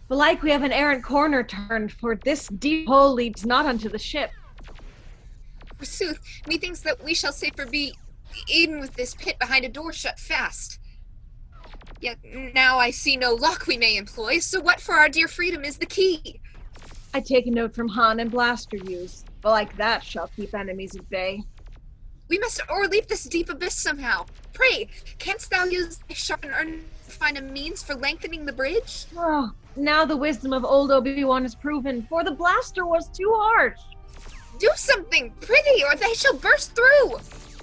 Belike we have an errant corner turned, for this deep hole leads not unto the ship. Forsooth, methinks that we shall safer be even with this pit behind a door shut fast. Yet now I see no lock we may employ, so what for our dear freedom is the key? I take a note from Han and blaster use, belike that shall keep enemies at bay. We must o'erleap this deep abyss somehow. Pray, canst thou use thy sharp and earn to find a means for lengthening the bridge? Oh, now the wisdom of old Obi-Wan is proven, for the blaster was too harsh. Do something, prithee, or they shall burst through!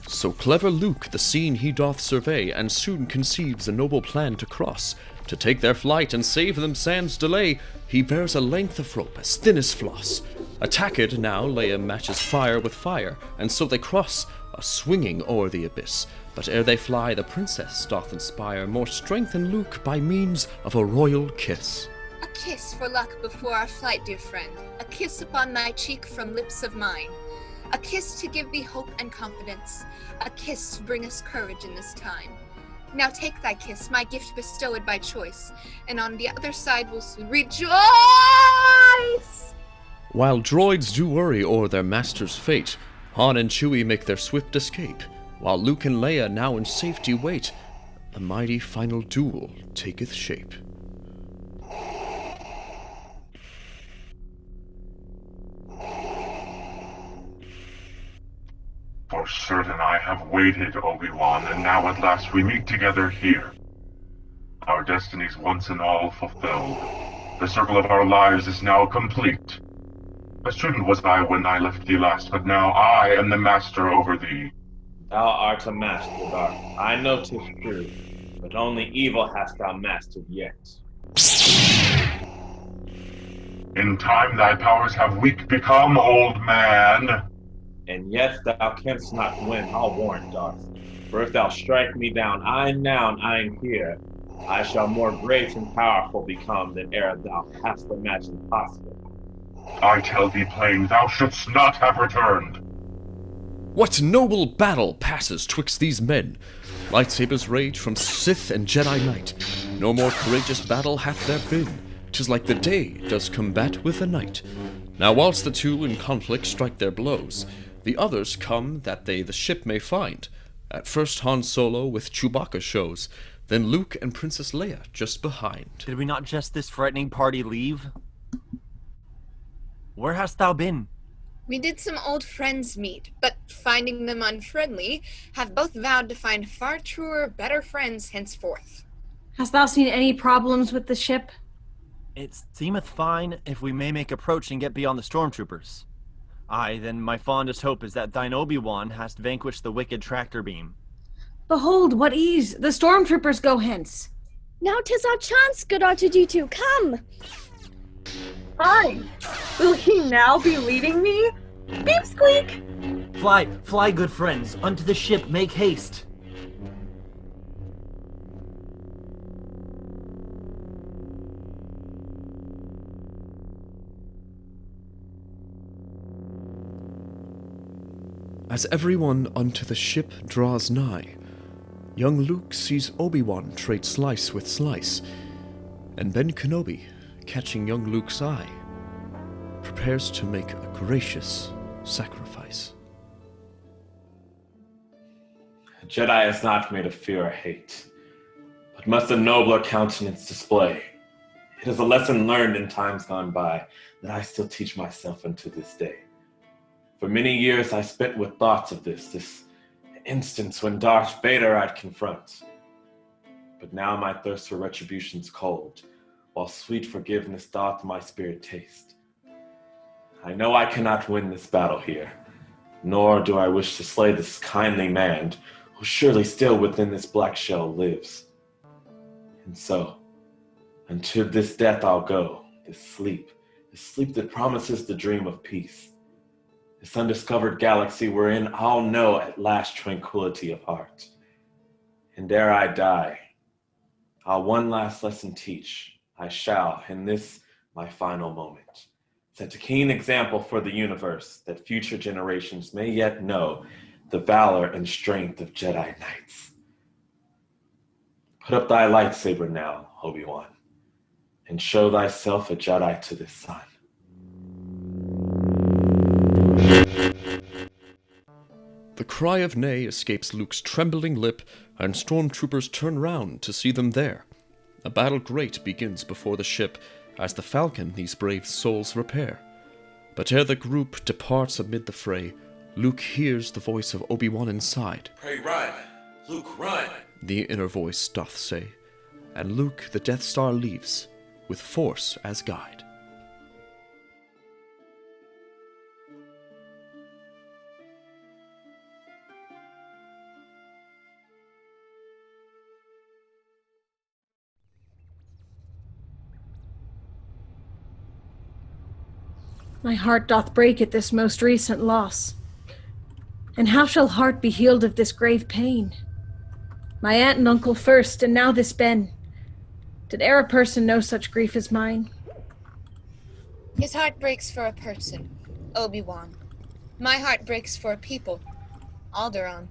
So clever Luke the scene he doth survey, and soon conceives a noble plan to cross. To take their flight and save them sans delay, he bears a length of rope as thin as floss. Attacked now, Leia matches fire with fire, and so they cross, a-swinging o'er the abyss. But ere they fly, the princess doth inspire more strength in Luke by means of a royal kiss. A kiss for luck before our flight, dear friend. A kiss upon thy cheek from lips of mine. A kiss to give thee hope and confidence. A kiss to bring us courage in this time. Now take thy kiss, my gift bestowed by choice, and on the other side we'll soon rejoice! While droids do worry o'er their master's fate, Han and Chewie make their swift escape, while Luke and Leia now in safety wait. The mighty final duel taketh shape. For certain I have waited, Obi-Wan, and now at last we meet together here. Our destinies once and all fulfilled. The circle of our lives is now complete. A student was I when I left thee last, but now I am the master over thee. Thou art a master, Darth. I know 'tis true, but only evil hast thou mastered yet. In time thy powers have weak become, old man. And yet thou canst not win, I'll warrant, Darth. For if thou strike me down, I'm now and I'm here, I shall more great and powerful become than e'er thou hast imagined possible. I tell thee plain, thou shouldst not have returned. What noble battle passes twixt these men? Lightsabers rage from Sith and Jedi Knight. No more courageous battle hath there been. 'Tis like the day does combat with the night. Now whilst the two in conflict strike their blows, the others come that they the ship may find. At first Han Solo with Chewbacca shows, then Luke and Princess Leia just behind. Did we not just this frightening party leave? Where hast thou been? We did some old friends meet, but finding them unfriendly, have both vowed to find far truer, better friends henceforth. Hast thou seen any problems with the ship? It seemeth fine, if we may make approach and get beyond the stormtroopers. Aye, then my fondest hope is that thine Obi-Wan hast vanquished the wicked tractor beam. Behold, what ease! The stormtroopers go hence! Now 'tis our chance, good R2-D2, come! Fine. Will he now be leading me? Beep squeak! Fly, fly, good friends, unto the ship make haste! As everyone unto the ship draws nigh, young Luke sees Obi-Wan trade slice with slice, and Ben Kenobi, catching young Luke's eye, prepares to make a gracious sacrifice. A Jedi is not made of fear or hate, but must a nobler countenance display. It is a lesson learned in times gone by that I still teach myself unto this day. For many years I spent with thoughts of this instance when Darth Vader I'd confront. But now my thirst for retribution's cold, while sweet forgiveness doth my spirit taste. I know I cannot win this battle here, nor do I wish to slay this kindly man, who surely still within this black shell lives. And so, unto this death I'll go, this sleep that promises the dream of peace. This undiscovered galaxy wherein I'll know at last tranquility of heart. And ere I die, I'll one last lesson teach. I shall, in this my final moment, set a keen example for the universe, that future generations may yet know the valor and strength of Jedi Knights. Put up thy lightsaber now, Obi-Wan, and show thyself a Jedi to this sun. The cry of nay escapes Luke's trembling lip, and stormtroopers turn round to see them there. A battle great begins before the ship, as the Falcon these brave souls repair. But ere the group departs amid the fray, Luke hears the voice of Obi-Wan inside. Pray run, Luke, run! The inner voice doth say, and Luke the Death Star leaves, with Force as guide. My heart doth break at this most recent loss. And how shall heart be healed of this grave pain? My aunt and uncle first, and now this Ben. Did e'er a person know such grief as mine? His heart breaks for a person, Obi-Wan. My heart breaks for a people, Alderaan.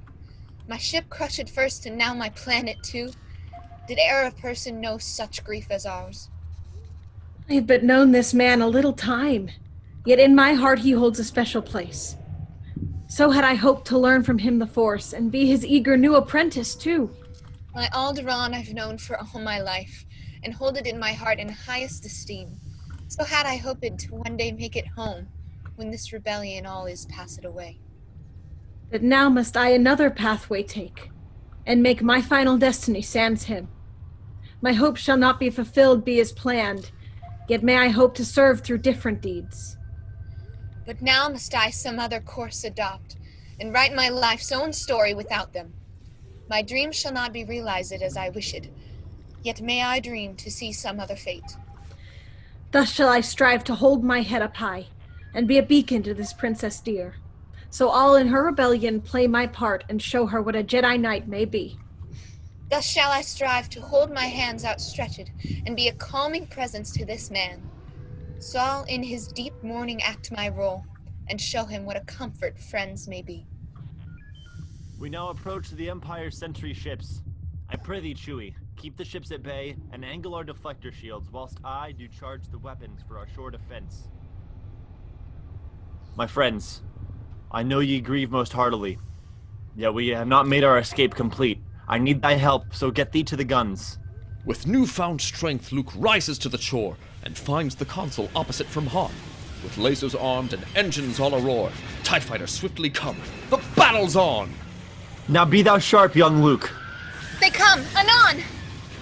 My ship crushed first, and now my planet too. Did e'er a person know such grief as ours? I have but known this man a little time, yet in my heart he holds a special place. So had I hoped to learn from him the Force, and be his eager new apprentice too. My Alderaan I've known for all my life, and hold it in my heart in highest esteem. So had I hoped to one day make it home, when this rebellion all is passed away. But now must I another pathway take, and make my final destiny sans him. My hope shall not be fulfilled be as planned, yet may I hope to serve through different deeds. But now must I some other course adopt, and write my life's own story without them. My dreams shall not be realized as I wish it, yet may I dream to see some other fate. Thus shall I strive to hold my head up high, and be a beacon to this princess dear. So I'll in her rebellion play my part and show her what a Jedi Knight may be. Thus shall I strive to hold my hands outstretched, and be a calming presence to this man. So I'll in his deep mourning act my role, and show him what a comfort friends may be. We now approach the Empire's sentry ships. I prithee, Chewie, keep the ships at bay and angle our deflector shields whilst I do charge the weapons for our shore defense. My friends, I know ye grieve most heartily, yet we have not made our escape complete. I need thy help, so get thee to the guns. With newfound strength, Luke rises to the shore and finds the console opposite from Han. With lasers armed and engines all aroar, TIE fighters swiftly come. The battle's on! Now be thou sharp, young Luke. They come, anon!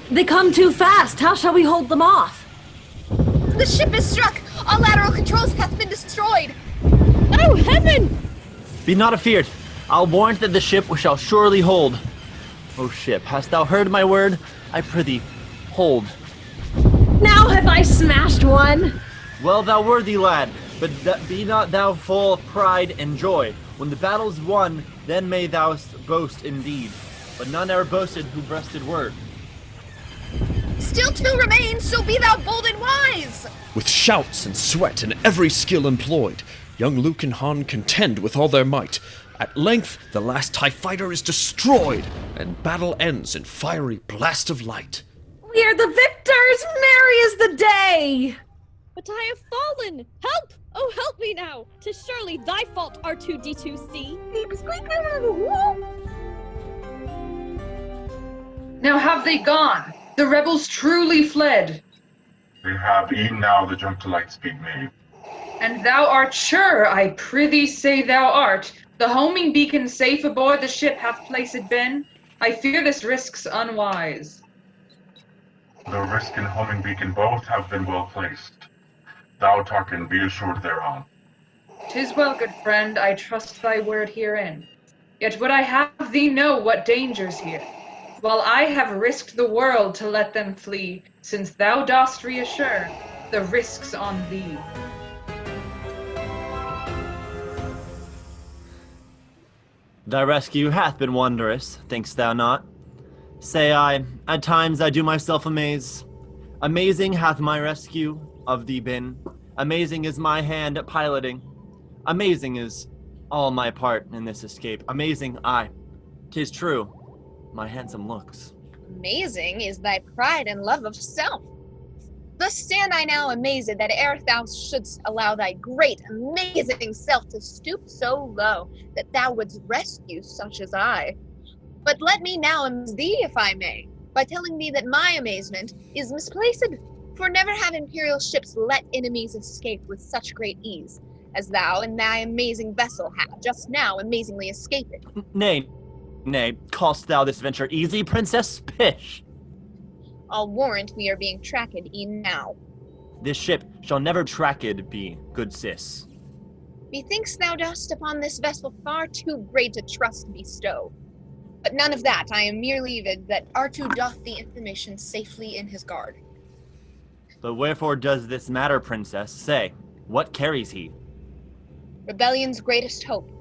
They come too fast. How shall we hold them off? The ship is struck! All lateral controls hath been destroyed! Oh, heaven! Be not afeard. I'll warrant that the ship shall surely hold. O ship, hast thou heard my word? I prithee, hold. Now have I smashed one! Well, thou worthy lad, but be not thou full of pride and joy. When the battle's won, then may thou boast indeed. But none ever boasted who breasted word. Still two remain, so be thou bold and wise! With shouts and sweat and every skill employed, young Luke and Han contend with all their might. At length, the last TIE fighter is destroyed, and battle ends in fiery blast of light. We are the victors! Merry is the day! But I have fallen! Help! Oh, help me now! 'Tis surely thy fault, R2-D2-C. Now have they gone? The rebels truly fled. They have e'en now the jump to light speed made. And thou art sure, I prithee say thou art, the homing beacon safe aboard the ship hath placed been? I fear this risk's unwise. The risk and homing beacon both have been well placed. Thou, Tarkin, be assured thereon. 'Tis well, good friend, I trust thy word herein. Yet would I have thee know what danger's here, while I have risked the world to let them flee, since thou dost reassure the risk's on thee. Thy rescue hath been wondrous, think'st thou not? Say I, at times I do myself amaze. Amazing hath my rescue of thee been. Amazing is my hand at piloting. Amazing is all my part in this escape. Amazing, aye, 'tis true, my handsome looks. Amazing is thy pride and love of self. Thus stand I now amazed that ere thou shouldst allow thy great, amazing self to stoop so low that thou wouldst rescue such as I. But let me now amaze thee, if I may, by telling thee that my amazement is misplaced, for never have imperial ships let enemies escape with such great ease, as thou and thy amazing vessel have just now amazingly escaped. Nay, call'st thou this venture easy, princess? Pish! I'll warrant we are being tracked e'en now. This ship shall never tracked be, good sis. Methinks thou dost upon this vessel far too great a trust bestow. But none of that, I am merely vid that R2 doth the information safely in his guard. But wherefore does this matter, princess? Say, what carries he? Rebellion's greatest hope.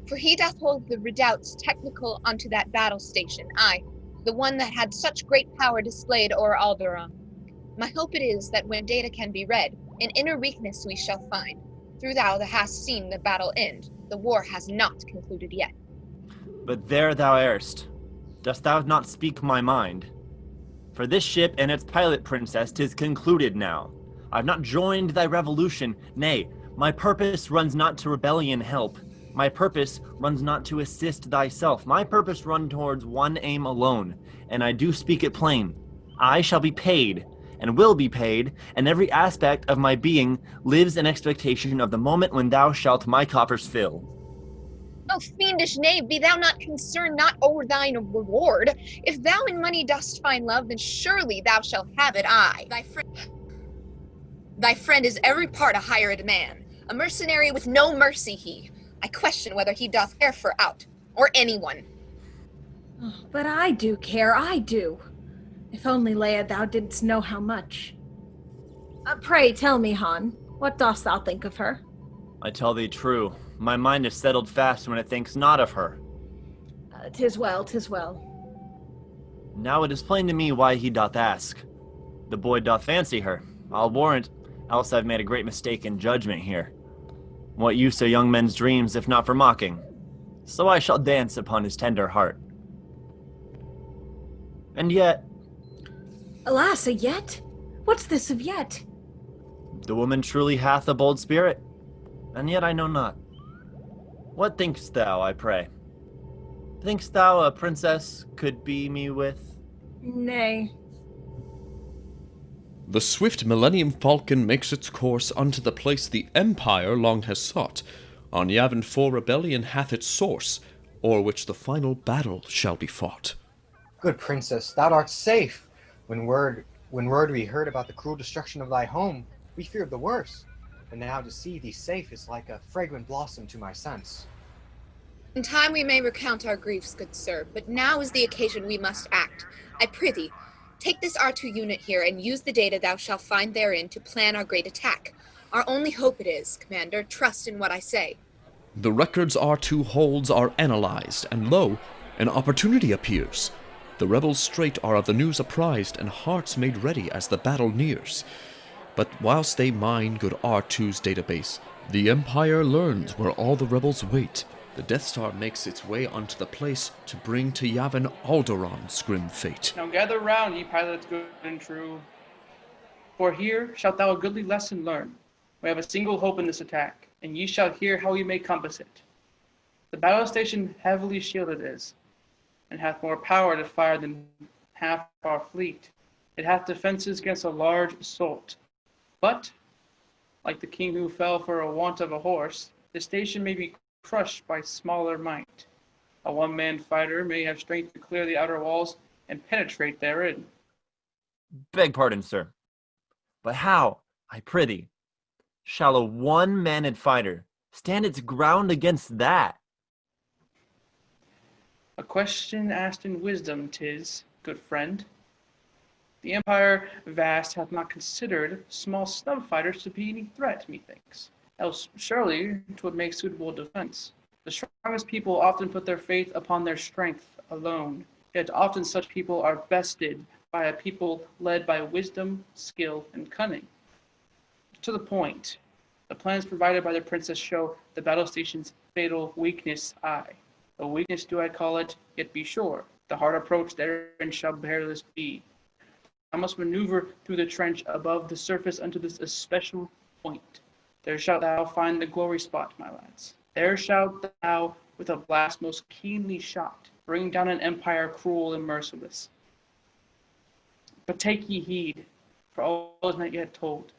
For he doth hold the redoubts technical unto that battle station, aye, the one that had such great power displayed o'er Alderaan. My hope it is that when data can be read, an inner weakness we shall find. Through thou that hast seen the battle end, the war has not concluded yet. But there thou errest. Dost thou not speak my mind? For this ship and its pilot, princess, 'tis concluded now. I've not joined thy revolution, nay, my purpose runs not to rebellion help. My purpose runs not to assist thyself. My purpose run towards one aim alone, and I do speak it plain. I shall be paid, and will be paid, and every aspect of my being lives in expectation of the moment when thou shalt my coffers fill. O fiendish knave, be thou not concerned not o'er thine reward. If thou in money dost find love, then surely thou shalt have it, aye. Thy friend is every part a hired man, a mercenary with no mercy he. I question whether he doth care for aught, or anyone. Oh, but I do care, I do. If only, Leia, thou didst know how much. Pray tell me, Han, what dost thou think of her? I tell thee true, my mind is settled fast when it thinks not of her. 'Tis well, 'tis well. Now it is plain to me why he doth ask. The boy doth fancy her, I'll warrant, else I've made a great mistake in judgment here. What use are young men's dreams if not for mocking? So I shall dance upon his tender heart. And yet... Alas, a yet? What's this of yet? The woman truly hath a bold spirit, and yet I know not. What thinkst thou, I pray? Thinkst thou a princess could be me with? Nay. The swift Millennium Falcon makes its course unto the place the Empire long has sought. On Yavin 4 rebellion hath its source, o'er which the final battle shall be fought. Good princess, thou art safe. When word we heard about the cruel destruction of thy home, we feared the worst. And now to see thee safe is like a fragrant blossom to my sense. In time we may recount our griefs, good sir, but now is the occasion we must act. I prithee, take this R2 unit here and use the data thou shalt find therein to plan our great attack. Our only hope it is, Commander, trust in what I say. The records R2 holds are analyzed, and lo, an opportunity appears. The rebels straight are of the news apprised, and hearts made ready as the battle nears. But whilst they mine good R2's database, the Empire learns where all the rebels wait. The Death Star makes its way unto the place to bring to Yavin Alderaan's grim fate. Now gather round, ye pilots good and true, for here shalt thou a goodly lesson learn. We have a single hope in this attack, and ye shall hear how we may compass it. The battle station heavily shielded is, and hath more power to fire than half our fleet. It hath defenses against a large assault. But, like the king who fell for a want of a horse, the station may be crushed by smaller might. A one-man fighter may have strength to clear the outer walls and penetrate therein. Beg pardon, sir. But how, I prithee, shall a one-maned fighter stand its ground against that? A question asked in wisdom 'tis, good friend. The Empire vast hath not considered small snub fighters to be any threat, methinks. Else surely 'twould make suitable defense. The strongest people often put their faith upon their strength alone, yet often such people are bested by a people led by wisdom, skill, and cunning. To the point, the plans provided by the princess show the battle station's fatal weakness aye. A weakness do I call it, yet be sure, the hard approach therein shall perilous be. I must maneuver through the trench above the surface unto this especial point. There shalt thou find the glory spot, my lads. There shalt thou, with a blast most keenly shot, bring down an empire cruel and merciless. But take ye heed, for all is not yet told.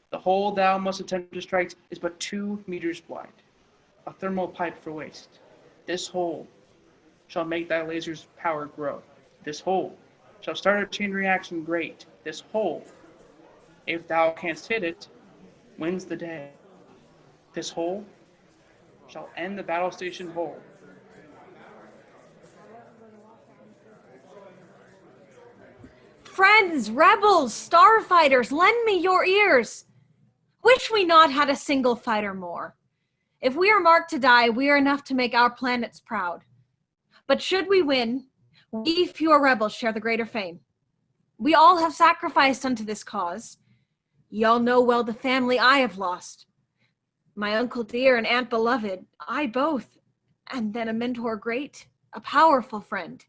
The hole thou must attempt to strike is but 2 meters wide, a thermal pipe for waste. This hole shall make thy laser's power grow. This hole shall start a chain reaction great. This hole, if thou canst hit it, wins the day. This hole shall end the battle station whole. Friends, rebels, starfighters, lend me your ears. Wish we not had a single fighter more. If we are marked to die, we are enough to make our planets proud. But should we win, we fewer rebels share the greater fame. We all have sacrificed unto this cause. Ye all know well the family I have lost. My uncle dear and aunt beloved, I both, and then a mentor great, a powerful friend.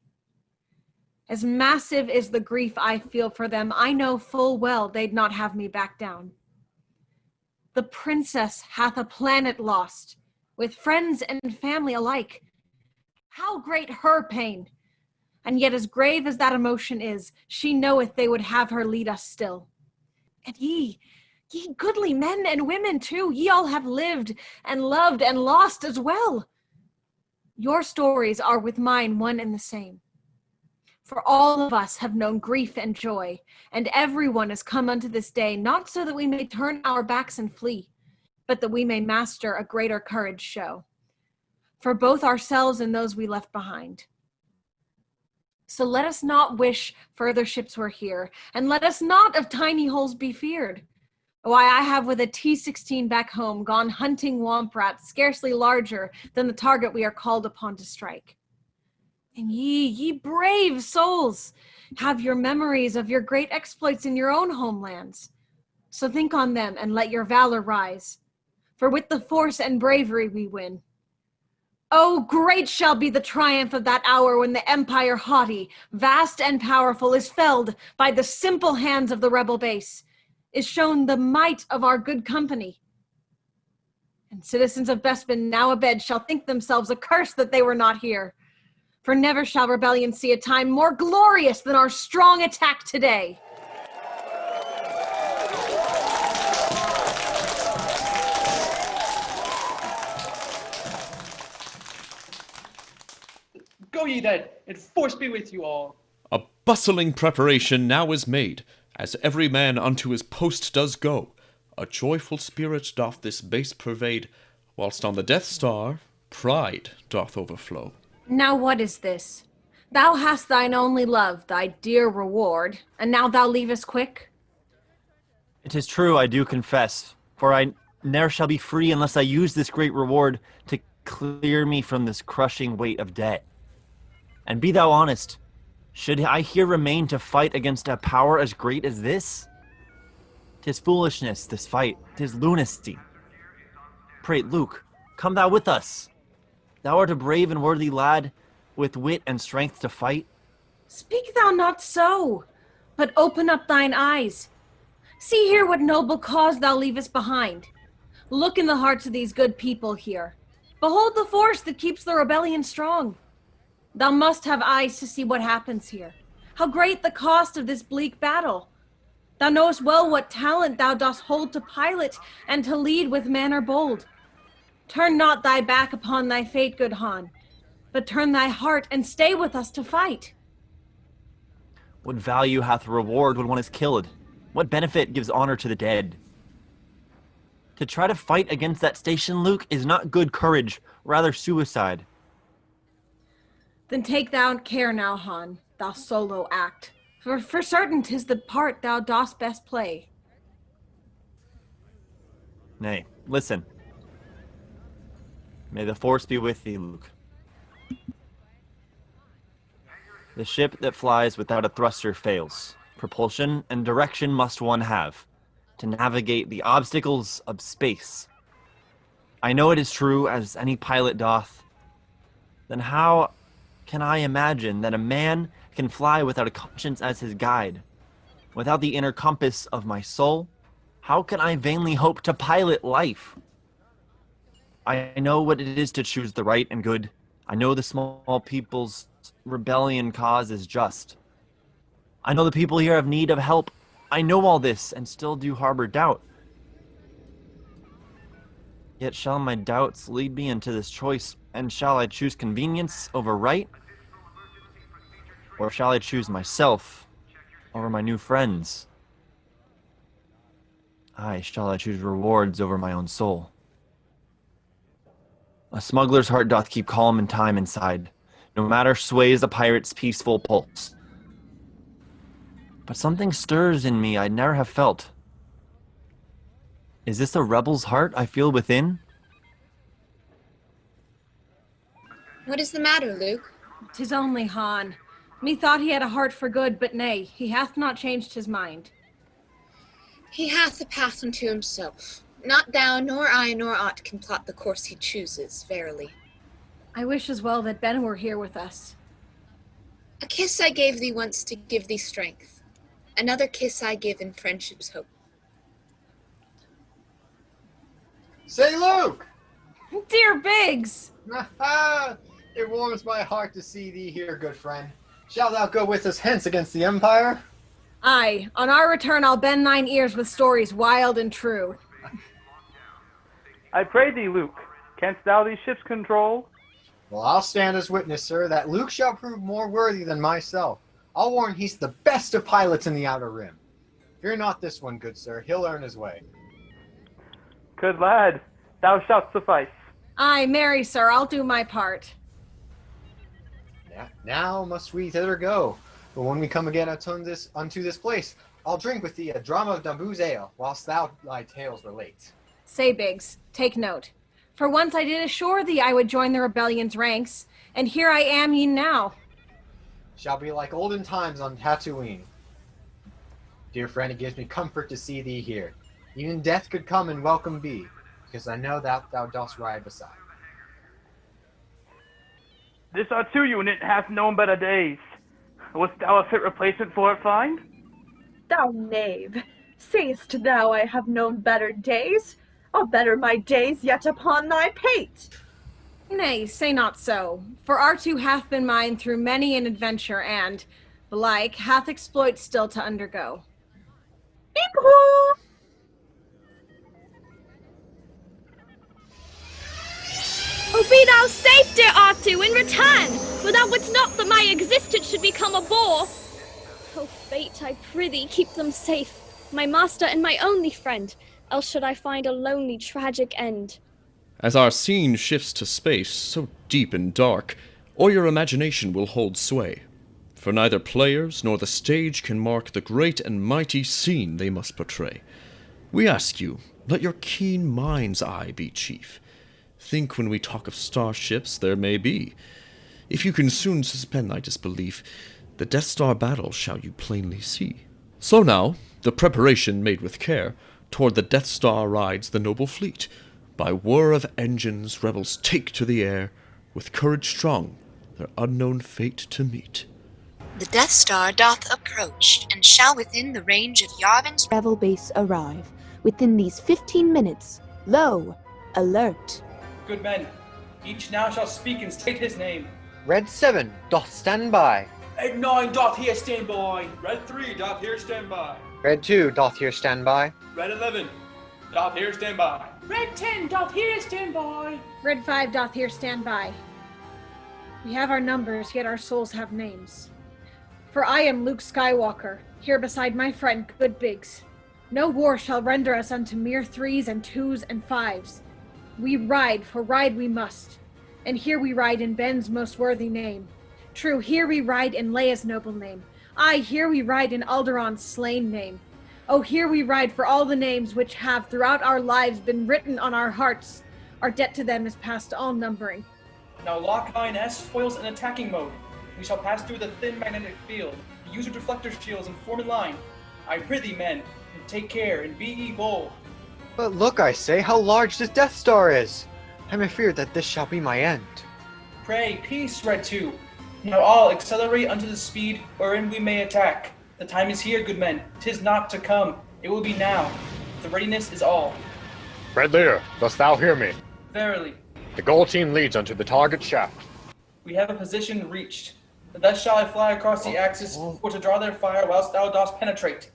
As massive is the grief I feel for them, I know full well they'd not have me back down. The princess hath a planet lost, with friends and family alike. How great her pain! And yet as grave as that emotion is, she knoweth they would have her lead us still. And ye goodly men and women too, ye all have lived and loved and lost as well. Your stories are with mine one and the same. For all of us have known grief and joy, and everyone has come unto this day, not so that we may turn our backs and flee, but that we may master a greater courage show, for both ourselves and those we left behind. So let us not wish further ships were here, and let us not of tiny holes be feared, Why, I have with a T-16 back home gone hunting womp rats scarcely larger than the target we are called upon to strike. And ye brave souls, have your memories of your great exploits in your own homelands. So think on them and let your valor rise. For with the force and bravery we win. Oh, great shall be the triumph of that hour when the empire haughty, vast and powerful, is felled by the simple hands of the rebel base, is shown the might of our good company. And citizens of Bespin now abed shall think themselves accursed that they were not here. For never shall rebellion see a time more glorious than our strong attack today. Go ye then, and force be with you all. A bustling preparation now is made, as every man unto his post does go. A joyful spirit doth this base pervade, whilst on the Death Star pride doth overflow. Now what is this? Thou hast thine only love, thy dear reward, and now thou leavest quick? It is true, I do confess, for I ne'er shall be free unless I use this great reward to clear me from this crushing weight of debt. And be thou honest, should I here remain to fight against a power as great as this? 'Tis foolishness, this fight, 'tis lunacy. Pray, Luke, come thou with us. Thou art a brave and worthy lad, with wit and strength to fight. Speak thou not so, but open up thine eyes. See here what noble cause thou leavest behind. Look in the hearts of these good people here. Behold the force that keeps the rebellion strong. Thou must have eyes to see what happens here. How great the cost of this bleak battle. Thou knowest well what talent thou dost hold to pilot and to lead with manner bold. Turn not thy back upon thy fate, good Han, but turn thy heart and stay with us to fight. What value hath reward when one is killed? What benefit gives honor to the dead? To try to fight against that station, Luke, is not good courage, rather suicide. Then take thou care now, Han, thou solo act, for certain 'tis the part thou dost best play. Nay, listen. May the force be with thee, Luke. The ship that flies without a thruster fails. Propulsion and direction must one have to navigate the obstacles of space. I know it is true, as any pilot doth. Then how can I imagine that a man can fly without a conscience as his guide? Without the inner compass of my soul, how can I vainly hope to pilot life? I know what it is to choose the right and good. I know the small people's rebellion cause is just. I know the people here have need of help. I know all this and still do harbor doubt. Yet shall my doubts lead me into this choice, and shall I choose convenience over right? Or shall I choose myself over my new friends? Aye, shall I choose rewards over my own soul? A smuggler's heart doth keep calm and time inside, no matter sways a pirate's peaceful pulse. But something stirs in me I'd ne'er have felt. Is this a rebel's heart I feel within? What is the matter, Luke? 'Tis only Han. Methought he had a heart for good, but nay, he hath not changed his mind. He hath a path unto himself. Not thou, nor I, nor aught can plot the course he chooses, verily. I wish as well that Ben were here with us. A kiss I gave thee once to give thee strength. Another kiss I give in friendship's hope. Say, Luke! Dear Biggs! It warms my heart to see thee here, good friend. Shalt thou go with us hence against the Empire? Aye, on our return I'll bend thine ears with stories wild and true. I pray thee, Luke, canst thou these ships control? Well, I'll stand as witness, sir, that Luke shall prove more worthy than myself. I'll warn he's the best of pilots in the Outer Rim. Fear not this one, good sir. He'll earn his way. Good lad, thou shalt suffice. Aye, marry, sir, I'll do my part. Now must we thither go. But when we come again unto this place, I'll drink with thee a dram of Naboo's ale, whilst thou thy tales relate. Say, Biggs, take note. For once I did assure thee I would join the rebellion's ranks, and here I am e'en now. Shall be like olden times on Tatooine. Dear friend, it gives me comfort to see thee here. Even death could come and welcome be, because I know that thou dost ride beside. This R2 unit hath known better days. Wast thou a fit replacement for it, find? Thou knave, sayest thou I have known better days? I'll better my days yet upon thy pate. Nay, say not so, for R2 hath been mine through many an adventure, and, belike, hath exploits still to undergo. Beep-hoo! Oh, be thou safe, dear R2, in return, for thou wouldst not that my existence should become a bore. Oh, fate, I prithee, keep them safe, my master and my only friend, else should I find a lonely, tragic end. As our scene shifts to space so deep and dark, or your imagination will hold sway. For neither players nor the stage can mark the great and mighty scene they must portray. We ask you, let your keen mind's eye be chief. Think when we talk of starships there may be. If you can soon suspend thy disbelief, the Death Star battle shall you plainly see. So now, the preparation made with care, toward the Death Star rides the noble fleet. By whir of engines rebels take to the air, with courage strong, their unknown fate to meet. The Death Star doth approach, and shall within the range of Yavin's Rebel base arrive. Within these 15 minutes, lo, alert. Good men, each now shall speak and state his name. Red 7 doth stand by. Red 9 doth here stand by. Red 3 doth here stand by. Red 2 doth here stand by. Red 11 doth here stand by. Red 10 doth here stand by. Red 5 doth here stand by. We have our numbers, yet our souls have names. For I am Luke Skywalker, here beside my friend Good Biggs. No war shall render us unto mere 3s and 2s and 5s. We ride, for ride we must. And here we ride in Ben's most worthy name. True, here we ride in Leia's noble name. Aye, here we ride in Alderaan's slain name. Oh, here we ride for all the names which have throughout our lives been written on our hearts. Our debt to them is past all numbering. Now lock INS foils in attacking mode. We shall pass through the thin magnetic field. Use your deflector shields and form in line. I prithee, men, and take care and be ye bold. But look, I say, how large this Death Star is. I'm afeard that this shall be my end. Pray, peace, Red 2. Now all accelerate unto the speed wherein we may attack. The time is here, good men. 'Tis not to come. It will be now. The readiness is all. Red Lear, dost thou hear me? Verily. The gold team leads unto the target shaft. We have a position reached. Thus shall I fly across the axis for to draw their fire whilst thou dost penetrate.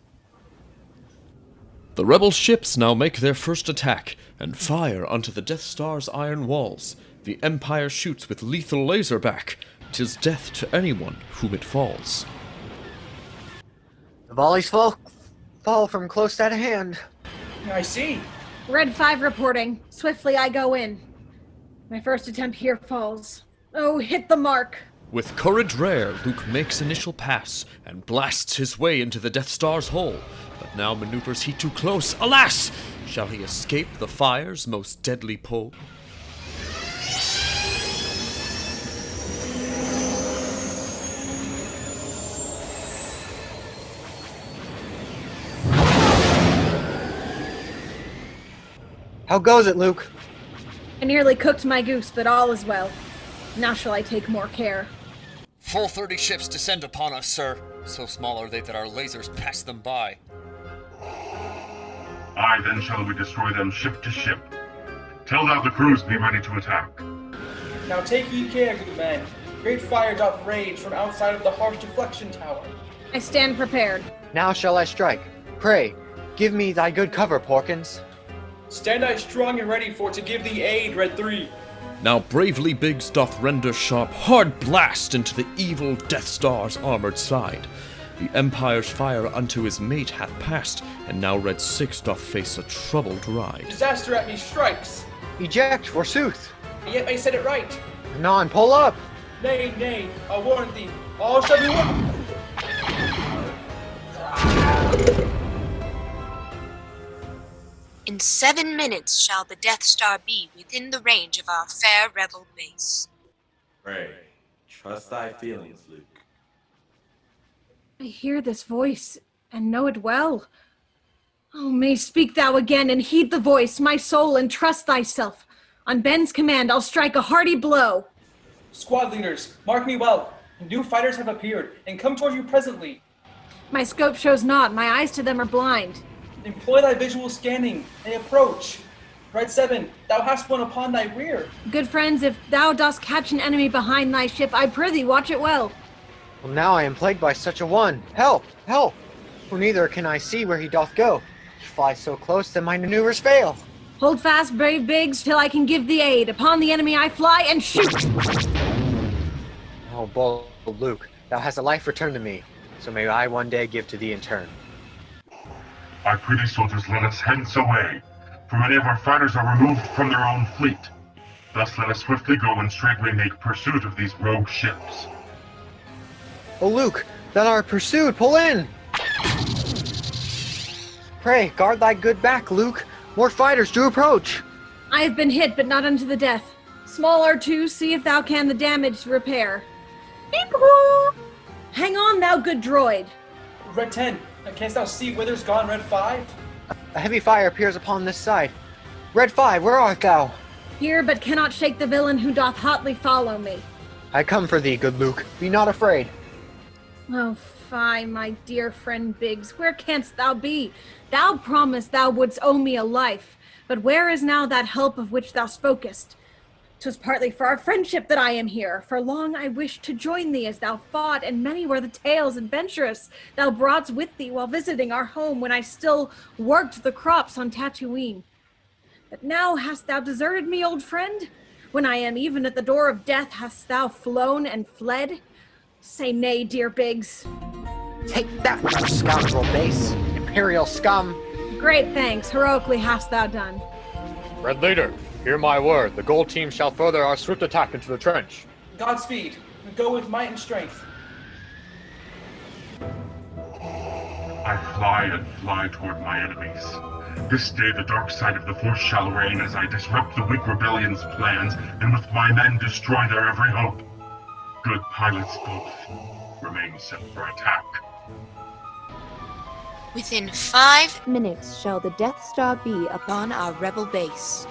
The rebel ships now make their first attack, and fire unto the Death Star's iron walls. The Empire shoots with lethal laser back. 'Tis death to anyone whom it falls. The volleys fall from close at hand. I see. Red 5 reporting. Swiftly I go in. My first attempt here falls. Oh, hit the mark. With courage rare, Luke makes initial pass and blasts his way into the Death Star's hull. But now maneuvers he too close. Alas! Shall he escape the fire's most deadly pull? How goes it, Luke? I nearly cooked my goose, but all is well. Now shall I take more care. Full 30 ships descend upon us, sir. So small are they that our lasers pass them by. Aye, then shall we destroy them ship to ship. Tell thou the crews be ready to attack. Now take ye care, good men. Great fire doth rage from outside of the harsh deflection tower. I stand prepared. Now shall I strike. Pray, give me thy good cover, Porkins. Stand I strong and ready for to give thee aid, Red 3. Now bravely Biggs doth render sharp, hard blast into the evil Death Star's armored side. The Empire's fire unto his mate hath passed, and now Red 6 doth face a troubled ride. Disaster at me strikes. Eject, forsooth. Yet I said it right. Anon, pull up. Nay, nay, I warn thee, all shall be well. In 7 minutes shall the Death Star be within the range of our fair rebel base. Pray, trust thy feelings, Luke. I hear this voice, and know it well. Oh, may speak thou again, and heed the voice, my soul, and trust thyself. On Ben's command, I'll strike a hearty blow. Squad leaders, mark me well. New fighters have appeared, and come toward you presently. My scope shows not, my eyes to them are blind. Employ thy visual scanning. They approach. Red 7, thou hast one upon thy rear. Good friends, if thou dost catch an enemy behind thy ship, I prithee watch it well. Well, now I am plagued by such a one. Help! Help! For neither can I see where he doth go. He flies so close that my maneuvers fail. Hold fast, brave Biggs, till I can give thee aid. Upon the enemy I fly and shoot! Oh, bold Luke, thou hast a life returned to me, so may I one day give to thee in turn. I prithee, soldiers, let us hence away, for many of our fighters are removed from their own fleet. Thus let us swiftly go and straightway make pursuit of these rogue ships. Oh, Luke, thou art pursued, pull in! Pray, guard thy good back, Luke. More fighters do approach. I have been hit, but not unto the death. Small R2, see if thou can the damage repair. Hang on, thou good droid. Red 10, canst thou see whither's gone Red 5? A heavy fire appears upon this side. Red 5, where art thou? Here, but cannot shake the villain who doth hotly follow me. I come for thee, good Luke. Be not afraid. Oh, fie, my dear friend Biggs, where canst thou be? Thou promised thou wouldst owe me a life, but where is now that help of which thou spokest? 'Twas partly for our friendship that I am here, for long I wished to join thee as thou fought, and many were the tales adventurous thou broughtst with thee while visiting our home when I still worked the crops on Tatooine. But now hast thou deserted me, old friend? When I am even at the door of death, hast thou flown and fled? Say nay, dear Biggs. Take that, thou scoundrel base, Imperial scum. Great thanks, heroically hast thou done. Red Leader, hear my word. The Gold Team shall further our swift attack into the trench. Godspeed. Go with might and strength. I fly and fly toward my enemies. This day the dark side of the Force shall reign as I disrupt the weak rebellion's plans and with my men destroy their every hope. Good pilots both. Remain set for attack. Within 5 minutes shall the Death Star be upon our rebel base.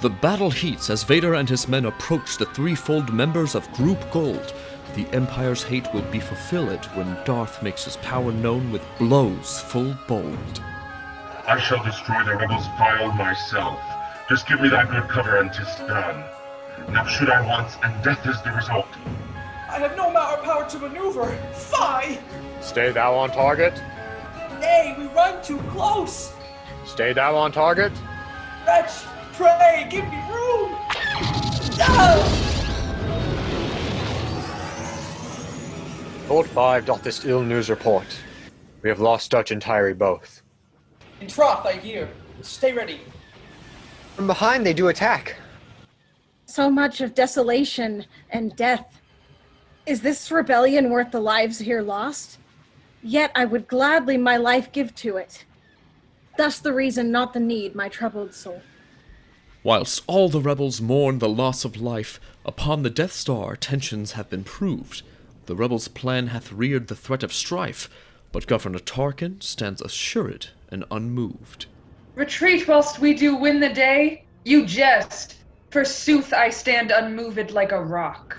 The battle heats as Vader and his men approach the threefold members of Group Gold. The Empire's hate will be fulfilled when Darth makes his power known with blows full bold. I shall destroy the rebels vile myself. Just give me that good cover and 'tis done. Now shoot I once, and death is the result. I have no power to maneuver. Fie! Stay thou on target. Nay, we run too close. Stay thou on target. Wretch, pray, give me room. No! Gold 5 doth this ill news report. We have lost Dutch and Tyree both. In troth, I hear. Stay ready. From behind they do attack. So much of desolation and death. Is this rebellion worth the lives here lost? Yet I would gladly my life give to it. Thus the reason, not the need, my troubled soul. Whilst all the rebels mourn the loss of life, upon the Death Star tensions have been proved. The rebels' plan hath reared the threat of strife, but Governor Tarkin stands assured and unmoved. Retreat whilst we do win the day? You jest. Forsooth I stand unmoved like a rock.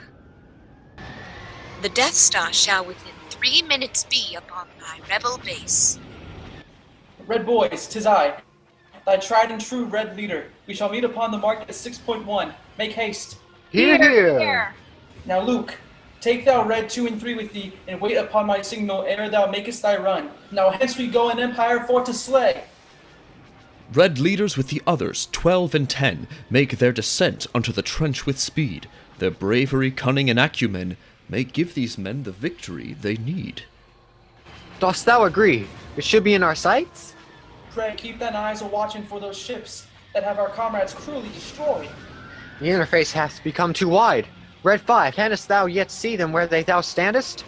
The Death Star shall within 3 minutes be upon thy rebel base. Red boys, 'tis I, thy tried and true Red Leader. We shall meet upon the mark at 6.1. Make haste. Here. Now, Luke, take thou Red 2 and 3 with thee, and wait upon my signal ere thou makest thy run. Now hence we go an Empire for to slay. Red leaders with the others, 12 and 10, make their descent unto the trench with speed. Their bravery, cunning, and acumen may give these men the victory they need. Dost thou agree? It should be in our sights? Pray, keep thine eyes a-watching for those ships that have our comrades cruelly destroyed. The interface hath become too wide. Red 5, canst thou yet see them where thou standest?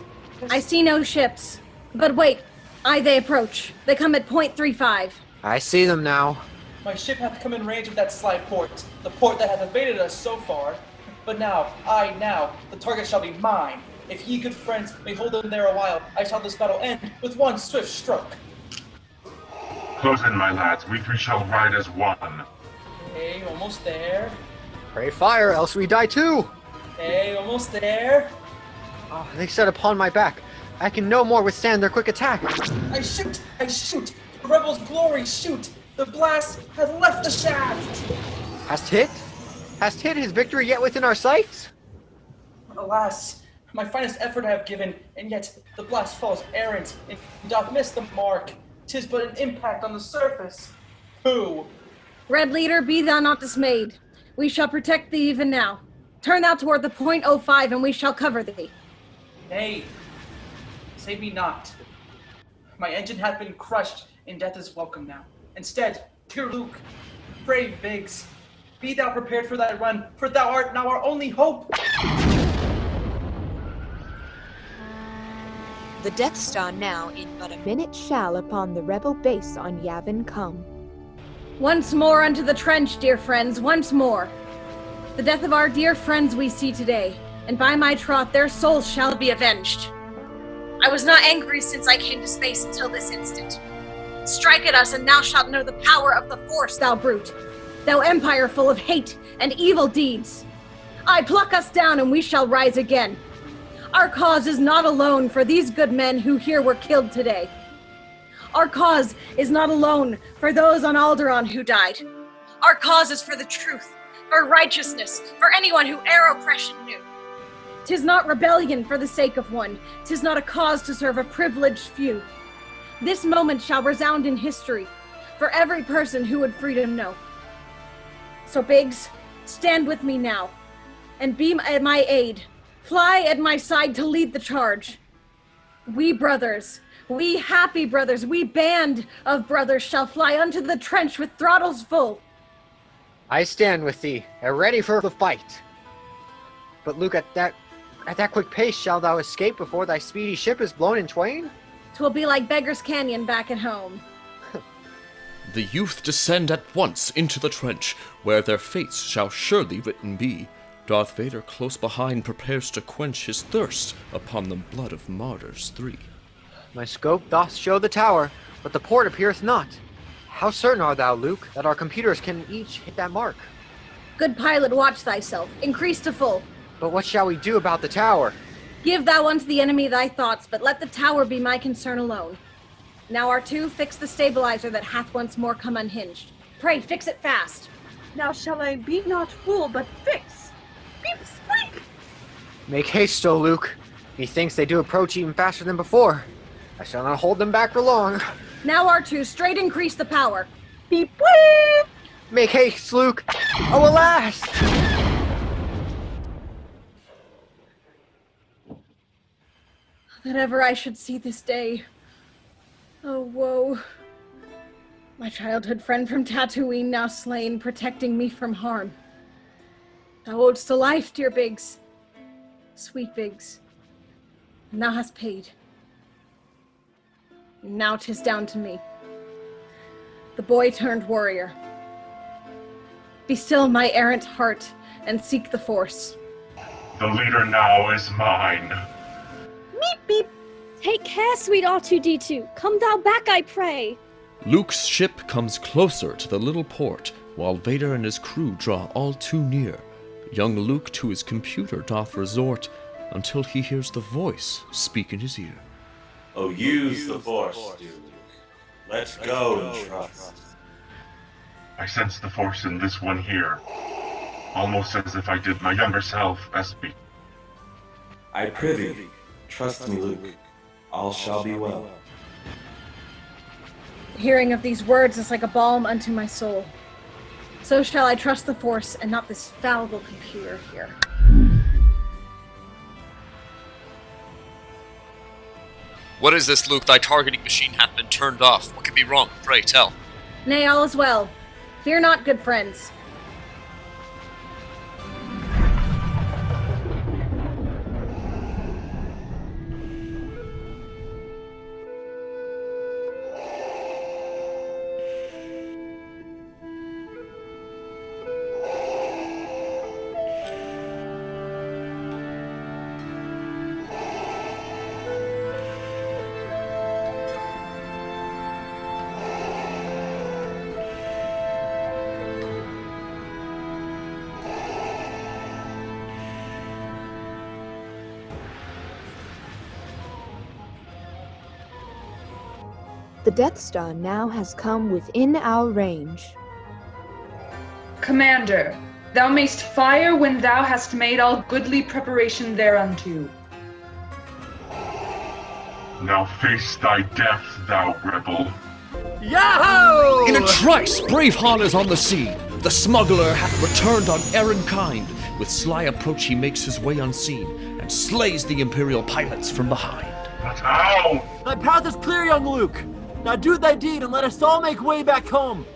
I see no ships. But wait, they approach. They come at .35. I see them now. My ship hath come in range of that sly port, the port that hath evaded us so far. But now, the target shall be mine. If ye good friends may hold them there a while, I shall this battle end with one swift stroke. Close in, my lads. We three shall ride as one. Hey, almost there. Pray fire, else we die too. Hey, almost there. Oh, they set upon my back. I can no more withstand their quick attack. I shoot! The rebels' glory, shoot! The blast hath left the shaft! Hast hit? Hast hit his victory yet within our sights? Alas, my finest effort I have given, and yet the blast falls errant, and doth miss the mark. 'Tis but an impact on the surface. Who? Red Leader, be thou not dismayed. We shall protect thee even now. Turn thou toward the .05 and we shall cover thee. Nay, save me not. My engine hath been crushed, and death is welcome now. Instead, dear Luke, brave Biggs, be thou prepared for thy run, for thou art now our only hope. The Death Star now in but a minute shall upon the rebel base on Yavin come. Once more unto the trench, dear friends, once more. The death of our dear friends we see today, and by my troth their souls shall be avenged. I was not angry since I came to space until this instant. Strike at us, and thou shalt know the power of the Force, thou brute, thou empire full of hate and evil deeds. I pluck us down, and we shall rise again. Our cause is not alone for these good men who here were killed today. Our cause is not alone for those on Alderaan who died. Our cause is for the truth, for righteousness, for anyone who e'er oppression knew. 'Tis not rebellion for the sake of one, 'tis not a cause to serve a privileged few. This moment shall resound in history for every person who would freedom know. So Biggs, stand with me now, and be at my aid. Fly at my side to lead the charge. We brothers, we happy brothers, we band of brothers shall fly unto the trench with throttles full. I stand with thee, and ready for the fight. But Luke, at that quick pace shalt thou escape before thy speedy ship is blown in twain? 'Twill be like Beggar's Canyon back at home. The youth descend at once into the trench, where their fates shall surely written be. Darth Vader close behind prepares to quench his thirst upon the blood of martyrs 3. My scope doth show the tower, but the port appeareth not. How certain art thou, Luke, that our computers can each hit that mark? Good pilot, watch thyself. Increase to full. But what shall we do about the tower? Give thou unto the enemy thy thoughts, but let the tower be my concern alone. Now R2, fix the stabilizer that hath once more come unhinged. Pray, fix it fast. Now shall I be not fool, but fix. Beep, squeak! Make haste, O Luke. Methinks they do approach even faster than before. I shall not hold them back for long. Now R2, straight increase the power. Beep, beep! Make haste, Luke! Oh, alas! That ever I should see this day. Oh, woe. My childhood friend from Tatooine now slain, protecting me from harm. Thou owedst a life, dear Biggs. Sweet Biggs. And thou hast paid. And now 'tis down to me. The boy turned warrior. Be still, my errant heart, and seek the Force. The leader now is mine. Meep beep. Take care, sweet R2-D2. Come thou back, I pray. Luke's ship comes closer to the little port, while Vader and his crew draw all too near. Young Luke to his computer doth resort, until he hears the voice speak in his ear. Oh, use the Force, dude. Let's go and trust. I sense the Force in this one here. Almost as if I did my younger self speak. I prithee, trust me, Luke. All shall be well. The hearing of these words is like a balm unto my soul. So shall I trust the Force and not this fallible computer here. What is this, Luke? Thy targeting machine hath been turned off. What can be wrong? Pray tell. Nay, all is well. Fear not, good friends. The Death Star now has come within our range. Commander, thou mayst fire when thou hast made all goodly preparation thereunto. Now face thy death, thou rebel. Yahoo! In a trice, brave Han is on the scene. The smuggler hath returned on errand kind. With sly approach he makes his way unseen, and slays the Imperial pilots from behind. But how? Thy path is clear, young Luke. Now do thy deed and let us all make way back home.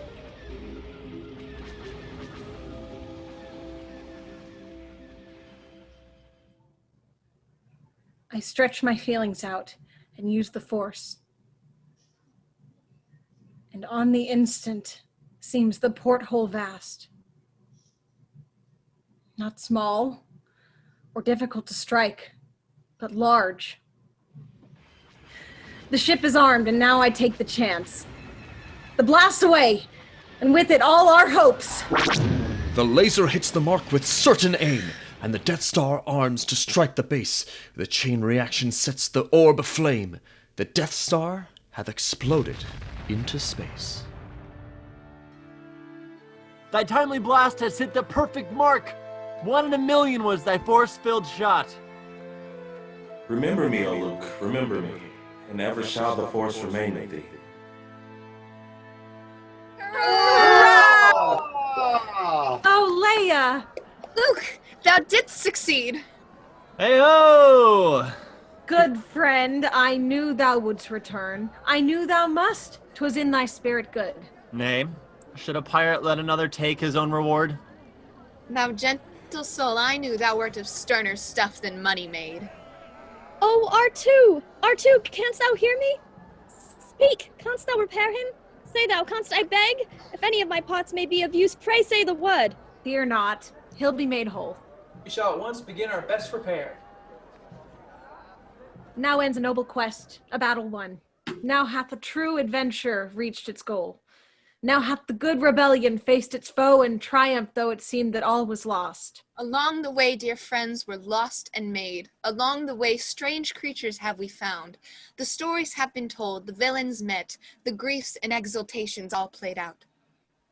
I stretch my feelings out and use the Force. And on the instant seems the porthole vast. Not small or difficult to strike, but large. The ship is armed, and now I take the chance. The blast away, and with it all our hopes. The laser hits the mark with certain aim, and the Death Star arms to strike the base. The chain reaction sets the orb aflame. The Death Star hath exploded into space. Thy timely blast has hit the perfect mark. 1 in a million was thy force-filled shot. Remember me, O Luke, remember me, and ever shall the Force remain with thee. Oh, Leia! Luke, thou didst succeed. Hey-ho! Good friend, I knew thou wouldst return. I knew thou must. 'Twas in thy spirit good. Nay, should a pirate let another take his own reward? Thou gentle soul, I knew thou wert of sterner stuff than money made. Oh, R2! R2, canst thou hear me? Speak, canst thou repair him? Say thou, canst I beg? If any of my parts may be of use, pray say the word. Fear not, he'll be made whole. We shall at once begin our best repair. Now ends a noble quest, a battle won. Now hath a true adventure reached its goal. Now hath the good rebellion faced its foe and triumphed, though it seemed that all was lost. Along the way, dear friends, were lost and made. Along the way, strange creatures have we found. The stories have been told, the villains met, the griefs and exultations all played out.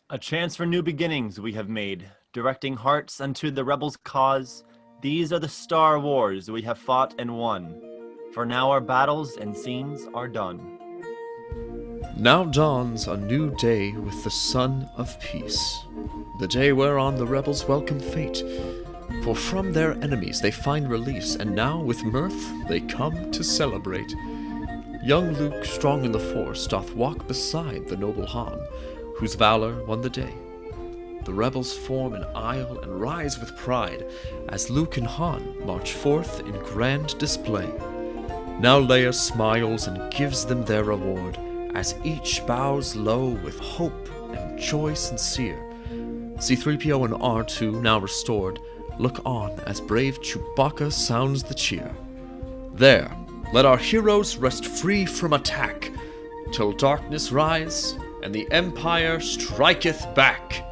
A chance for new beginnings we have made, directing hearts unto the rebels' cause. These are the Star Wars we have fought and won. For now our battles and scenes are done. Now dawns a new day with the sun of peace, the day whereon the rebels welcome fate. For from their enemies they find release, and now with mirth they come to celebrate. Young Luke, strong in the Force, doth walk beside the noble Han, whose valor won the day. The rebels form an aisle and rise with pride, as Luke and Han march forth in grand display. Now Leia smiles and gives them their reward, as each bows low with hope and joy sincere. C-3PO and R2, now restored, look on as brave Chewbacca sounds the cheer. There, let our heroes rest free from attack, till darkness rise and the Empire striketh back.